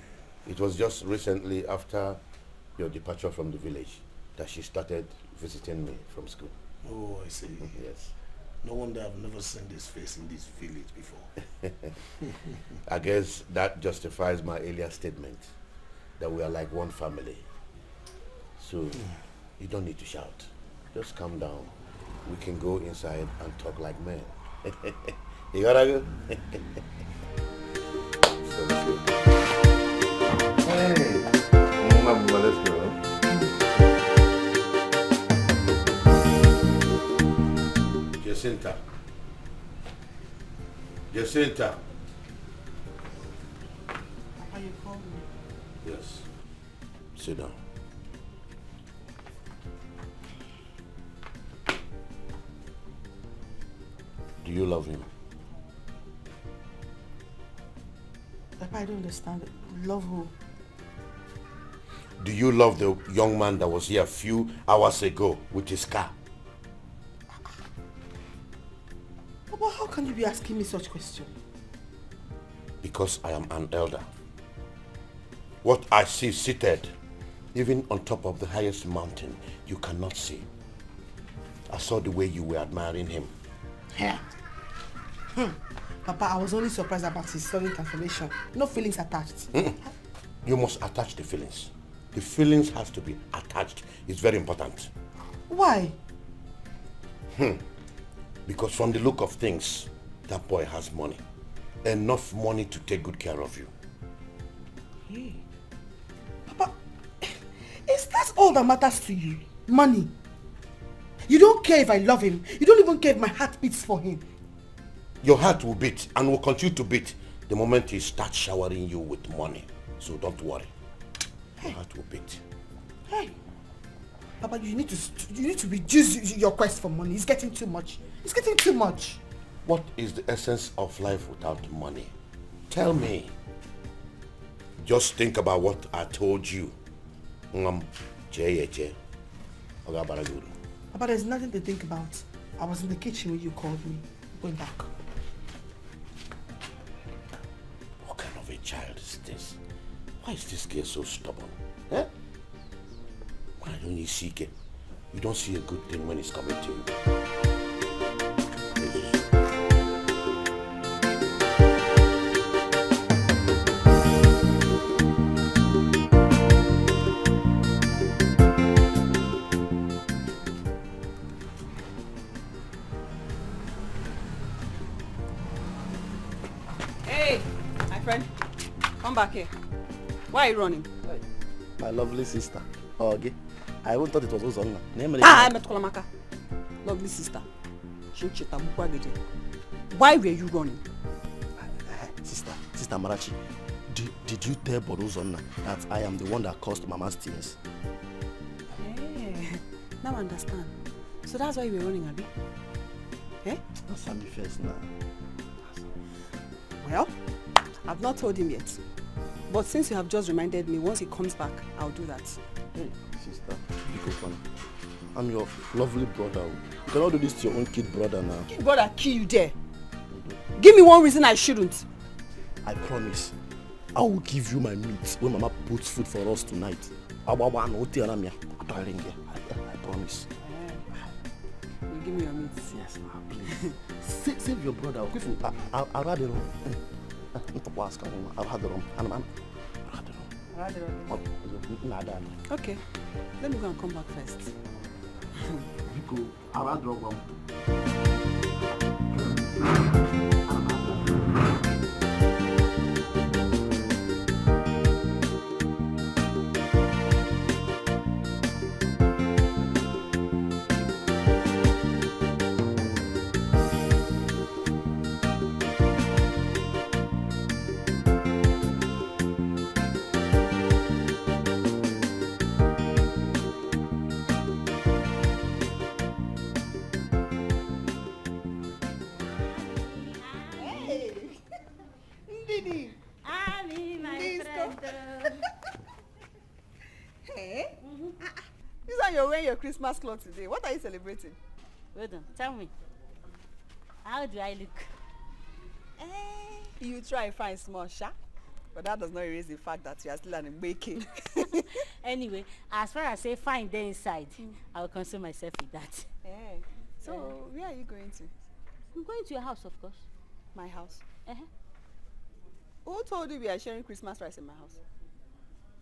It was just recently after your departure from the village that she started visiting me from school. Oh, I see. Yes. No wonder I've never seen this face in this village before. I guess that justifies my earlier statement that we are like one family. So you don't need to shout. Just calm down. We can go inside and talk like men. You gotta go? Hey, let's go. Jacinta. Jacinta. Are you calling me? Yes. Sit down. Do you love him? Papa, I don't understand it. Love who? Do you love the young man that was here a few hours ago with his car? Papa, how can you be asking me such question? Because I am an elder. What I see seated, even on top of the highest mountain, you cannot see. I saw the way you were admiring him. Yeah. Papa, I was only surprised about his sudden transformation. No feelings attached. You must attach the feelings. The feelings has to be attached. It's very important. Why? Because from the look of things, that boy has money. Enough money to take good care of you. Hey. Papa, is that all that matters to you? Money? You don't care if I love him. You don't even care if my heart beats for him. Your heart will beat and will continue to beat the moment he starts showering you with money. So don't worry. Your heart will beat. Hey. Papa, you need to reduce your quest for money. It's getting too much. It's getting too much. What is the essence of life without money? Tell me. Just think about what I told you. Papa, there's nothing to think about. I was in the kitchen when you called me. Going back. What kind of a child is this? Why is this girl so stubborn? Eh? Why don't you seek it? You don't see a good thing when it's coming to you. Hey, my friend, come back here. Why are you running? My lovely sister. Okay. I even thought it was Uzonna. I'm at Kolamaka. Lovely sister. Why were you running? Sister Marachi, did you tell Borozonna that I am the one that caused Mama's tears? Hey, now I understand. So that's why you were running, Abi? Eh? Answer me first now. Well, I've not told him yet. But since you have just reminded me, once he comes back, I'll do that. Hey, sister, I'm your lovely brother. You cannot do this to your own kid brother now. Kid brother kill you there. Give me one reason I shouldn't. I promise. I will give you my meat when Mama puts food for us tonight. I promise. You give me your meat. Yes, ma, please. Save your brother. I'll rather Okay, let me go and come back first. Hey? This one you're wearing your Christmas clothes today. What are you celebrating? Well done. Tell me. How do I look? You try and find small sha, but that does not erase the fact that you are still an baking. Anyway, as far as say fine there inside, I will console myself with that. Hey. So where are you going to? I'm going to your house, of course. My house? Who told you we are sharing Christmas rice in my house?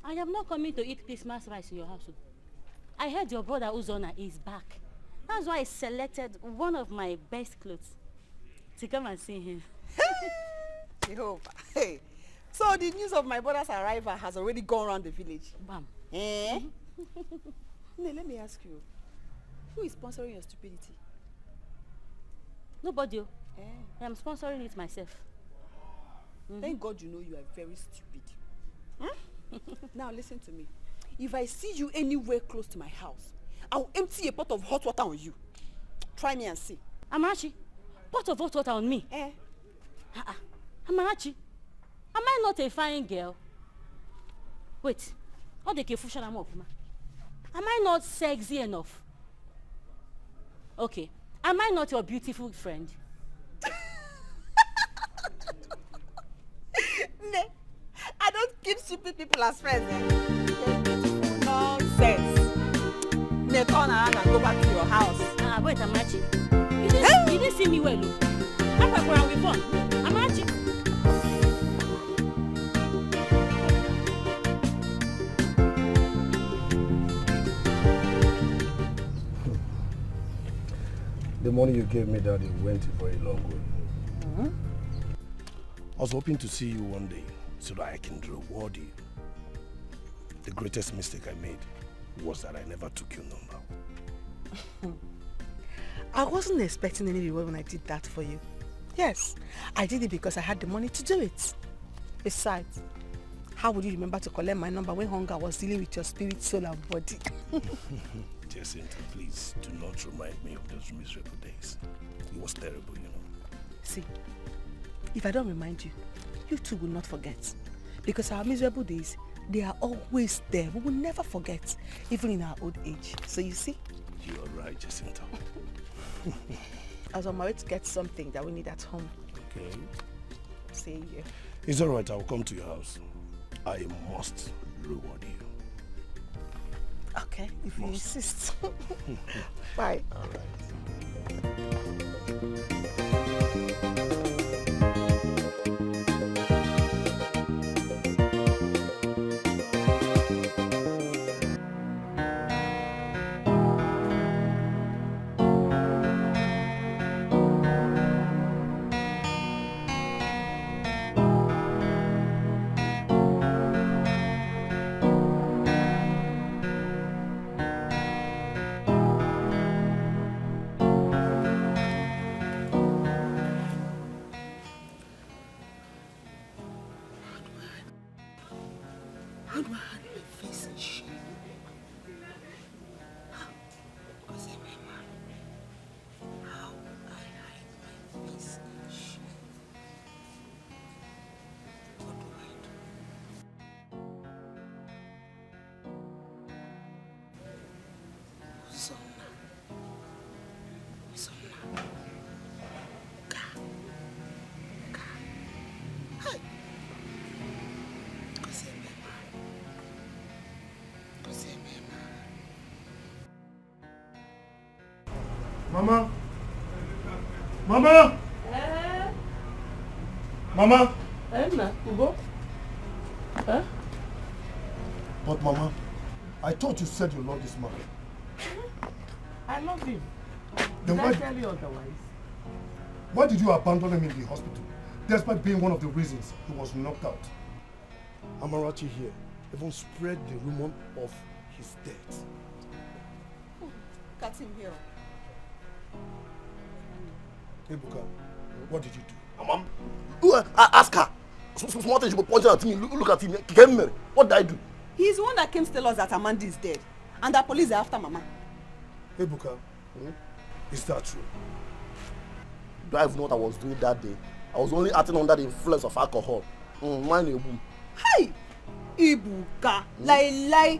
I am not coming to eat Christmas rice in your house. I heard your brother Uzonna is back. That's why I selected one of my best clothes to come and see him. Jehovah. Hey. So the news of my brother's arrival has already gone around the village. Bam. Eh? Let me ask you. Who is sponsoring your stupidity? Nobody. I am sponsoring it myself. Thank God you know you are very stupid. Now listen to me. If I see you anywhere close to my house, I will empty a pot of hot water on you. Try me and see. Amarachi, pot of hot water on me? Amarachi, am I not a fine girl? Wait, All the confusion I'm up, ma. Am I not sexy enough? Okay. Am I not your beautiful friend? Ne, I don't keep stupid people as friends. Nonsense. Ne, turn around and go back to your house. Wait, Amachi. You didn't see me well, look. I'm back around with fun. Amachi. The money you gave me, Daddy, went a very long way. I was hoping to see you one day so that I can reward you. The greatest mistake I made was that I never took your number. I wasn't expecting any reward when I did that for you. Yes, I did it because I had the money to do it. Besides, how would you remember to collect my number when hunger was dealing with your spirit, soul and body? Jacinta, please do not remind me of those miserable days. It was terrible, you know. See, if I don't remind you, you too will not forget. Because our miserable days, they are always there. We will never forget, even in our old age. So you see? You are right, Jacinta. I was on my way to get something that we need at home. Okay. See you. It's alright, I will come to your house. I must reward you. Okay, if you insist. Bye. All right. How do I hide my face in shame? How I hide my face in shame? What do I do? Uzoma. Hey. Mama? Mama? Mama? Ugo? But Mama, I thought you said you love this man. I love him. Then Did I tell you otherwise? Why did you abandon him in the hospital, despite being one of the reasons he was knocked out? Amarachi here even spread the rumor of his death. Cut him here. Ebuka, what did you do? Mom, ask her. Small thing she was pointing at me. Look at him. What did I do? He's the one that came to tell us that Amanda is dead. And the police are after Mama. Ebuka, is that true? Do I even know what I was doing that day? I was only acting under the influence of alcohol. Mind you, boom. Hey! Ebuka, lie.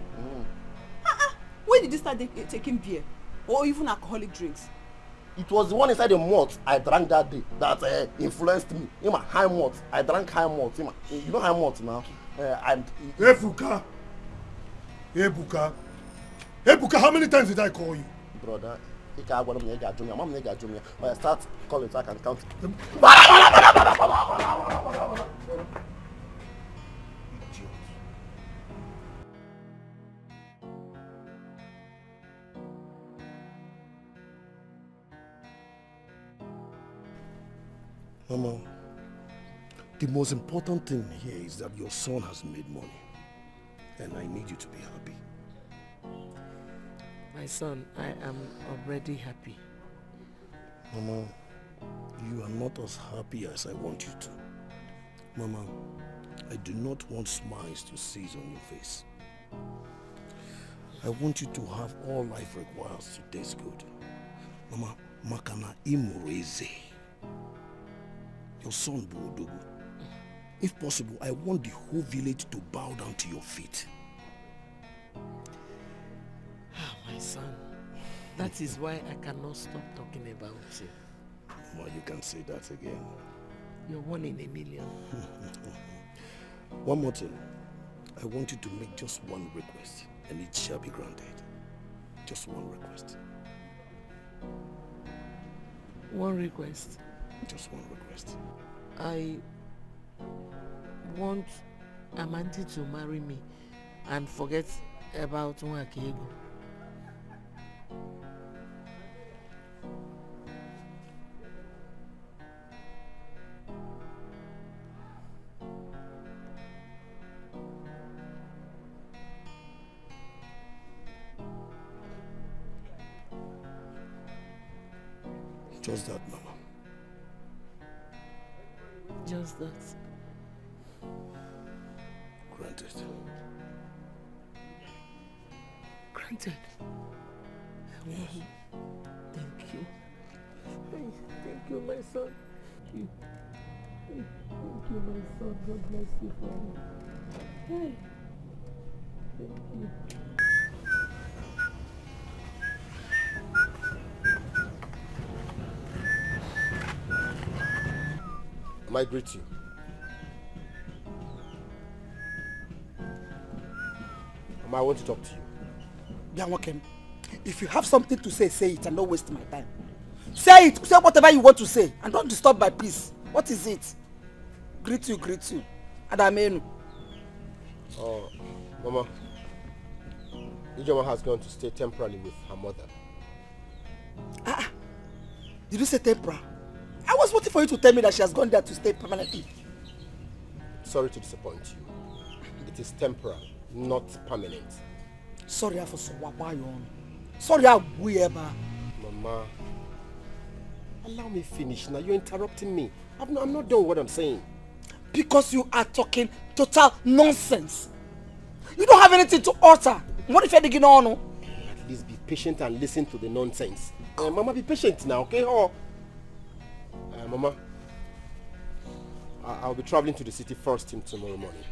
When did you start taking beer? Or even alcoholic drinks? It was the one inside the malt I drank that day that influenced me. High malt. I drank high malt. You know high malt now? And Ebuka! Ebuka, how many times did I call you? Brother, I start calling so I can count. Mama, the most important thing here is that your son has made money. And I need you to be happy. My son, I am already happy. Mama, you are not as happy as I want you to. Mama, I do not want smiles to cease on your face. I want you to have all life requires to taste good. Mama, makana imureze. Your son Buodogu. If possible, I want the whole village to bow down to your feet. son. That is why I cannot stop talking about you. Well, you can say that again. You're one in a million. One more thing. I want you to make just one request, and it shall be granted. Just one request. One request? Just one request. I want Amandi to marry me and forget about Nwakego. Just that, Mama. Just that. Granted. Granted. Yes. Thank you. Thank you, my son. Thank you, my son. God bless you for me. Hey. Thank you. I greet you. I want to talk to you. Bianwakem, if you have something to say, say it and don't waste my time. Say it. Say whatever you want to say and don't disturb my peace. What is it? Greet you. Adamenu. Oh, Mama. Ijoma has gone to stay temporarily with her mother. Did you say temporary? I was waiting for you to tell me that she has gone there to stay permanently. Sorry to disappoint you. It is temporal, not permanent. Sorry for so wabayon. Sorry Eba. Mama, allow me finish now. You're interrupting me. I'm not doing what I'm saying. Because you are talking total nonsense. You don't have anything to utter. What if you're digging on? At least be patient and listen to the nonsense. Mama, be patient now, okay? Mama, I'll be traveling to the city first thing tomorrow morning.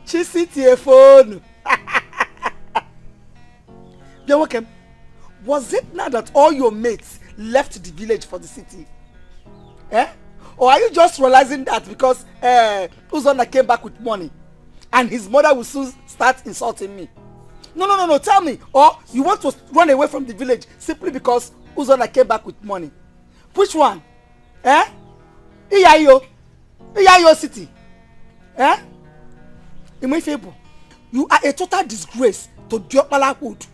Chisiti phone. You're welcome. Was it now that all your mates left the village for the city? Or are you just realizing that because Uzonna came back with money and his mother will soon start insulting me? No, tell me. Or you want to run away from the village simply because Uzonna came back with money? Which one? Iyayo city. Imefebo, you are a total disgrace to Diokpala Hood.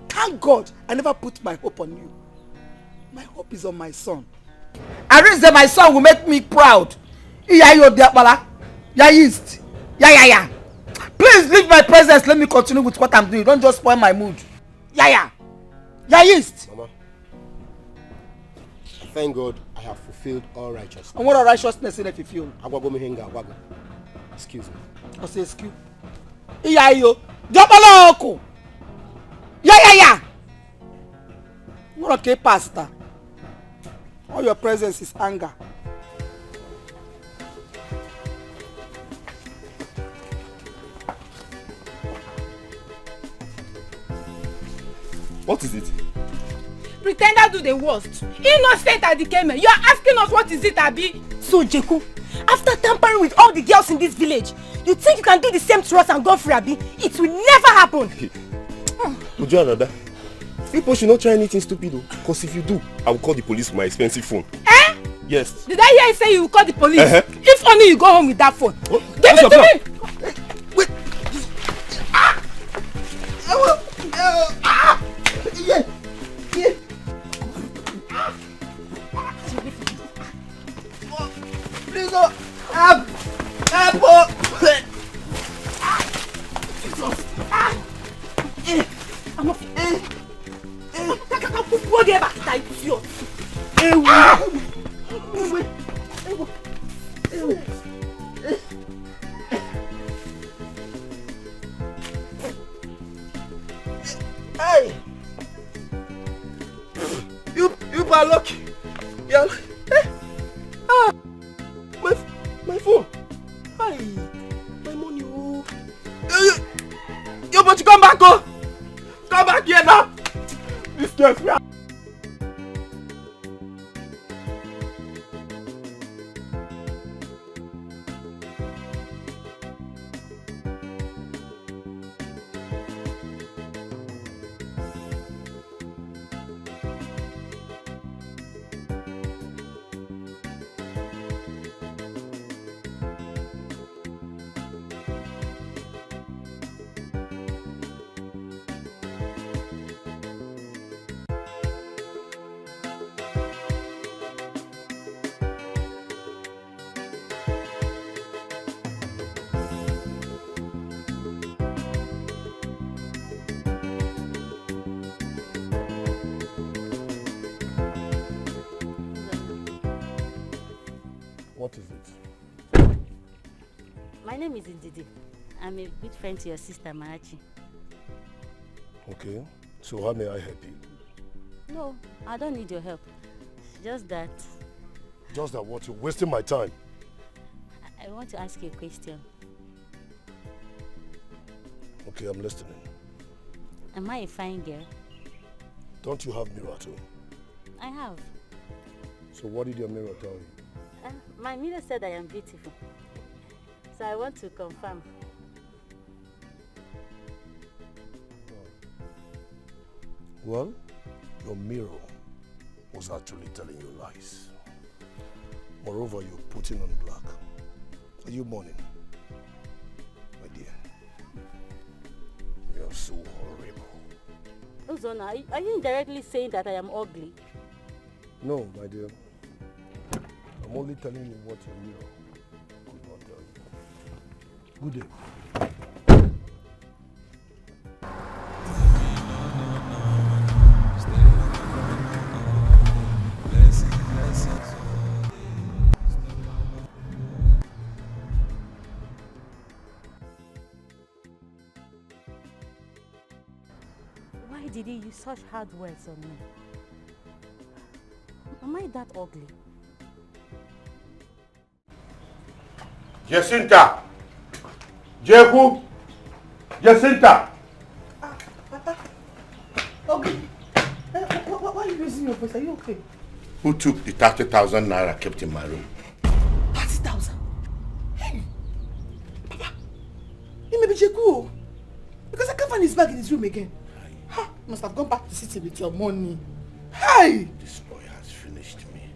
Thank God I never put my hope on you. My hope is on my son. I realize that my son will make me proud. Iyayo Diokpala. Yayist. Ya. Please leave my presence. Let me continue with what I'm doing. Don't just spoil my mood. Yayist. Mama, thank God I have fulfilled all righteousness. And what are righteousness in if you feel? Excuse me. I say excuse. Iyayo. Diokpala Oko. Ya. What okay, pastor? All your presence is anger. What is it? Pretender do the worst. Innocent Dikeh. You are asking us what is it, Abi? So Jeku, after tampering with all the girls in this village, you think you can do the same to us and go free, Abi? It will never happen. Uju Anada, people should not try anything stupid though. Because if you do, I will call the police with my expensive phone. Yes. Did I hear you say you will call the police? If only you go home with that phone. What? Give it to me! Wait. Please help! Hey! You are lucky. Yeah. My phone. Hi. My money. Oh. Uju, come back, oh! Come back here now! This gets me. What is it? My name is Ndidi. I'm a good friend to your sister, Marachi. Okay. So how may I help you? No, I don't need your help. Just that Just that what? You're wasting my time. I want to ask you a question. Okay, I'm listening. Am I a fine girl? Don't you have mirror too? I have. So what did your mirror tell you? My mirror said I am beautiful. So I want to confirm. Well, your mirror was actually telling you lies. Moreover, you're putting on black. Are you mourning? My dear, you're so horrible. Uzona, are you indirectly saying that I am ugly? No, my dear. I'm only telling you what your mirror could not tell you. Good day. Why did he use such hard words on me? Am I that ugly? Jacinta! Jehu! Jacinta! Papa. Okay. Why are you raising your voice? Are you okay? Who took the 30,000 naira kept in my room? 30,000? Hey! Papa! It may be Jeku. Because I can't find his bag in his room again. Ha! Must have gone back to the city with your money. Hey! This boy has finished me.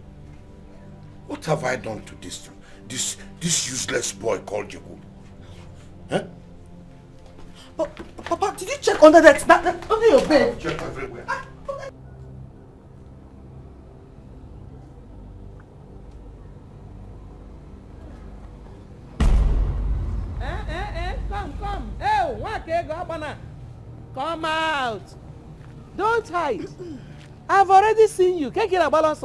What have I done to this useless boy called Jeku? Huh? But, Papa, did you check under that under your bed? Check everywhere. Come. Hey, come out. Don't hide. I've already seen you. Can't get a balance.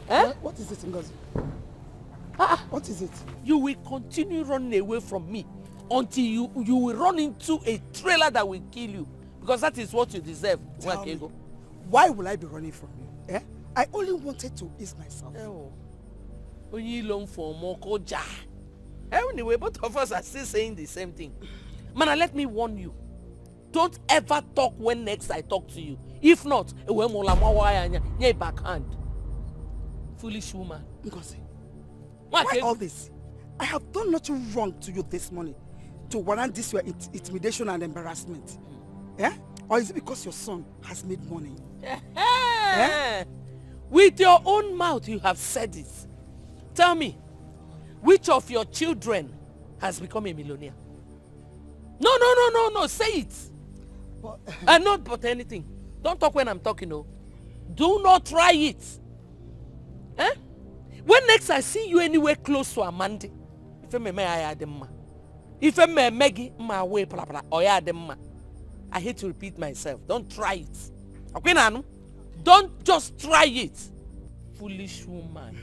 Eh? What is it, Ngozi? What is it? You will continue running away from me until you will run into a trailer that will kill you. Because that is what you deserve. Tell me, why will I be running from you? Eh? I only wanted to ease myself. Anyway, both of us are still saying the same thing. Man, let me warn you. Don't ever talk when next I talk to you. If not, backhand. Foolish woman. Ngozi, why all this? I have done nothing wrong to you this morning to warrant this your intimidation and embarrassment. Yeah? Or is it because your son has made money? Eh? With your own mouth you have said it. Tell me, which of your children has become a millionaire? No, say it. And not but anything. Don't talk when I'm talking, no. Do not try it. Eh? When next I see you anywhere close to Amandi, I hate to repeat myself. Don't try it. Okay, Nanu? Don't just try it. Foolish woman.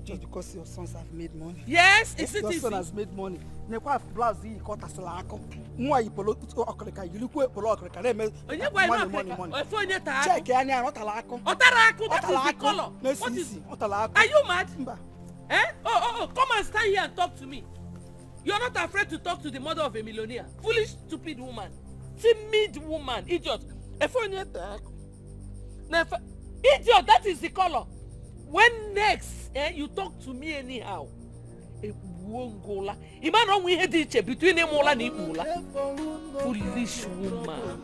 Just because your sons have made money. Yes, is it your easy? son has made money. Nekwa blouse yi ko tasala ako. Nwa yi polo okreka yilikwe polo okreka na me. Onye gwa ino okreka. Efo onye ta ako. Check ya ni an otala ako. Otara ako, that is the color. What is otala ako? Are you mad? Eh? Oh, come and stand here and talk to me. You're not afraid to talk to the mother of a millionaire. Foolish, stupid woman. Timid woman. Idiot. Idiot, that is the color. When next you talk to me anyhow, between Emola and Imola. Foolish woman.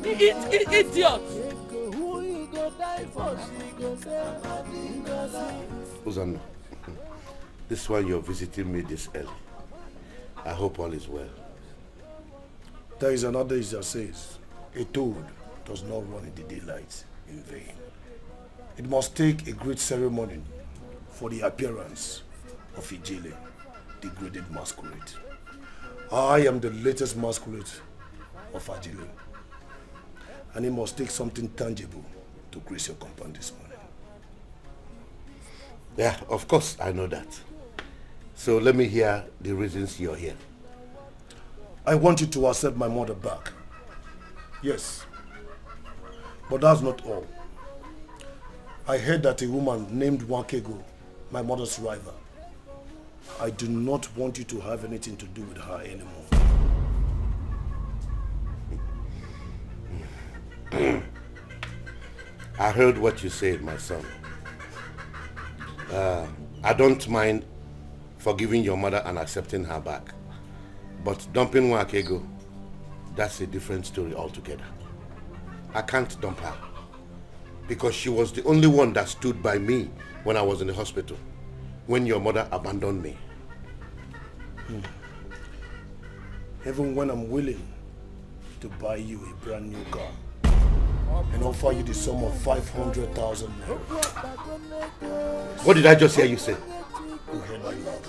Idiot. Uzanna, this is why you're visiting me this early. I hope all is well. There is another adage that says, a toad does not run in the daylight in vain. It must take a great ceremony for the appearance of Ijele, the graded masquerade. I am the latest masquerade of Ijele, and it must take something tangible to grace your compound this morning. Yeah, of course I know that. So let me hear the reasons you're here. I want you to accept my mother back. Yes. But that's not all. I heard that a woman named Wakego, my mother's rival, I do not want you to have anything to do with her anymore. I heard what you said, my son. I don't mind forgiving your mother and accepting her back. But dumping Wakego, that's a different story altogether. I can't dump her because she was the only one that stood by me when I was in the hospital, when your mother abandoned me. Even when I'm willing to buy you a brand new car and offer you the sum of 500,000 naira. What did I just hear you say? You heard my mouth.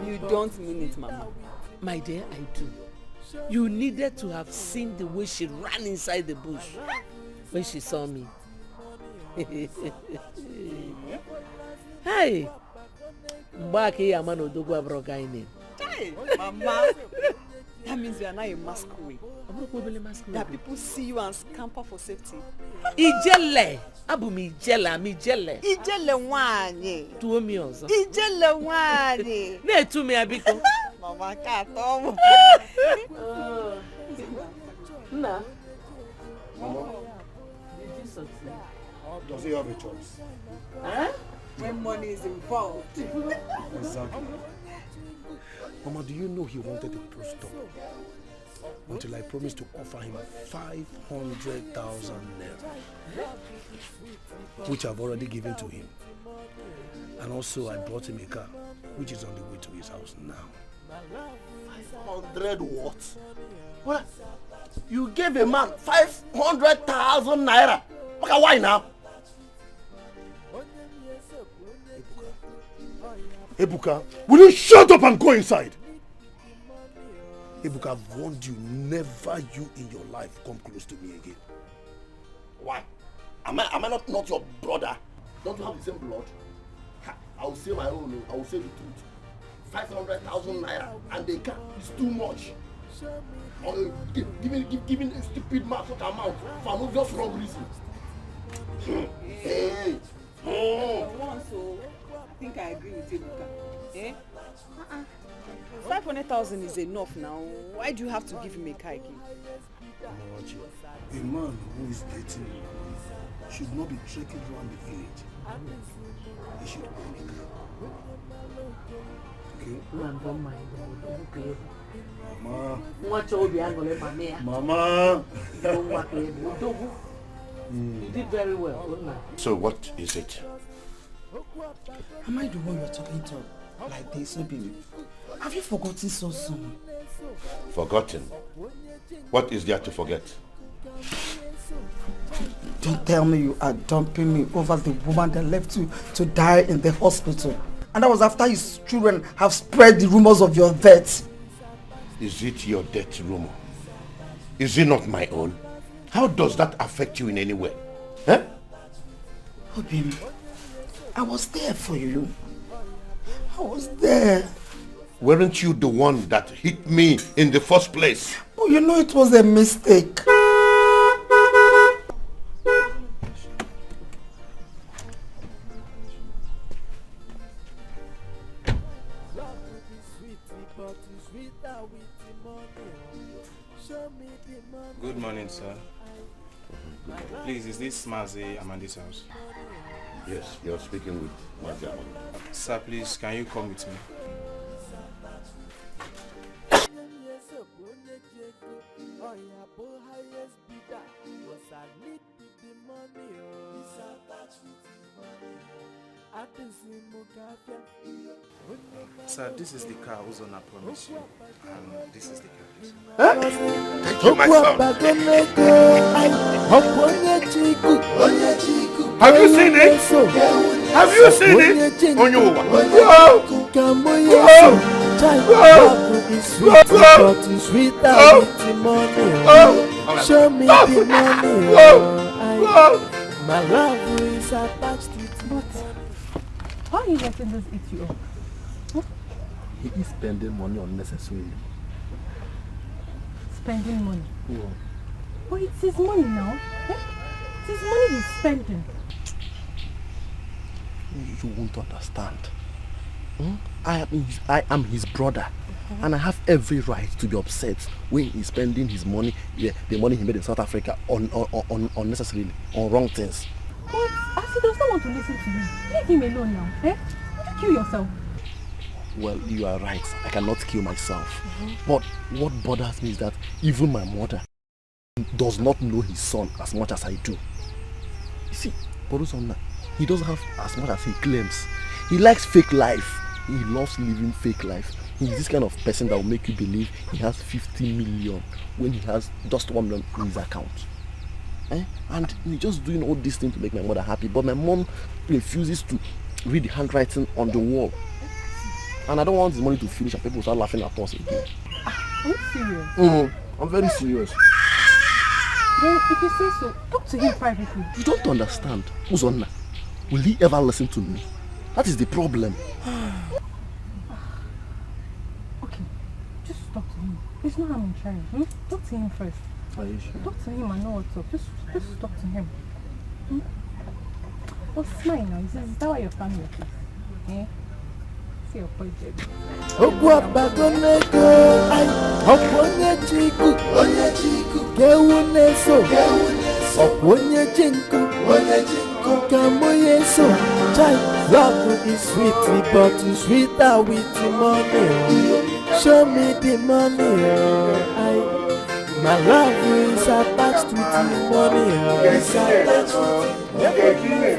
You don't mean it, Mama. My dear, I do. You needed to have seen the way she ran inside the bush when she saw me. Hey! Mbaki Yamano Dogwa Brogaine. Hey, Mama! That means you are not a masquerade. That people see you and scamper for safety. Ijele! Abumi Ijele, ami Ijele. Ijele wanye. Tuo mi ozo. Ijele wanye. Ne tu mi abiko. Mama kato. Na. Mama, Did you succeed? does he have a choice? Huh? When money is involved. Exactly. Mama, do you know he wanted a pro stop until I promised to offer him 500,000 naira, which I've already given to him. And also I bought him a car, which is on the way to his house now. 500 what? What? You gave a man 500,000 naira. Okay, why now? Ebuka, will you shut up and go inside? Ebuka, I've warned you, never you in your life come close to me again. Why? Am I not your brother? Don't you have the same blood? I will say my own. I will say the truth. 500,000 naira and they can't. It's too much. Giving a stupid man such amount for no just wrong reason. Hey. I think I agree with you, Luka. 500,000 is enough now. Why do you have to give him a car again? A man who is dating should not be trekking around the village. He should own a car. Okay? Mama. You did very well. So what is it? Am I the one you're talking to like this, baby? Have you forgotten so soon? Forgotten? What is there to forget? Don't tell me you are dumping me over the woman that left you to die in the hospital. And that was after his children have spread the rumors of your death. Is it your death rumor? Is it not my own? How does that affect you in any way? Huh? Obim, I was there for you. I was there. Weren't you the one that hit me in the first place? You know it was a mistake. Good morning, sir. Please, is this Mazi Amandi's house? Yes, you're speaking with Mazi Amandi. Sir, please, can you come with me? Sir, this is the car whose owner promised you, and this is the car. Huh? Thank you, my son. Have you seen it? Have you seen it? Onyowa. Show me the money. My love is attached to it. But how are you letting this eat you up? He is spending money unnecessarily. Spending money? Yeah. But it's his money now. Eh? It's his money he's spending. You won't understand. I am his brother. And I have every right to be upset when he's spending his money, the money he made in South Africa on unnecessarily, on wrong things. But as he does not want to listen to you, leave him alone now. Eh? Would you kill yourself? Well, you are right. I cannot kill myself. But what bothers me is that even my mother does not know his son as much as I do. You see, Borusona, he doesn't have as much as he claims. He likes fake life. He loves living fake life. He's this kind of person that will make you believe he has 50 million when he has just 1 million in his account. And he's just doing all these things to make my mother happy. But my mom refuses to read the handwriting on the wall. And I don't want his money to finish and people start laughing at us again. Are you serious? I'm very serious. Then if you say so, talk to him privately. You don't understand. Uzonna, will he ever listen to me? That is the problem. Okay, just talk to him. There's no harm in trying. Talk to him first. Are you sure? Talk to him and know what's up. Just talk to him. Oh, smile now. Is that why you're coming with this? Eh? See your point, baby. Love is sweet, but it's sweeter with the money. Show me the money. My love is attached with the money. It's attached with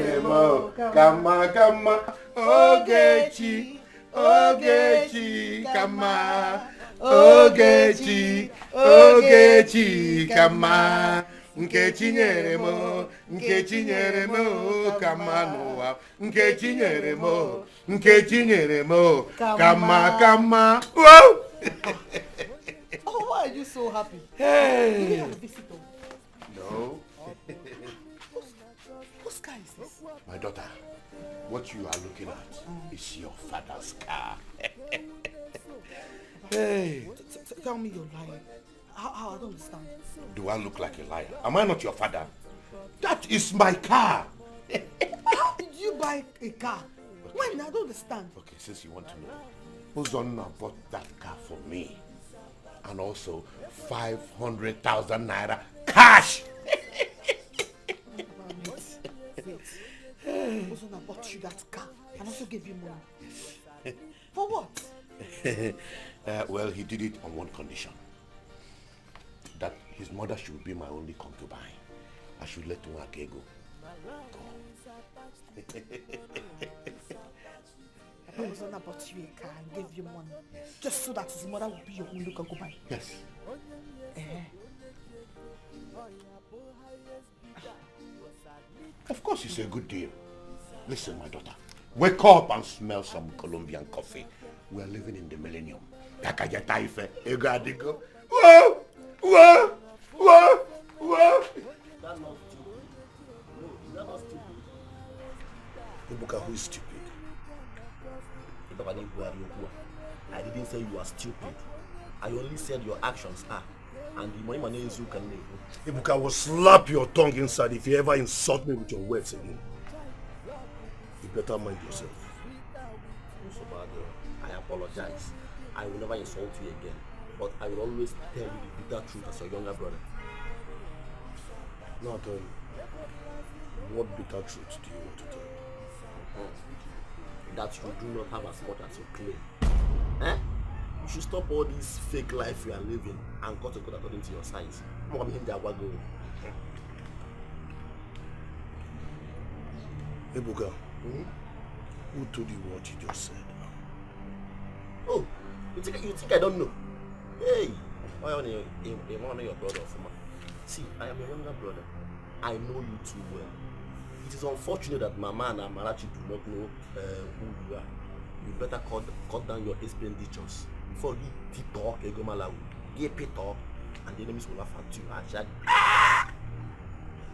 the money. Kama, Ogechi, kama. Ogechi, kama. Nkechi nyere mo, kama noa. Nkechi nyere mo, kama. Whoa! Oh, why are you so happy? Hey! Do we have a visitor? No. Whose car is this? My daughter, what you are looking at is your father's car. Hey. Tell me you're lying. How? I don't understand. Do I look like a liar? Am I not your father? That is my car. How did you buy a car? When? I don't understand. Okay, since you want to know, Uzonna bought that car for me. And also 500,000 naira cash. Uzonna bought you that car and also gave you money. For what? Well, he did it on one condition. That his mother should be my only concubine. I should let Nwake go. Uzonna bought you a car and gave you money. Just so that his mother will be your only concubine. Yes. Of course it's a good deal. Listen, my daughter. Wake up and smell some Colombian coffee. We are living in the millennium. Whoa! Whoa! Whoa! Whoa! That's not stupid. No, that's not stupid. Ibuka, who is stupid? I didn't say you are stupid. I only said your actions are. and the money is who can live. Ebuka will slap your tongue inside if you ever insult me with your words again. You better mind yourself. So bad, I apologize. I will never insult you again. But I will always tell you the bitter truth as your younger brother. Now tell you, what bitter truth do you want to tell me? That you do not have as much as you claim. Eh? You should stop all this fake life you are living and cut according to your size. Ebuka, who told you what you just said? Oh, you think I don't know? Hey, why on your brother? See, I am a younger brother. I know you too well. It is unfortunate that Mama and Amarachi do not know who you are. You better cut down your expenditures before you talk, talk, and the enemies will laugh at you. I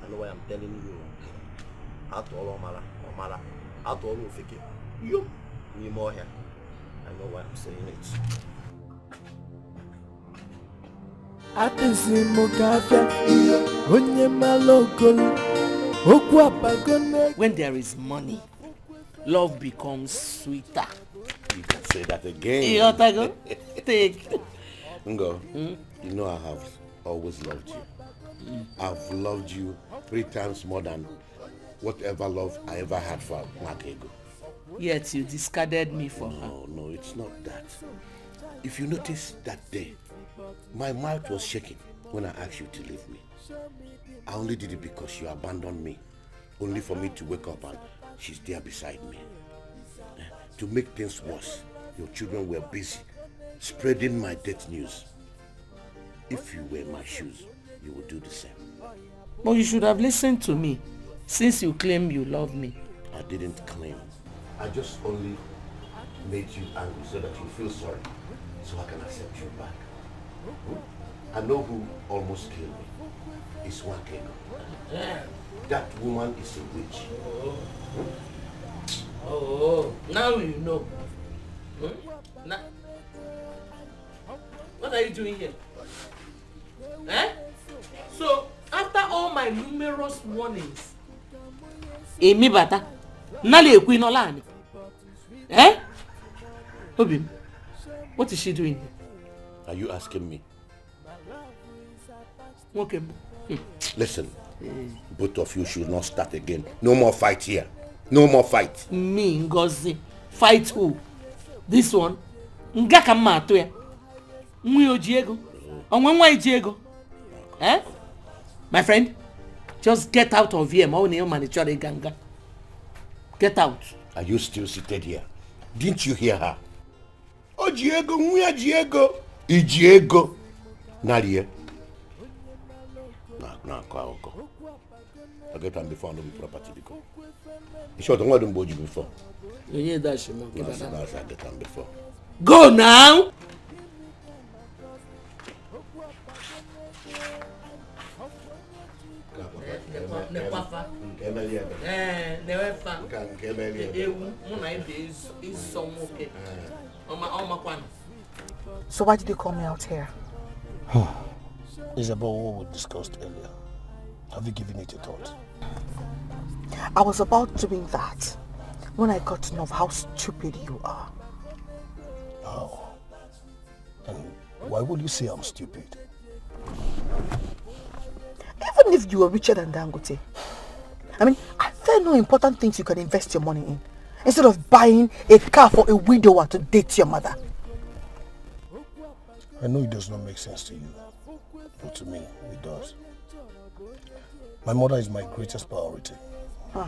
know why I'm telling you. Out all Omara, out all fake you need more here. I know why I'm saying it. When there is money, love becomes sweeter. You can say that again. Etiko, take. Ngo, you know I have always loved you. I've loved you 3 times more than whatever love I ever had for Makego. Yet you discarded me for her. No, it's not that. If you notice that day, my mouth was shaking when I asked you to leave me. I only did it because you abandoned me, only for me to wake up and she's there beside me. To make things worse, your children were busy spreading my death news. If you were in my shoes, you would do the same. But you should have listened to me, since you claim you love me. I didn't claim. I just only made you angry so that you feel sorry, so I can accept you back. I know who almost killed me. It's Wakego. That woman is a witch. Oh, now you know. Now, what are you doing here? Eh? So, after all my numerous warnings, Emi Bata, Nali Ekwi Nolani. Eh? Obim, what is she doing here? Are you asking me? Okay. Listen, both of you should not start again. No more fight here. No more fight. Me, Ngozi. Fight who? This one? Ngaka mma to ya. Nwi ojiego. Onwenwa ijiego. Eh? My friend, just get out of here. Ganga. Get out. Are you still seated here? Didn't you hear her? Ojiego, nwi ojiego. Ijiego. Nalie. Nah, I get them before, no be property because. You sure don't want them boji before? You need that shit, man. I get them before. Go now! So why did you call me out here? It's about what we discussed earlier. Have you given it a thought? I was about doing that when I got to know how stupid you are. How? And why would you say I'm stupid? Even if you were richer than Dangote. I mean, are there no important things you can invest your money in? Instead of buying a car for a widower to date your mother. I know it does not make sense to you. But to me, it does. My mother is my greatest priority. Huh.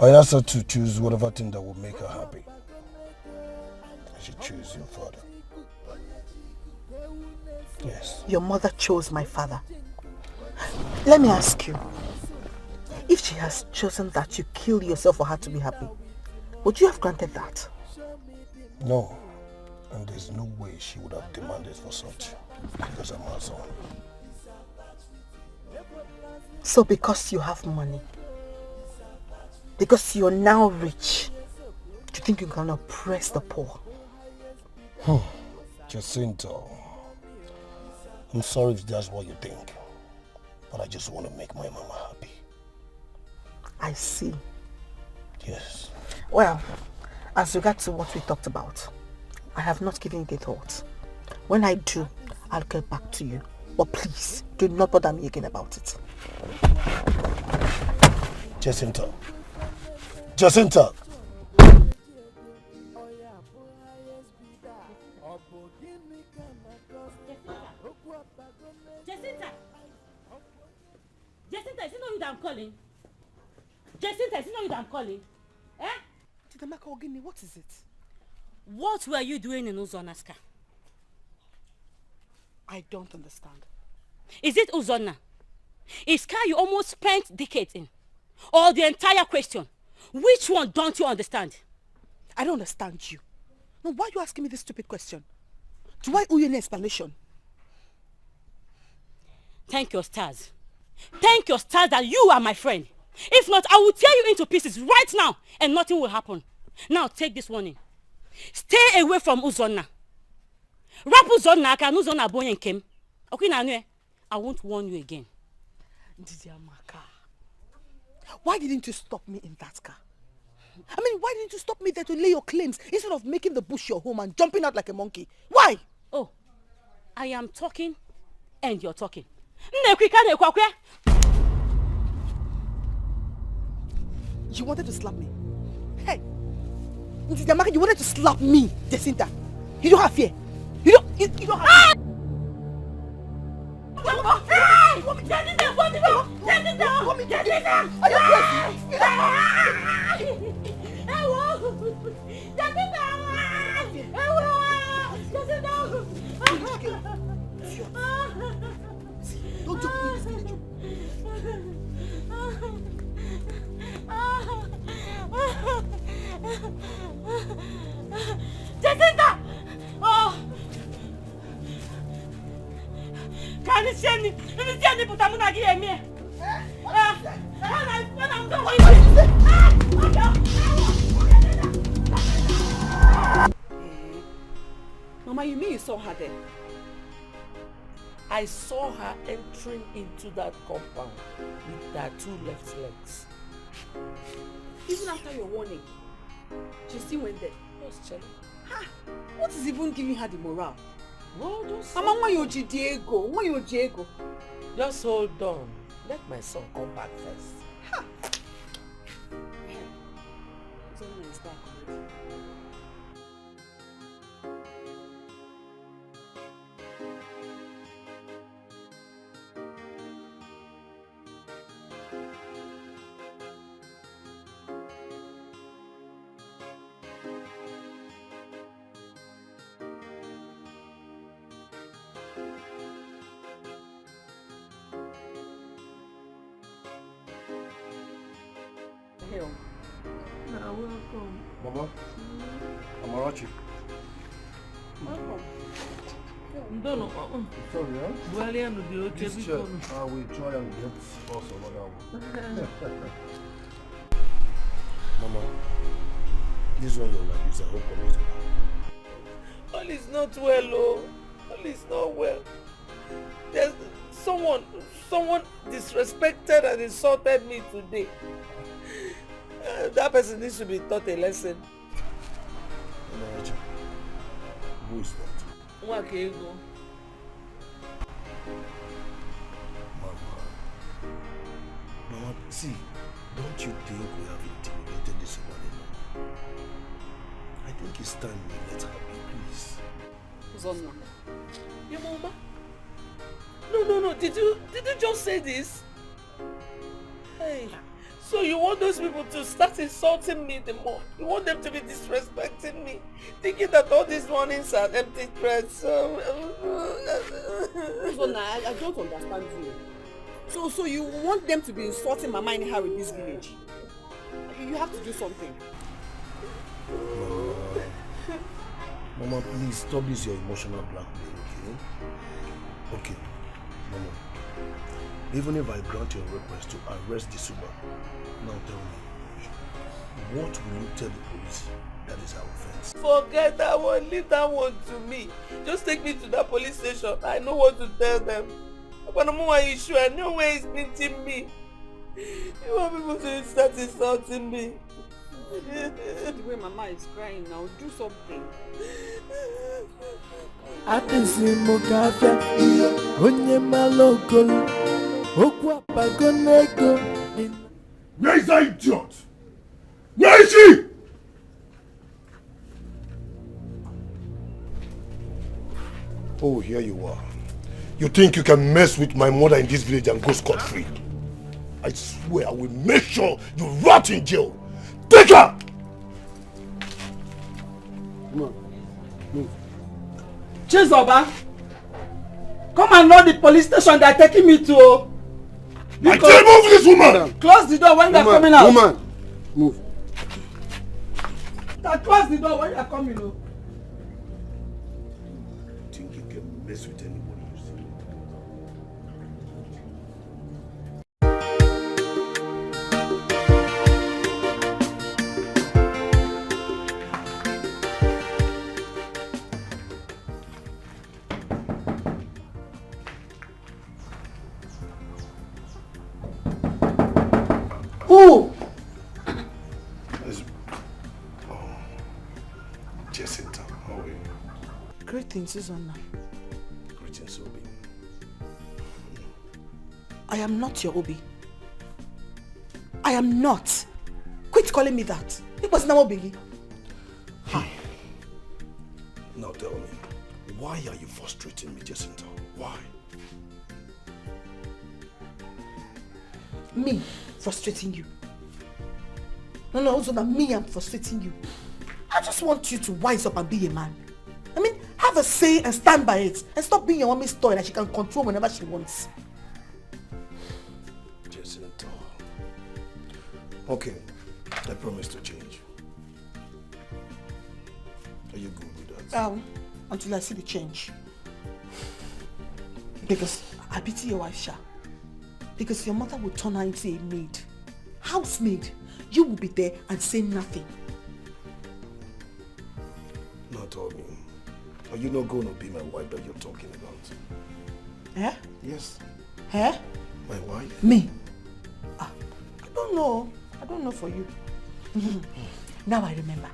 I asked her to choose whatever thing that would make her happy. And she chose your father. Yes. Your mother chose my father. Let me ask you. If she has chosen that you kill yourself for her to be happy, would you have granted that? No. And there's no way she would have demanded for such. Because I'm her son. So because you have money, because you're now rich, do you think you can oppress the poor? Jacinto, I'm sorry if that's what you think, but I just want to make my mama happy. I see. Yes. Well, as regards to what we talked about, I have not given it a thought. When I do, I'll get back to you. But please, do not bother me again about it. Jacinta. Jacinta! Jacinta, is it not you that I'm calling? Jacinta, is it not you that I'm calling? Eh? Chidamaka Ogini, what is it? What were you doing in Uzona's car? I don't understand. Is it Uzona? Is car you almost spent decades in? Or the entire question? Which one don't you understand? I don't understand you. Now, why are you asking me this stupid question? Do I owe you an explanation? Thank your stars. Thank your stars that you are my friend. If not, I will tear you into pieces right now and nothing will happen. Now take this warning. Stay away from Uzonna. Rap Uzonna can Uzonna boy and Kim. Okay, now I won't warn you again. Ndidiamaka, why didn't you stop me in that car? I mean, why didn't you stop me there to lay your claims instead of making the bush your home and jumping out like a monkey? Why? Oh, I am talking and you're talking. You wanted to slap me? Hey! Ndidiamaka, you wanted to slap me, Jacinta. You don't have fear. You don't have fear. Hey! Jacinta, what the fuck? Jacinta! Jacinta! Are you crazy? Don't joke with this village. Jacinta! Oh! Can you send me? Let me send you, but I'm not getting me. Mama, you mean you saw her there? I saw her entering into that compound with her two left legs. Even after your warning, she still went there. Yes, Charlie. Ha! What is even giving her the morale? Well, just Mama, why you Diego? Why you Diego? Just hold on. Let my son come back first. Ha! Someone is back already. Welcome. Mama, I'm Arachi. Welcome. Sorry, huh? This chair, I will try and get also another one. Mama, this one you're like this, I hope I'm not. All is not well, oh. All is not well. There's someone disrespected and insulted me today. That person needs to be taught a lesson. Who is that? Wakego. Mama, see, don't you think we have intimidated this woman enough? I think it's time we let her be, please. Zonna. Your mama? No. Did you just say this? Hey. So you want those people to start insulting me the more? You want them to be disrespecting me? Thinking that all these warnings are empty threats? Zonna, I don't understand you. So you want them to be insulting Mama anyhow in this village? You have to do something. Mama, please stop this your emotional blackmail, okay? Okay, Mama. Even if I grant your request to arrest this woman, now tell me, What will you tell the police? That is our offense. Forget that one. Leave that one to me. Just take me to that police station. I know what to tell them. But I'm more issue. I know where he's beating me. You want people to start insulting me. The way Mama is crying now, do something. Atisi mukafia onye malokolo okwa pagonego. Where is that idiot? Where is she? Oh, here you are. You think you can mess with my mother in this village and go scot-free? I swear I will make sure you rot in jail. Take her! Come on. Move. Chizoba, come and know the police station they are taking me to. I tell move this woman! Close the door when you are coming out. Woman, move. Close the door when you are coming out. Think you can mess with anybody you see? Who? Jacinta, how are you? Greetings, Susanna. Greetings, Obi. I am not your Obi. I am not. Quit calling me that. It was now Obi. Now tell me, why are you frustrating me, Jacinta? Why? Me frustrating you. No, also that me I'm frustrating you. I just want you to wise up and be a man. I mean, have a say and stand by it. And stop being your mommy's toy that she can control whenever she wants. Jacinta. Okay, I promise to change. Are you good with that? Until I see the change. Because I pity your wife, Sha. Because your mother will turn her into a maid. Housemaid. You will be there and say nothing. Now tell me, are you not going to be my wife that you're talking about? Eh? Yes. Eh? My wife? Me? I don't know. I don't know for you. Now I remember.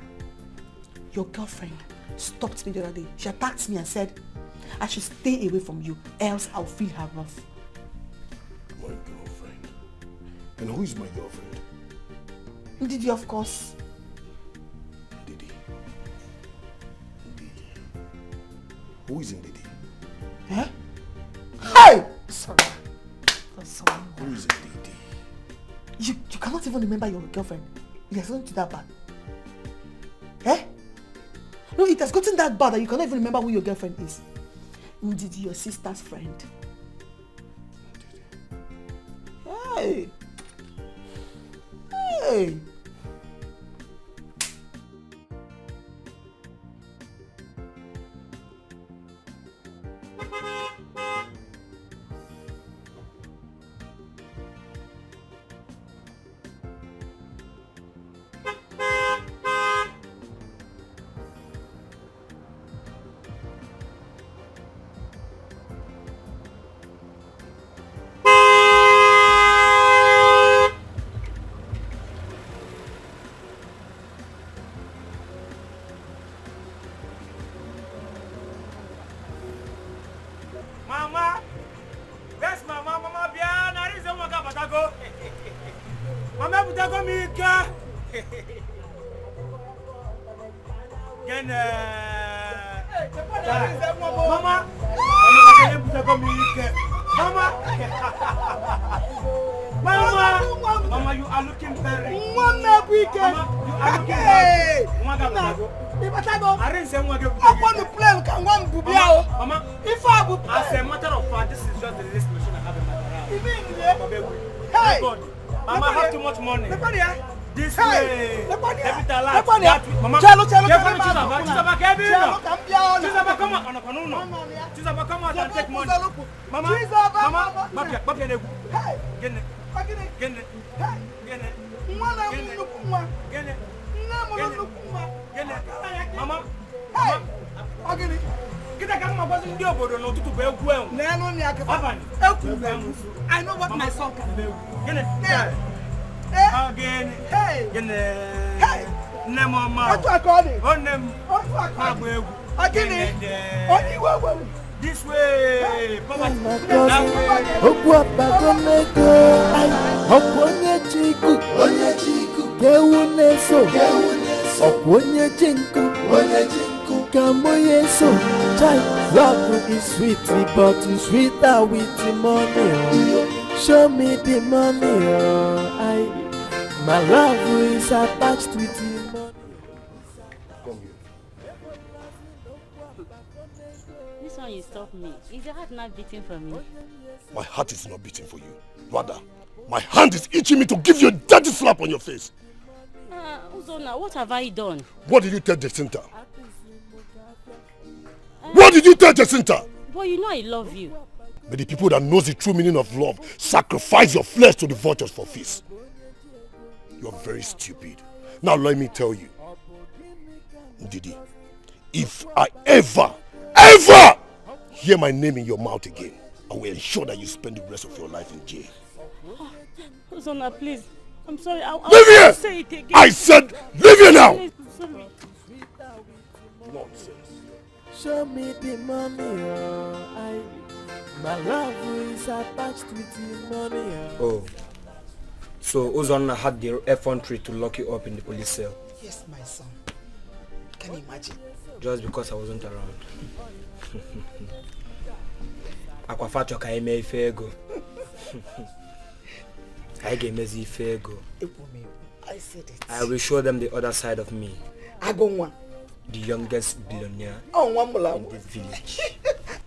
Your girlfriend stopped me the other day. She attacked me and said, I should stay away from you, else I'll feel her wrath. My girlfriend? And who is my girlfriend? Didi, of course. Didi. Who is in Didi? Eh? Hey! Sorry. Who is in Didi? You cannot even remember your girlfriend. It has gotten to that bad. Eh? No, it has gotten that bad that you cannot even remember who your girlfriend is. Didi, your sister's friend. Hey! Hey! Mama, where's Mama? Mama, bien, I didn't say what I go. Mama, put that on me, girl. Again, Mama, put that on me, Mama, you are looking very. Mama, weekend. You are looking very. I didn't say what I want to play. Can one be Mama, if I would as a matter of fact, this is just the least machine I have in my garage. Hey! Mama, I have too much money. This Hey! way. Capital life. Mama, Mama, come on. Come out and take money. Mama, Mama, I know what my son can do. This way, Papa. Love is sweet, but it's sweeter with the money. Show me the money. My love is attached with the money. This one you stop me. Is your heart not beating for me? My heart is not beating for you. Rather, my hand is itching me to give you a dirty slap on your face. Uzona, what have I done? What did you tell Jacinta? What did you tell Jacinta? Boy, you know I love you. But the people that knows the true meaning of love sacrifice your flesh to the vultures for feast. You're very stupid. Now let me tell you, Didi, if I ever hear my name in your mouth again, I will ensure that you spend the rest of your life in jail. Uzona, please. I'm sorry. I'll here! Say it again. I said, leave here now! Nonsense. Show me the money. My love is attached with the money. Oh. So Uzona had the effrontery to lock you up in the police cell? Yes, my son. Can you imagine? Just because I wasn't around. Akwafacho ka eme ife ego. I said it. I will show them the other side of me. Agonwa. The youngest billionaire in this village.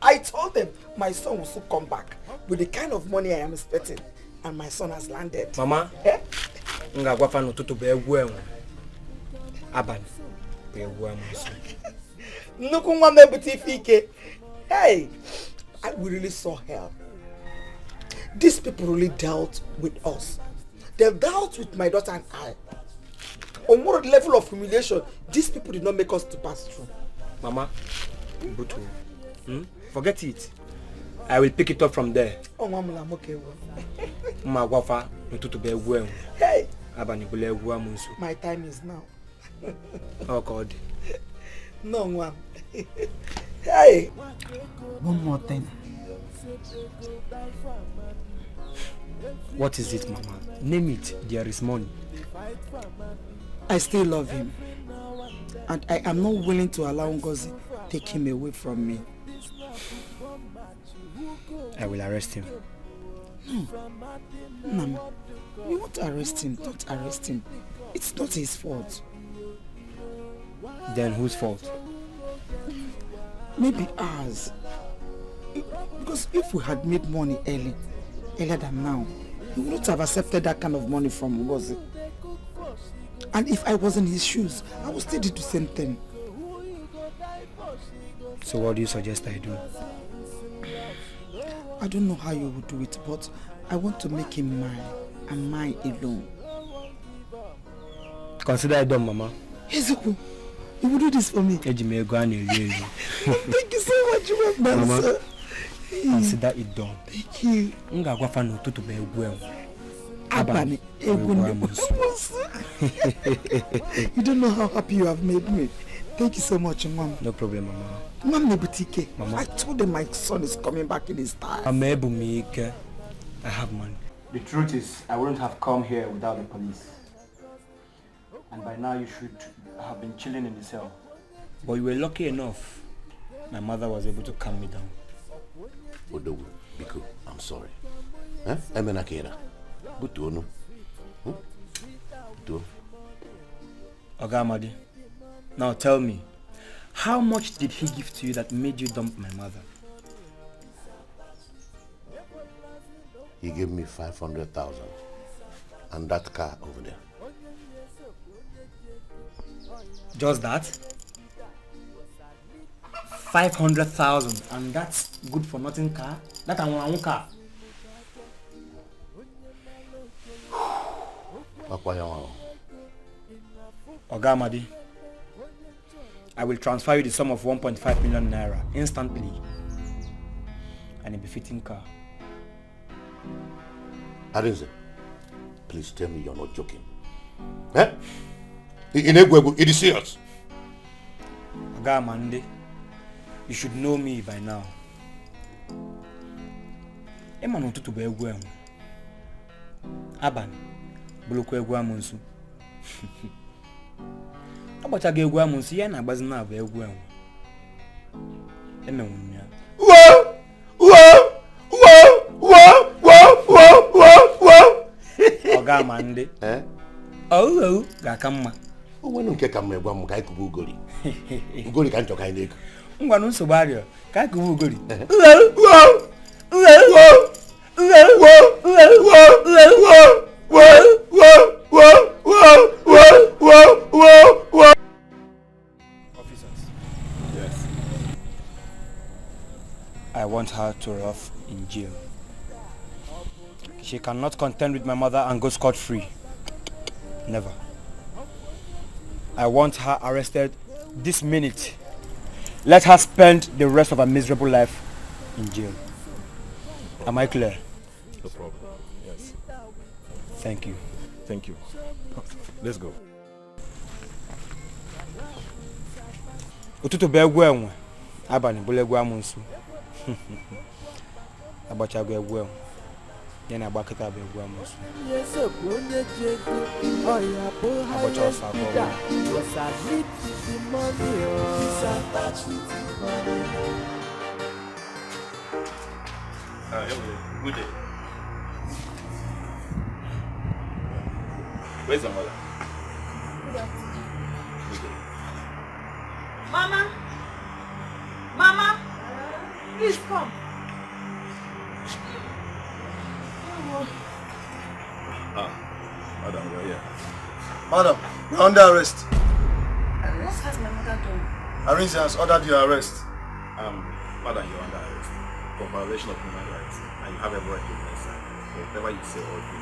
I told them my son will soon come back with the kind of money I am expecting, and my son has landed. Mama, nga gwafa n'ụtụtụ bụ egwu enwe. Abalị bụ egwu amụsụ. Nnukwu nwa m ebute ife ike. Hey, we really saw hell. These people really dealt with us. They dealt with my daughter and I. On what level of humiliation these people did not make us to pass through. Mama, Butu, forget it. I will pick it up from there. Oh, Mama, I'm okay. Hey! My time is now. Oh God. No, Mom. Hey! One more thing. What is it, Mama? Name it. There is money. I still love him. And I am not willing to allow Ngozi take him away from me. I will arrest him. No. You want to arrest him? Don't arrest him. It's not his fault. Then whose fault? Maybe ours. Because if we had made money earlier than now, he would not have accepted that kind of money from Ngozi. And if I was in his shoes, I would still do the same thing. So what do you suggest I do? I don't know how you would do it, but I want to make him mine, and mine alone. Consider it done, Mama. Etiko, you will do this for me. Thank you so much, Mama. Sir. Consider it done. Thank you. You don't know how happy you have made me. Thank you so much, Mom. No problem, Mama. Mama. I told them my son is coming back in his time. I have money. The truth is, I wouldn't have come here without the police. And by now you should have been chilling in the cell. But you were lucky enough. My mother was able to calm me down. Odogu, Biko, I'm sorry. Emenakera. Butono. Oga Amadi, now tell me, how much did he give to you that made you dump my mother? He gave me 500,000 and that car over there. Just that? 500,000 and that's good for nothing car? That one car? Oga Amadi, I will transfer you the sum of 1.5 million naira instantly and a befitting car. Arinze, please tell me you're not joking. Eh? It is serious. Oga Amande, you should know me by now. Ema no tutu be egwu enwe. Abani, bulokwa egwu amunsu. Abachaga egwu amunsu ya na agbazi na abụ egwu enwe. Eme nwunya. Oga Amande. Eh? Oh, ga-aka mma. Onwenu nke ka mma egwa m ka anyị kụba ugori. Ugori ka nchọ ka anyị na-ego. Ngwanụ nsogbu arịọ ka anyị kụba ugori. Officers. Yes. I want her to rough in jail. She cannot contend with my mother and go scot-free. Never. I want her arrested this minute. Let her spend the rest of her miserable life in jail. Am I clear? No problem. Yes. Thank you. Thank you. Let's go. Ututu be egwu enwe. Abani bule egwu amunsu. Abachago egwu enwe. Yana agbakita be egwu amunsu. Abacha osa akọwa. Good day. Where's the mother? Mama! Mama! Please come. Madam, you're here. Madam, you're under arrest. What has my mother done? Arinze has ordered your arrest. Madam, you're under arrest for violation of human rights, and you have every right to remain silent. Whatever you say or do,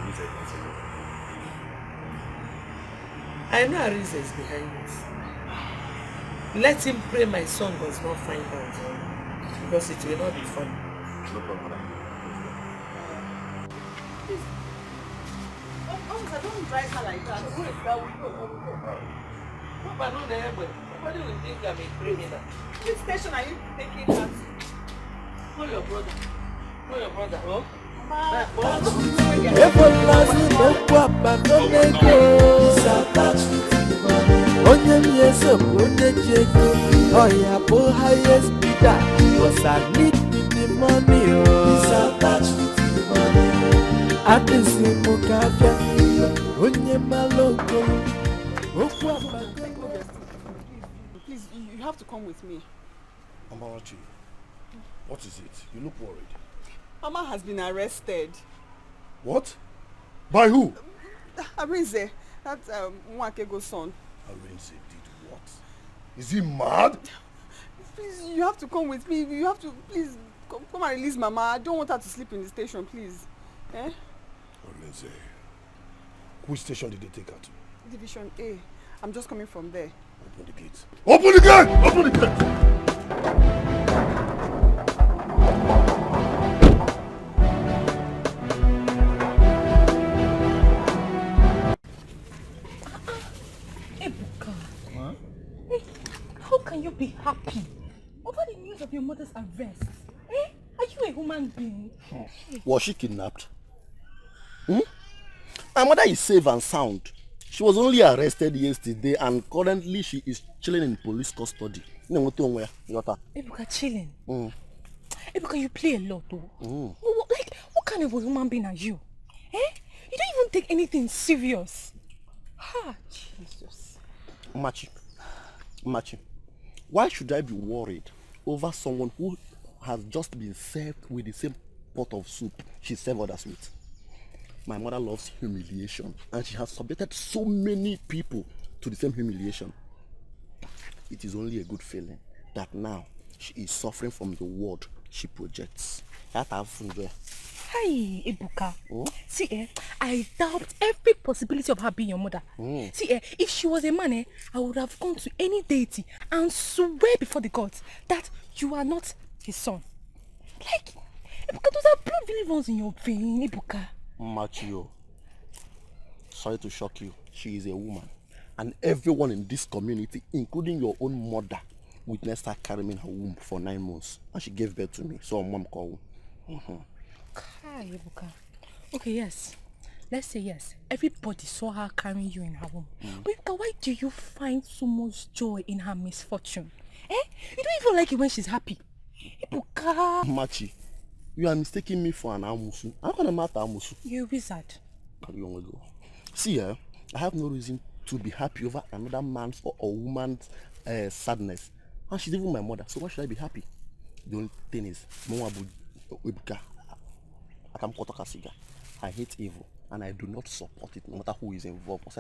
you say against the law. I know Arinze is behind this. Let him pray my son does not find out, because it will not be fun. No problem, madam. Officer, don't drive her like that. Who is that? We go. Papa, no, nobody will think I'm a criminal. Which station are you taking her to? Call your brother. Call your brother, oh? Onye myeso onye jego oya po highest bidder because I need the money Atisi mukafia onye maloko Please, you have to come with me. Amarachi, what is it? You look worried. Mama has been arrested. What? By who? Arinze, that's Nwakego's son. Arinze did what? Is he mad? Please, you have to come with me. You have to, please, come and release Mama. I don't want her to sleep in the station, please. Eh? Arinze, which station did they take her to? Division A. I'm just coming from there. Open the gate. Open the gate! Open the gate! How can you be happy over the news of your mother's arrest? Eh? Are you a human being? Was she kidnapped? My mother is safe and sound. She was only arrested yesterday and currently she is chilling in police custody. Ebuka chilling? Ebuka, you play a lot though. What kind of a human being are you? Eh? You don't even take anything serious. Jesus. Machi, why should I be worried over someone who has just been served with the same pot of soup she served others with? My mother loves humiliation and she has subjected so many people to the same humiliation. It is only a good feeling that now she is suffering from the word she projects. Hi, Ebuka. See, I doubt every possibility of her being your mother. See, if she was a man, I would have gone to any deity and swear before the gods that you are not his son. Like, Ebuka, those are blood really runs in your vein, Ebuka. Machio, sorry to shock you. She is a woman. And everyone in this community, including your own mother, witnessed her carrying her womb for 9 months. And she gave birth to me. So mom called. Kai, Ebuka. Okay, yes. Let's say yes. Everybody saw her carrying you in her womb. But Ebuka, why do you find so much joy in her misfortune? You don't even like it when she's happy. Ebuka. Machi, you are mistaking me for an amusu. I'm gonna matter amusu. You're a wizard. See, I have no reason to be happy over another man's or a woman's sadness. And she's even my mother, so why should I be happy? The only thing is, I hate evil, and I do not support it, no matter who is involved. Once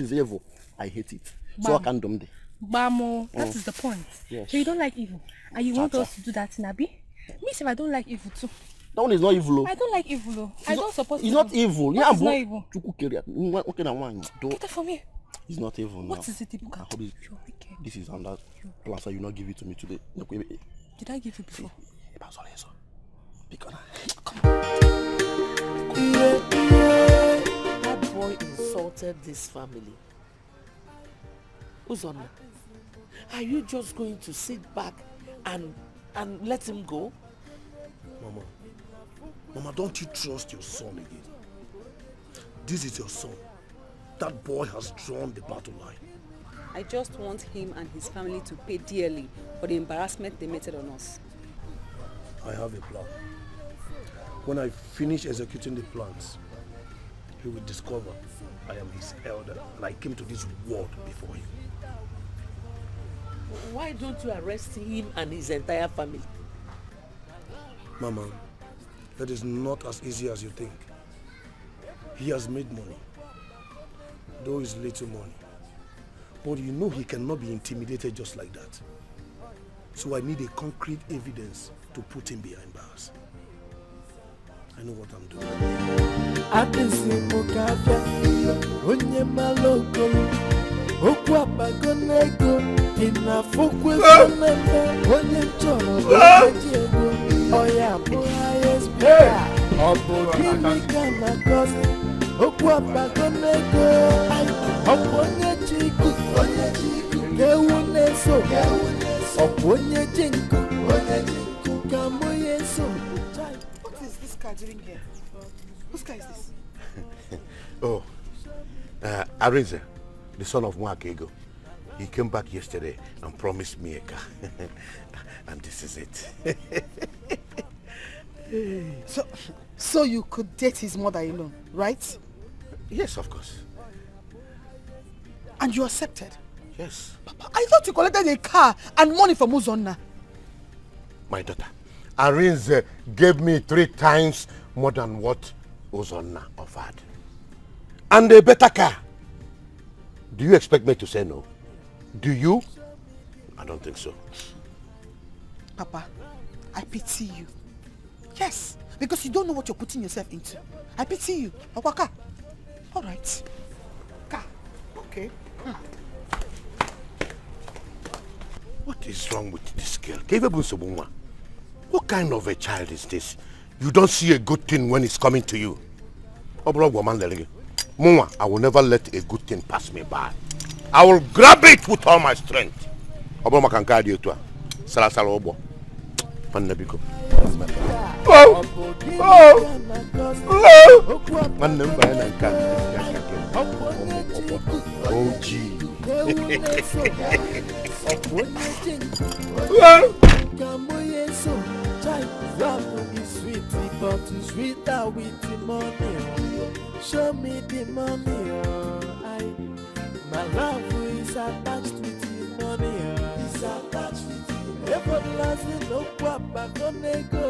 it's evil, I hate it. So I can't do it. Bamo, that is the point. Yes. So you don't like evil, and you want us to do that in Abi? Me say I don't like evil too. That one is not evil. I don't like evil. I don't support evil. It's not evil. What is not evil? Get that from me. It's not evil now. What is it, Ebuka? You're wicked. This is under plan, so you not give it to me today. Did I give you before? That boy insulted this family. Uzonna, are you just going to sit back and let him go? Mama, don't you trust your son again? This is your son. That boy has drawn the battle line. I just want him and his family to pay dearly for the embarrassment they meted on us. I have a plan. When I finish executing the plans, he will discover I am his elder and I came to this world before him. Why don't you arrest him and his entire family? Mama, that is not as easy as you think. He has made money, though it's little money. But you know he cannot be intimidated just like that. So I need a concrete evidence to put him behind bars. I know what I'm doing. What is this car doing here? Whose car is this? Oh, Arinze, the son of Mwakego. He came back yesterday and promised me a car. And this is it. So you could date his mother-in-law, right? Yes, of course. And you accepted? Yes. Papa, I thought you collected a car and money from Uzonna. My daughter, Arinze gave me 3 times more than what Uzonna offered. And a better car. Do you expect me to say no? Do you? I don't think so. Papa, I pity you. Yes, because you don't know what you're putting yourself into. I pity you. Awaka. All right. Car. Okay. What is wrong with this girl? What kind of a child is this? You don't see a good thing when it's coming to you. I will never let a good thing pass me by. I will grab it with all my strength. Show me the money, my love is attached with the money, it's attached with the money. Everlasting no papa gonna go,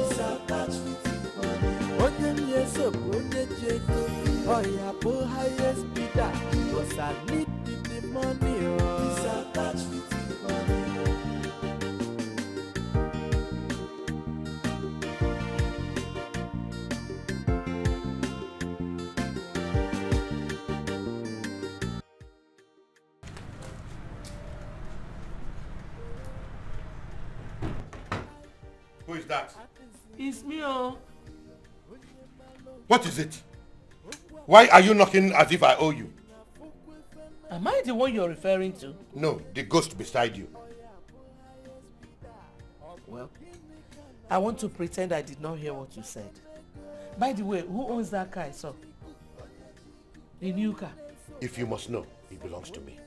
it's attached with the money. Onye yeso, onye jeko, oh yeah, po highest bidder, cause I need the money, it's attached with the money. Who is that? It's me, oh. What is it? Why are you knocking as if I owe you? Am I the one you're referring to? No, the ghost beside you. Well, I want to pretend I did not hear what you said. By the way, who owns that car I saw? The new car. If you must know, it belongs to me.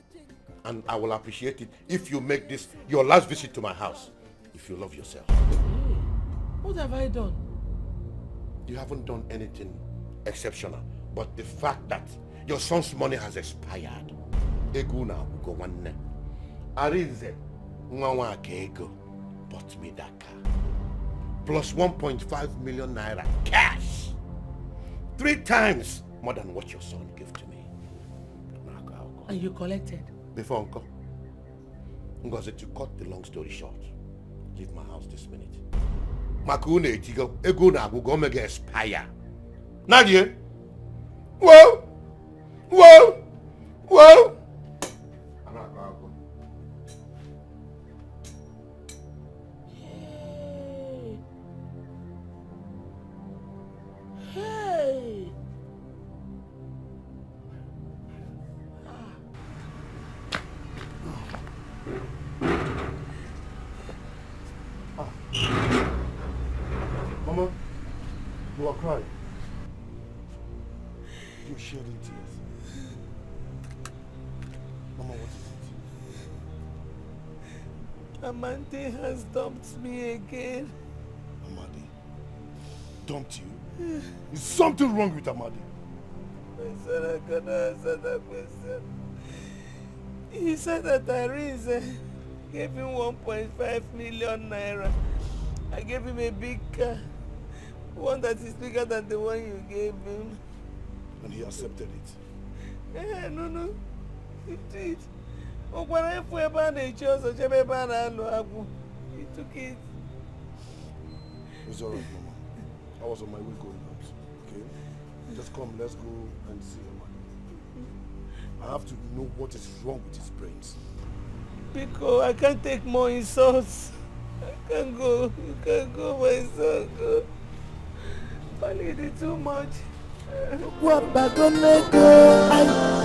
And I will appreciate it if you make this your last visit to my house. If you love yourself. What have I done? You haven't done anything exceptional. But the fact that your son's money has expired. Eguna ugo wanne. Arinze nwawa ego bought me that car. Plus 1.5 million naira cash. 3 times more than what your son gave to me. And you collected? Before Uncle. Ngozi, to cut the long story short, leave my house this minute. Makune Etiko, Eguna ugo mega expire. Nadia. Whoa! Whoa! Whoa! Hey! Mama, you are crying. You're shedding tears. Mama, what is it? Amante has dumped me again. Amadi dumped you? Is something wrong with Amadi? I said I couldn't answer that question. He said that Arinze gave him 1.5 million naira. I gave him a big car. One that is bigger than the one you gave him. And he accepted it. No. He did. He took it. It's alright, Mama. I was on my way going out. Okay? Just come, let's go and see Amadi. I have to know what is wrong with his brains. Pico, I can't take more insults. I can't go. You can't go, my son. Go. I need it too much. Wabagonego,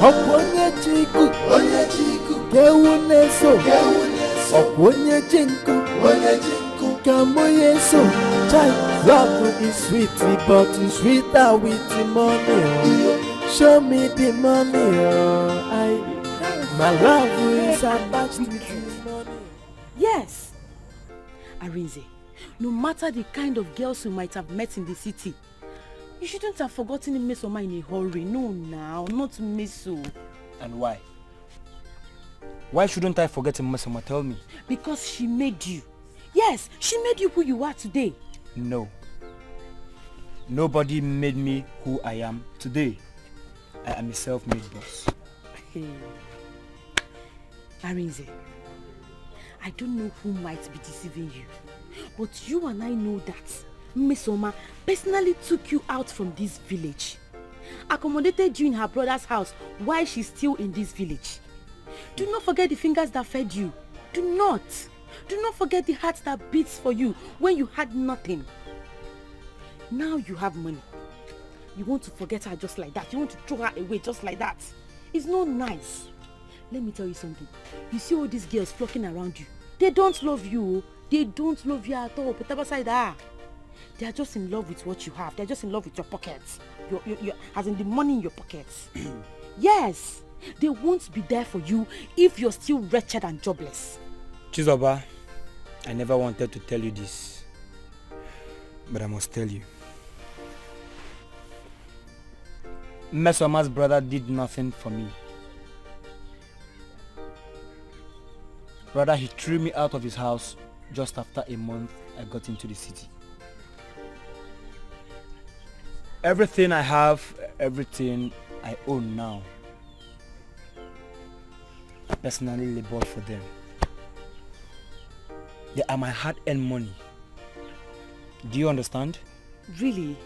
onye chiku, kewuneso, onye chinku, kamoyeso. Child, love is sweet, but it's sweeter with the money. Show me the money, my love is attached with the money. Yes, Arinze, no matter the kind of girls you might have met in the city, you shouldn't have forgotten Mesoma in a hurry. No, now, not Meso. And why? Why shouldn't I forget Mesoma? Tell me. Because she made you. Yes, she made you who you are today. No. Nobody made me who I am today. I am a self-made boss. Hey. Arinze, I don't know who might be deceiving you, but you and I know that Mesoma personally took you out from this village, accommodated you in her brother's house while she's still in this village. Do not forget the fingers that fed you. Do not forget the heart that beats for you when you had nothing. Now you have money. You want to forget her just like that. You want to throw her away just like that. It's not nice. Let me tell you something. You see all these girls flocking around you. They don't love you. They don't love you at all. But aside that, they are just in love with what you have. They are just in love with your pockets. As in the money in your pockets. Yes. They won't be there for you if you're still wretched and jobless. Chizoba, I never wanted to tell you this, but I must tell you. Mesoma's brother did nothing for me. Rather, he threw me out of his house just after a month I got into the city. Everything I have, everything I own now, I personally labored for them. They are my hard-earned money. Do you understand? Really?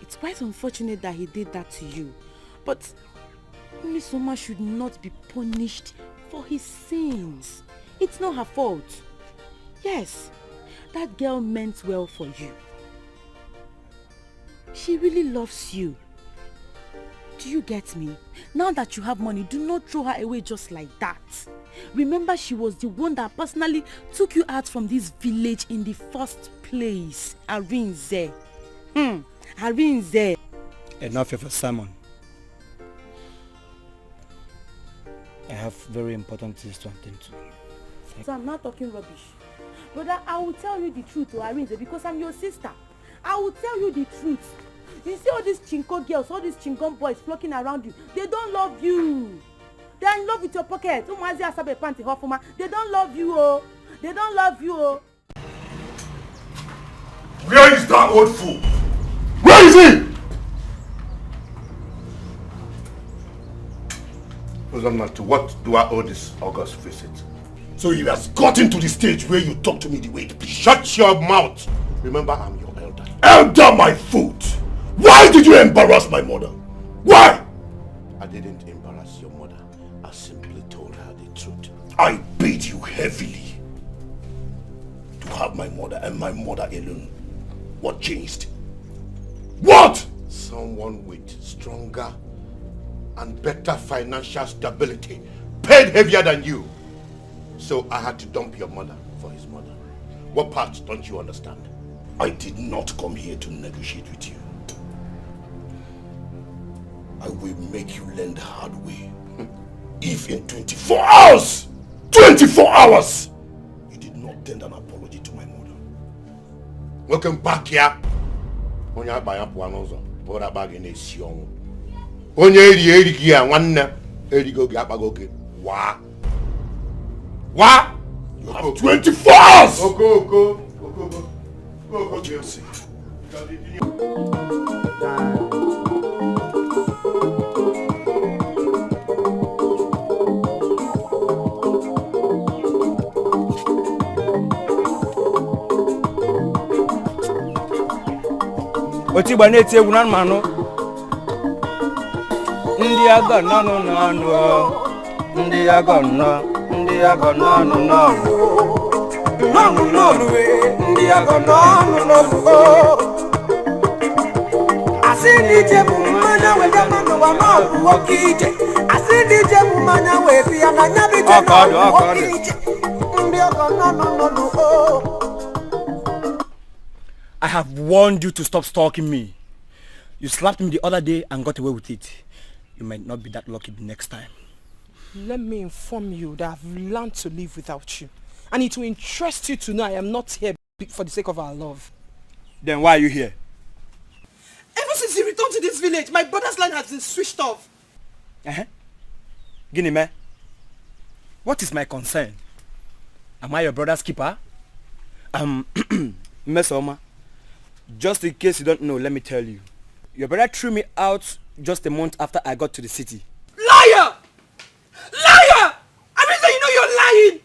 It's quite unfortunate that he did that to you. But Mesoma should not be punished for his sins. It's not her fault. Yes, that girl meant well for you. She really loves you. Do you get me? Now that you have money, do not throw her away just like that. Remember, she was the one that personally took you out from this village in the first place. Arinze. Arinze. Enough of a sermon. I have very important things to attend to. So I'm not talking rubbish. Brother, I will tell you the truth to Arinze because I'm your sister. I will tell you the truth. You see all these chinko girls, all these chingon boys flocking around you. They don't love you. They are in love with your pocket. They don't love you, oh. They don't love you, oh. Where is that old fool? Where is he? Doesn't matter. What do I owe this August visit? So he has gotten to the stage where you talk to me the way it please. Shut your mouth! Remember, I'm your elder. Elder my foot! Why did you embarrass my mother? Why? I didn't embarrass your mother. I simply told her the truth. I paid you heavily to have my mother and my mother alone. What changed? What? Someone with stronger and better financial stability paid heavier than you. So I had to dump your mother for his mother. What part don't you understand? I did not come here to negotiate with you. I will make you learn the hard way. If in 24 hours, 24 hours, you did not tender an apology to my mother. Welcome back here. Onye abaya puanozo, pora bagi ne sion. Onye eri kia wanna erigo gapagoke. Wa. You have 24 hours. Go. What you say? Oti gba na eti egwu na mmanụ. Ndị aga nọ n'ọnụ. Ndị aga nọ. Ndị aga nọ. Ndị aga nọ. Asi nije mumanya wega manu wa mabu wakije. Asi nije mumanya wepi ananya bije mabu wakije. Ndi aga nọ. I have warned you to stop stalking me. You slapped me the other day and got away with it. You might not be that lucky the next time. Let me inform you that I've learned to live without you. And it will interest you to know I am not here for the sake of our love. Then why are you here? Ever since you returned to this village, my brother's line has been switched off. Ginime, what is my concern? Am I your brother's keeper? Mesoma, just in case you don't know, let me tell you. Your brother threw me out just a month after I got to the city. Liar! Liar! I mean, you know you're lying!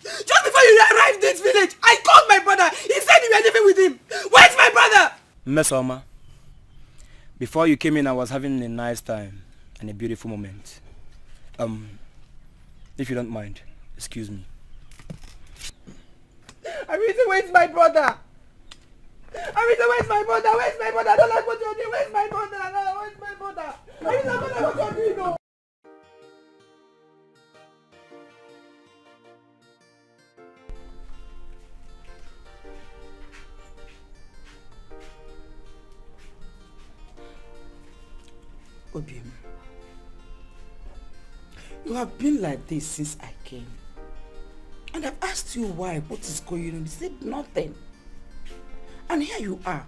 Just before you arrived in this village, I called my brother. He said you were living with him. Where's my brother? Mesoma, before you came in, I was having a nice time and a beautiful moment. If you don't mind, excuse me. Arisa, where's my brother? Arisa, where's my brother? Where's my brother? I don't like what you're doing. Where's my brother? Where's my brother? Arisa, I don't like what you're doing. No. Obiim, you have been like this since I came. And I've asked you why, what is going on. You said nothing. And here you are,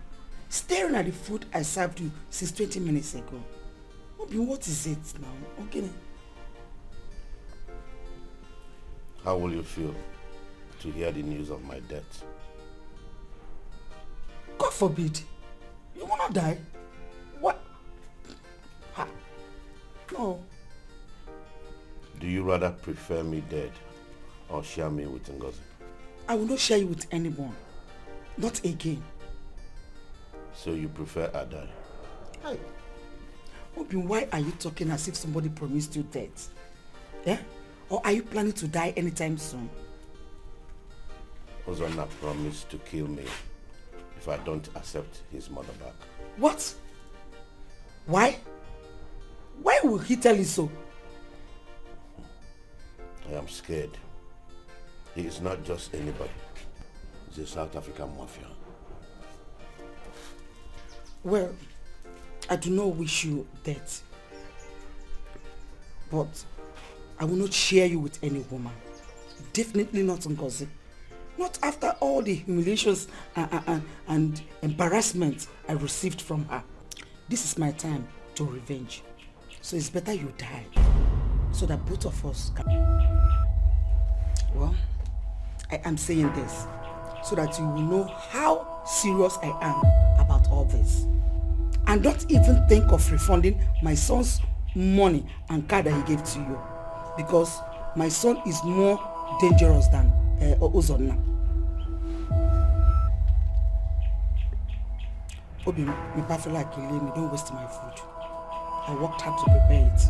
staring at the food I served you since 20 minutes ago. Obiim, what is it now? Okay. How will you feel to hear the news of my death? God forbid. You will not die. What? Ha. No. Do you rather prefer me dead or share me with Ngozi? I will not share you with anyone. Not again. So you prefer I die? Hi. Obiim, why are you talking as if somebody promised you death? Yeah? Or are you planning to die anytime soon? Ozonna promised to kill me if I don't accept his mother back. What? Why? Why will he tell you so? I am scared. He is not just anybody. He's a South African mafia. Well, I do not wish you death. But I will not share you with any woman. Definitely not Ngozi. Not after all the humiliations and embarrassment I received from her. This is my time to revenge. So it's better you die, so that both of us can... Well, I am saying this so that you will know how serious I am about all this. And don't even think of refunding my son's money and car that he gave to you, because my son is more dangerous than Ozonna. Obi, me pass like you me, don't waste my food. I worked hard to prepare it.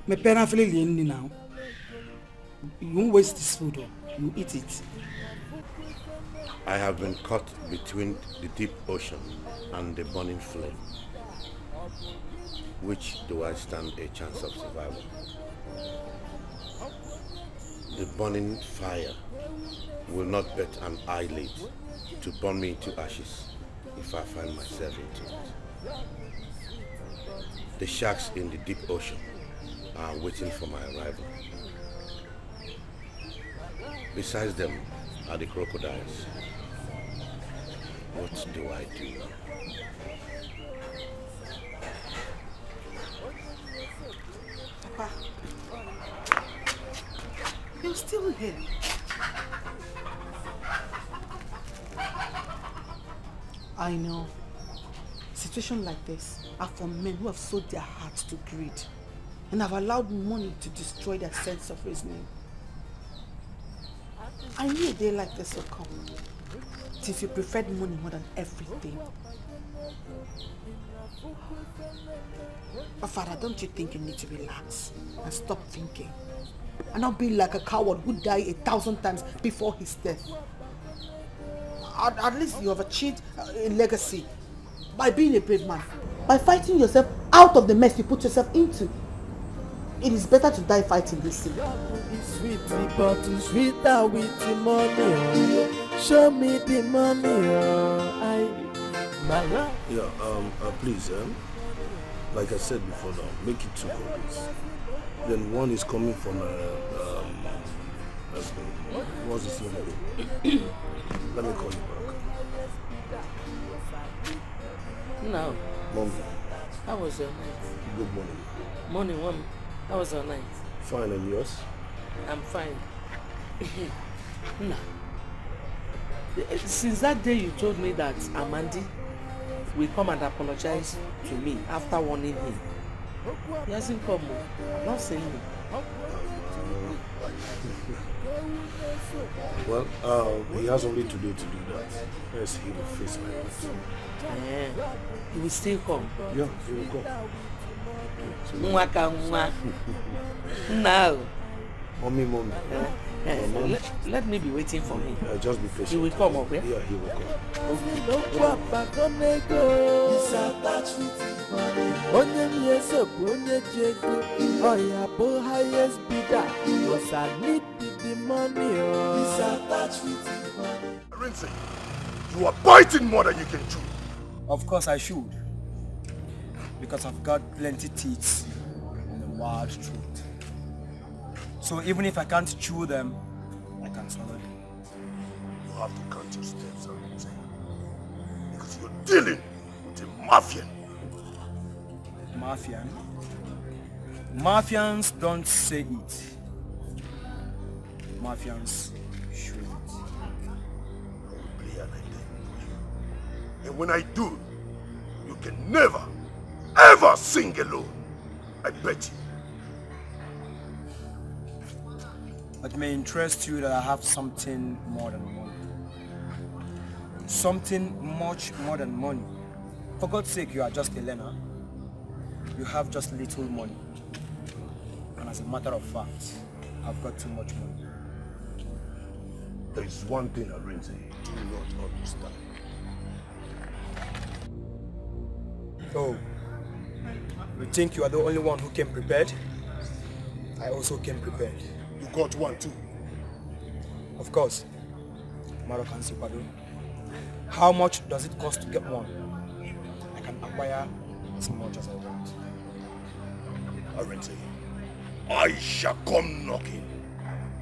My parents feel like now. You won't waste this food, you eat it. I have been caught between the deep ocean and the burning flame. Which do I stand a chance of survival? The burning fire will not bet an eyelid to burn me into ashes if I find myself into it. The sharks in the deep ocean are waiting for my arrival. Besides them are the crocodiles. What do I do now? Papa, you're still here. I know. Situations like this are for men who have sold their hearts to greed and have allowed money to destroy their sense of reasoning. I knew a day like this would come, since you preferred money more than everything. But Father, don't you think you need to relax and stop thinking? And not be like a coward who died 1,000 times before his death. At least you have achieved a legacy by being a brave man, by fighting yourself out of the mess you put yourself into. It is better to die fighting this thing. Sweetie, but sweeter with the money. Show me the money. Please, like I said before now, make it 2 copies. Then one is coming from what's his name again? Let me call you back. No. Mom. How was your night? Good morning. Morning, Mom. How was your night? Fine, and yours? I'm fine. No. Since that day you told me that Amandi will come and apologize to me after warning him. He hasn't come. I've not seen him. Well, he has only today to do that. Yes, he will face my wrath. Yeah. He will still come. Yeah, he will come. No. Mommy. Let me be waiting for him. Just be patient. He will come, okay? Yeah, he will come. Rinse, you are biting more than you can chew. Of course I should. Because I've got plenty teeth in the wild truth. So even if I can't chew them, I can swallow them. You have to count your steps, Rinse. Because you're dealing with a mafian. Mafian? Mafians don't say it. Mafians show it. And when I do, you can never, ever sing alone. I bet you. It may interest you that I have something more than money. Something much more than money. For God's sake, you are just a learner. You have just little money. And as a matter of fact, I've got too much money. There is one thing Arinze do not understand. Oh, you think you are the only one who came prepared? I also came prepared. You got one too? Of course. Moroccan Sipado. How much does it cost to get one? I can acquire as much as I want. Arinze, I shall come knocking.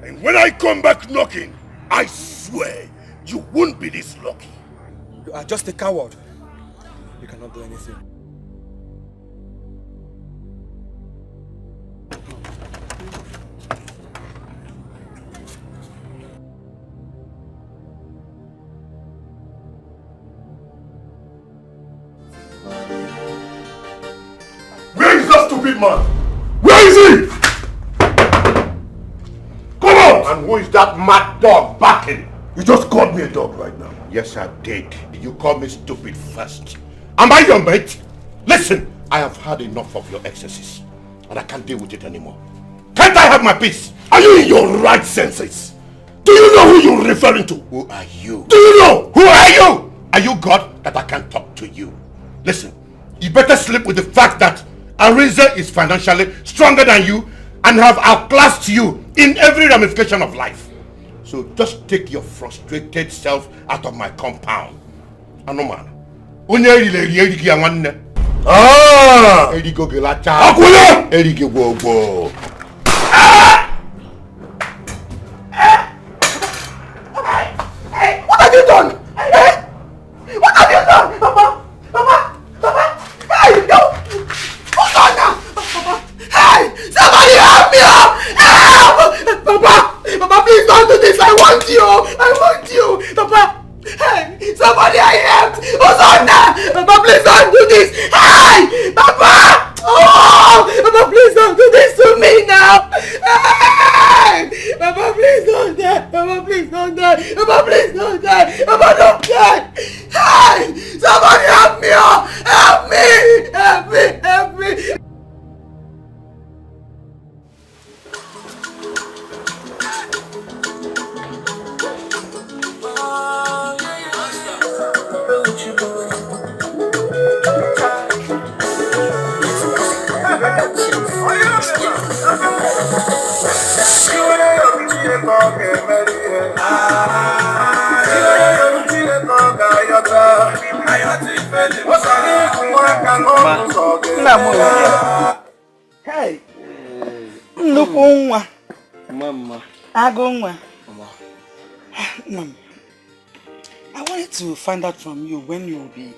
And when I come back knocking, I swear you won't be this lucky. You are just a coward. You cannot do anything. Where is that stupid man? Where is he? Come on! And who is that mad dog barking? You just called me a dog right now. Yes, I did. You called me stupid first. Am I your mate? Listen, I have had enough of your excesses, and I can't deal with it anymore. Can't I have my peace? Are you in your right senses? Do you know who you're referring to? Who are you? Do you know? Who are you? Are you God that I can't talk to you? Listen, you better sleep with the fact that Arinze is financially stronger than you and have outclassed you in every ramification of life. So just take your frustrated self out of my compound. Anoman. Ah! Etiko gelacha. Akula! Etiko bobo. What have you done? What have you done? Papa! Papa! Papa! Hey, no! What's on now? Papa! Hey! Somebody help me up! Help! Papa! Papa, please don't do this! I want you! I want you! Papa! Hey! Somebody I helped! What's on now? Papa, please don't do this! Hey! Papa! Oh! Papa, please don't do this to me now! Hey! Papa, please don't die! Papa, please don't die! Papa, please don't die! Papa, don't die! Hey! Somebody help me! Help me! Help me! Help me! Hey, Mama. Mom, I wanted to find out from you when you will be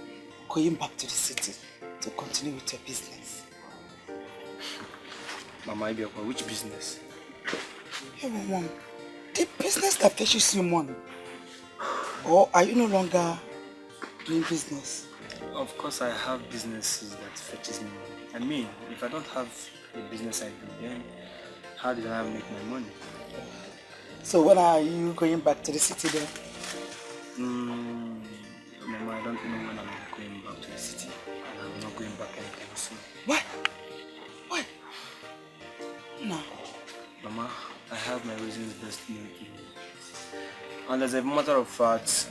going back to the city to continue with your business. Mama, which business? Hey, Mom, the business that fetches you money. Or are you no longer doing business? Of course, I have businesses that fetches me money. I mean, if I don't have a business I do, then how did I make my money? So when are you going back to the city then? Mama, I don't know when I'm going back to the city. And I'm not going back anytime soon. What? What? No. Mama, I have my reasons best known to me. And as a matter of fact,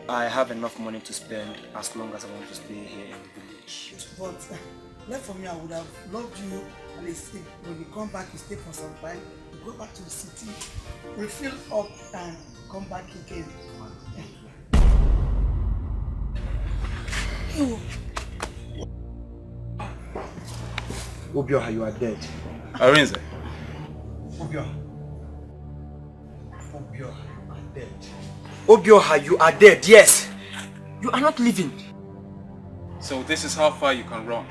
I have enough money to spend as long as I want to stay here in the village. But left for me, I would have loved you and they say when you come back, you stay for some time, you go back to the city, refill up and come back again. Obioha, you are dead. Arinze. Obioha, you are dead. Obioha, you are dead, yes. You are not living. So this is how far you can run.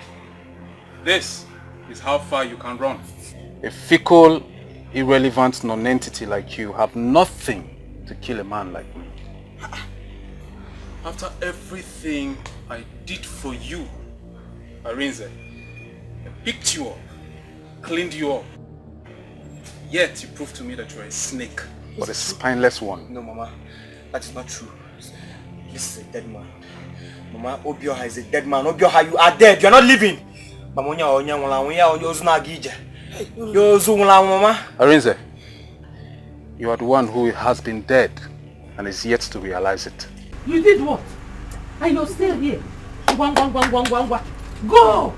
This is how far you can run. A fickle, irrelevant non-entity like you have nothing to kill a man like me. After everything I did for you, Arinze, I picked you up, cleaned you up, yet you proved to me that you're a snake, but a spineless one. No, Mama, that is not true. This is a dead man. Mama, Obioha is a dead man. Obioha, you are dead. You are not living. Arinze, you are the one who has been dead and is yet to realize it. You did what? And you're still here. Go! Go,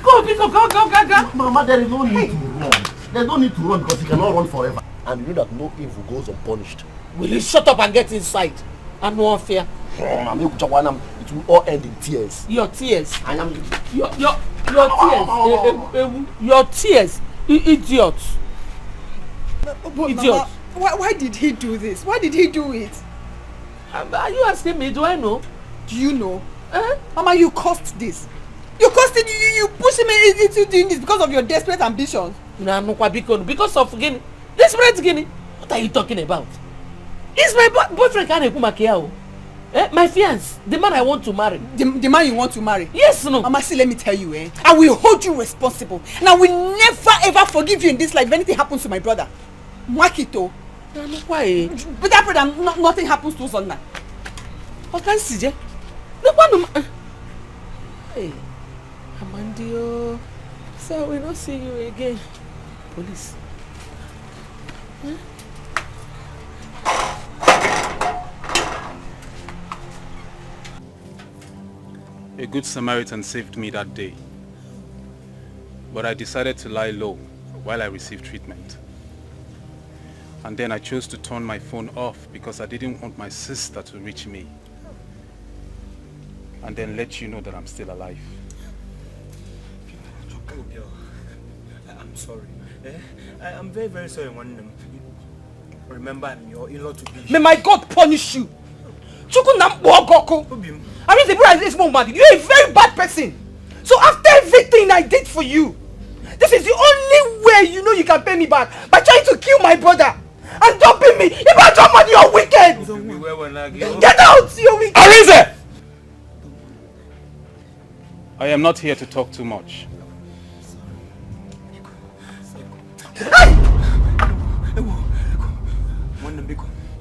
go! Mama, there is no need to run. There's no need to run because he cannot run forever. And you know that no evil goes unpunished. Will you shut up and get inside? And no fear. It will all end in tears. Your tears? I am... Your tears? Your tears? Idiot! Idiot! Mama, why did he do this? Why did he do it? Are you asking me? Do I know? Do you know? Mama, you caused this. You caused it. You pushed him into doing this because of your desperate ambitions. Because of Guinea. Desperate Guinea? What are you talking about? Is my boyfriend Kanekumakiao? My fiance, the man I want to marry. The man you want to marry? Yes, no. Mama, see, let me tell you, I will hold you responsible. And I will never ever forgive you in this life if anything happens to my brother. Makito. Why? But that brother, nothing happens to us on that. What can see? Hey, Amandio. So I will not see you again. Police. A good Samaritan saved me that day, but I decided to lie low while I received treatment. And then I chose to turn my phone off because I didn't want my sister to reach me. And then let you know that I'm still alive. I'm sorry. I'm very, very sorry. Remember, I'm your in-law to be. May my God punish you. I mean, the brother is more. You're a very bad person. So after everything I did for you, this is the only way you know you can pay me back by trying to kill my brother and dumping me. If I dump money, you're wicked. Get out, you're wicked. Arinze! I am not here to talk too much.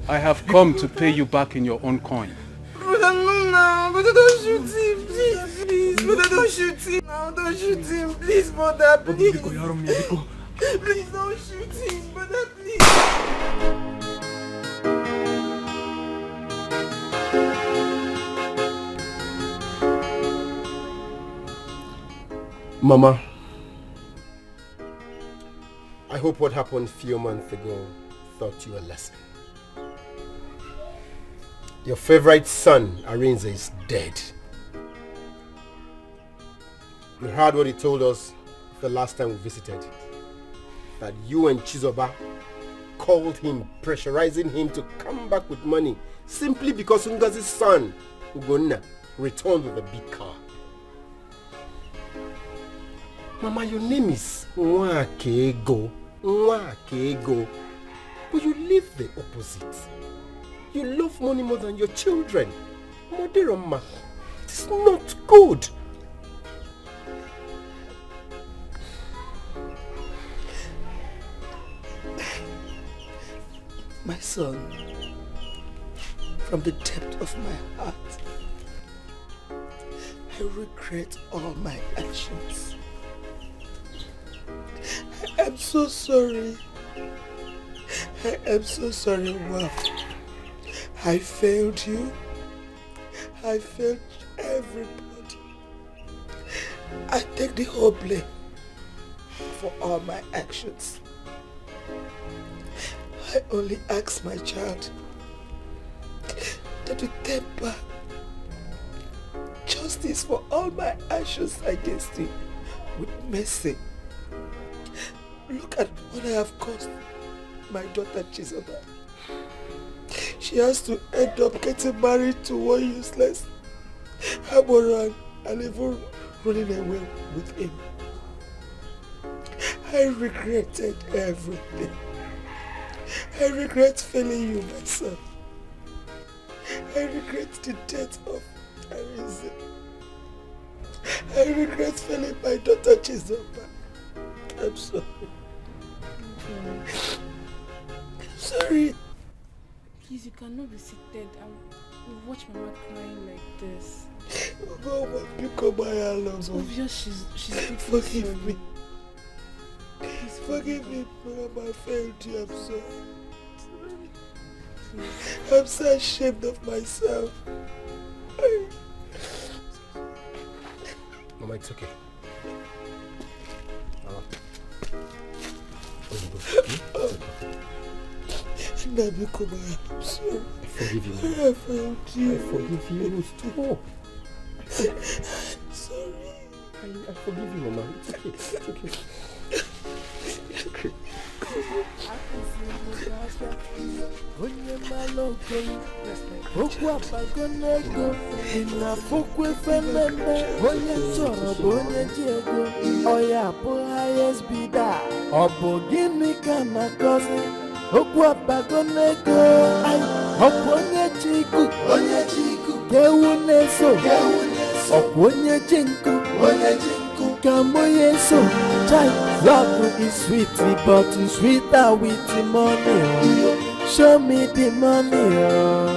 I have come to pay you back in your own coin. Brother, no, brother, don't shoot him, please, brother, don't shoot him now, don't shoot him, please, brother, please. Please don't shoot him, brother, please. Mama, I hope what happened a few months ago taught you a lesson. Your favorite son, Arinze, is dead. You heard what he told us the last time we visited. That you and Chizoba called him, pressurizing him to come back with money simply because Ngozi's son, Ugonna, returned with a big car. Mama, your name is Nwakego. Nwakego. But you live the opposite. You love money more than your children. Moderoma, it is not good. My son, from the depth of my heart, I regret all my actions. I am so sorry. I am so sorry, Wow. I failed you. I failed everybody. I take the whole blame for all my actions. I only ask my child that to temper justice for all my actions against you with mercy. Look at what I have caused my daughter Chizoba. She has to end up getting married to one useless Haboran and even running away with him. I regretted everything. I regret failing you, my son. I regret the death of Arinze. I regret failing my daughter Chizoba. I'm sorry. I'm sorry. Please, you cannot be seated and watch Mama crying like this. Oh, It's obvious she's forgive me. Please forgive me, Mama. I failed you. I'm sorry. I'm so ashamed of myself. Mama, it's okay. Nabikuma, I'm sorry. I forgive you, Mama. I failed you. I forgive you. Stop. Sorry. I forgive you, Mama. It's okay. It's okay. It's okay. Onye maloko, okwu abagonego, inafukwe feneme, onye chọrọ bụ onye ji ego, ọya bụ highest bidder, ọ bụ gịnị ka na-akọzi, okwu abagonego, ọ bụ onye ji iku, ka ewu na-eso, ọ bụ onye ji nkụ, ka mụ ya eso, chai, love is sweet, but it's sweeter with the money, oh. Show me the money, oh.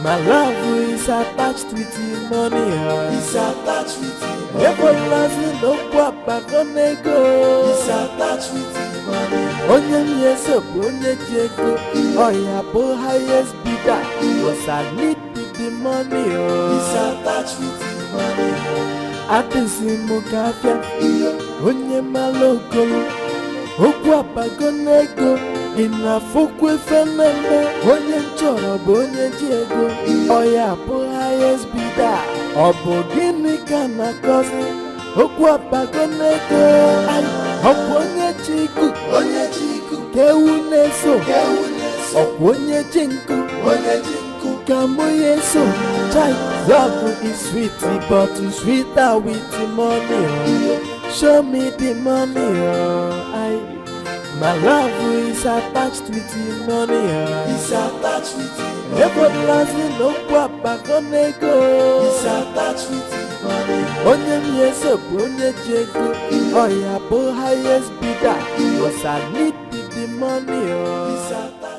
My love is attached with the money, oh. It's attached with the money. Everlasting no guapa conego. It's attached with the money. Onye myeso onye jego. Oh yeah, bo highest bidder. Cause I need the money, oh. It's attached with the money. Atisi mukafia. Onye malogolo. Okwu abagonego. Inafukwe feneme. Onye nchọrọ bụ onye ji ego. Oya bụ highest bidder. Ọ bụ gịnị ka na-akọzi? Okwu abagonego. Ọ bụ onye ji iku. Ka ewu na-eso. Ọ bụ onye ji nkụ. Ka mụ ya eso. Chai, love is sweet, but it's sweeter with the money, oh. Show me the money, oh. My love is attached with the money, oh. It's attached with the money. Everlasting no guapa conego. It's attached with the money. Onye myeso onye jego. Oh yeah, bo highest bidder. Cause I need the money, oh. It's attached.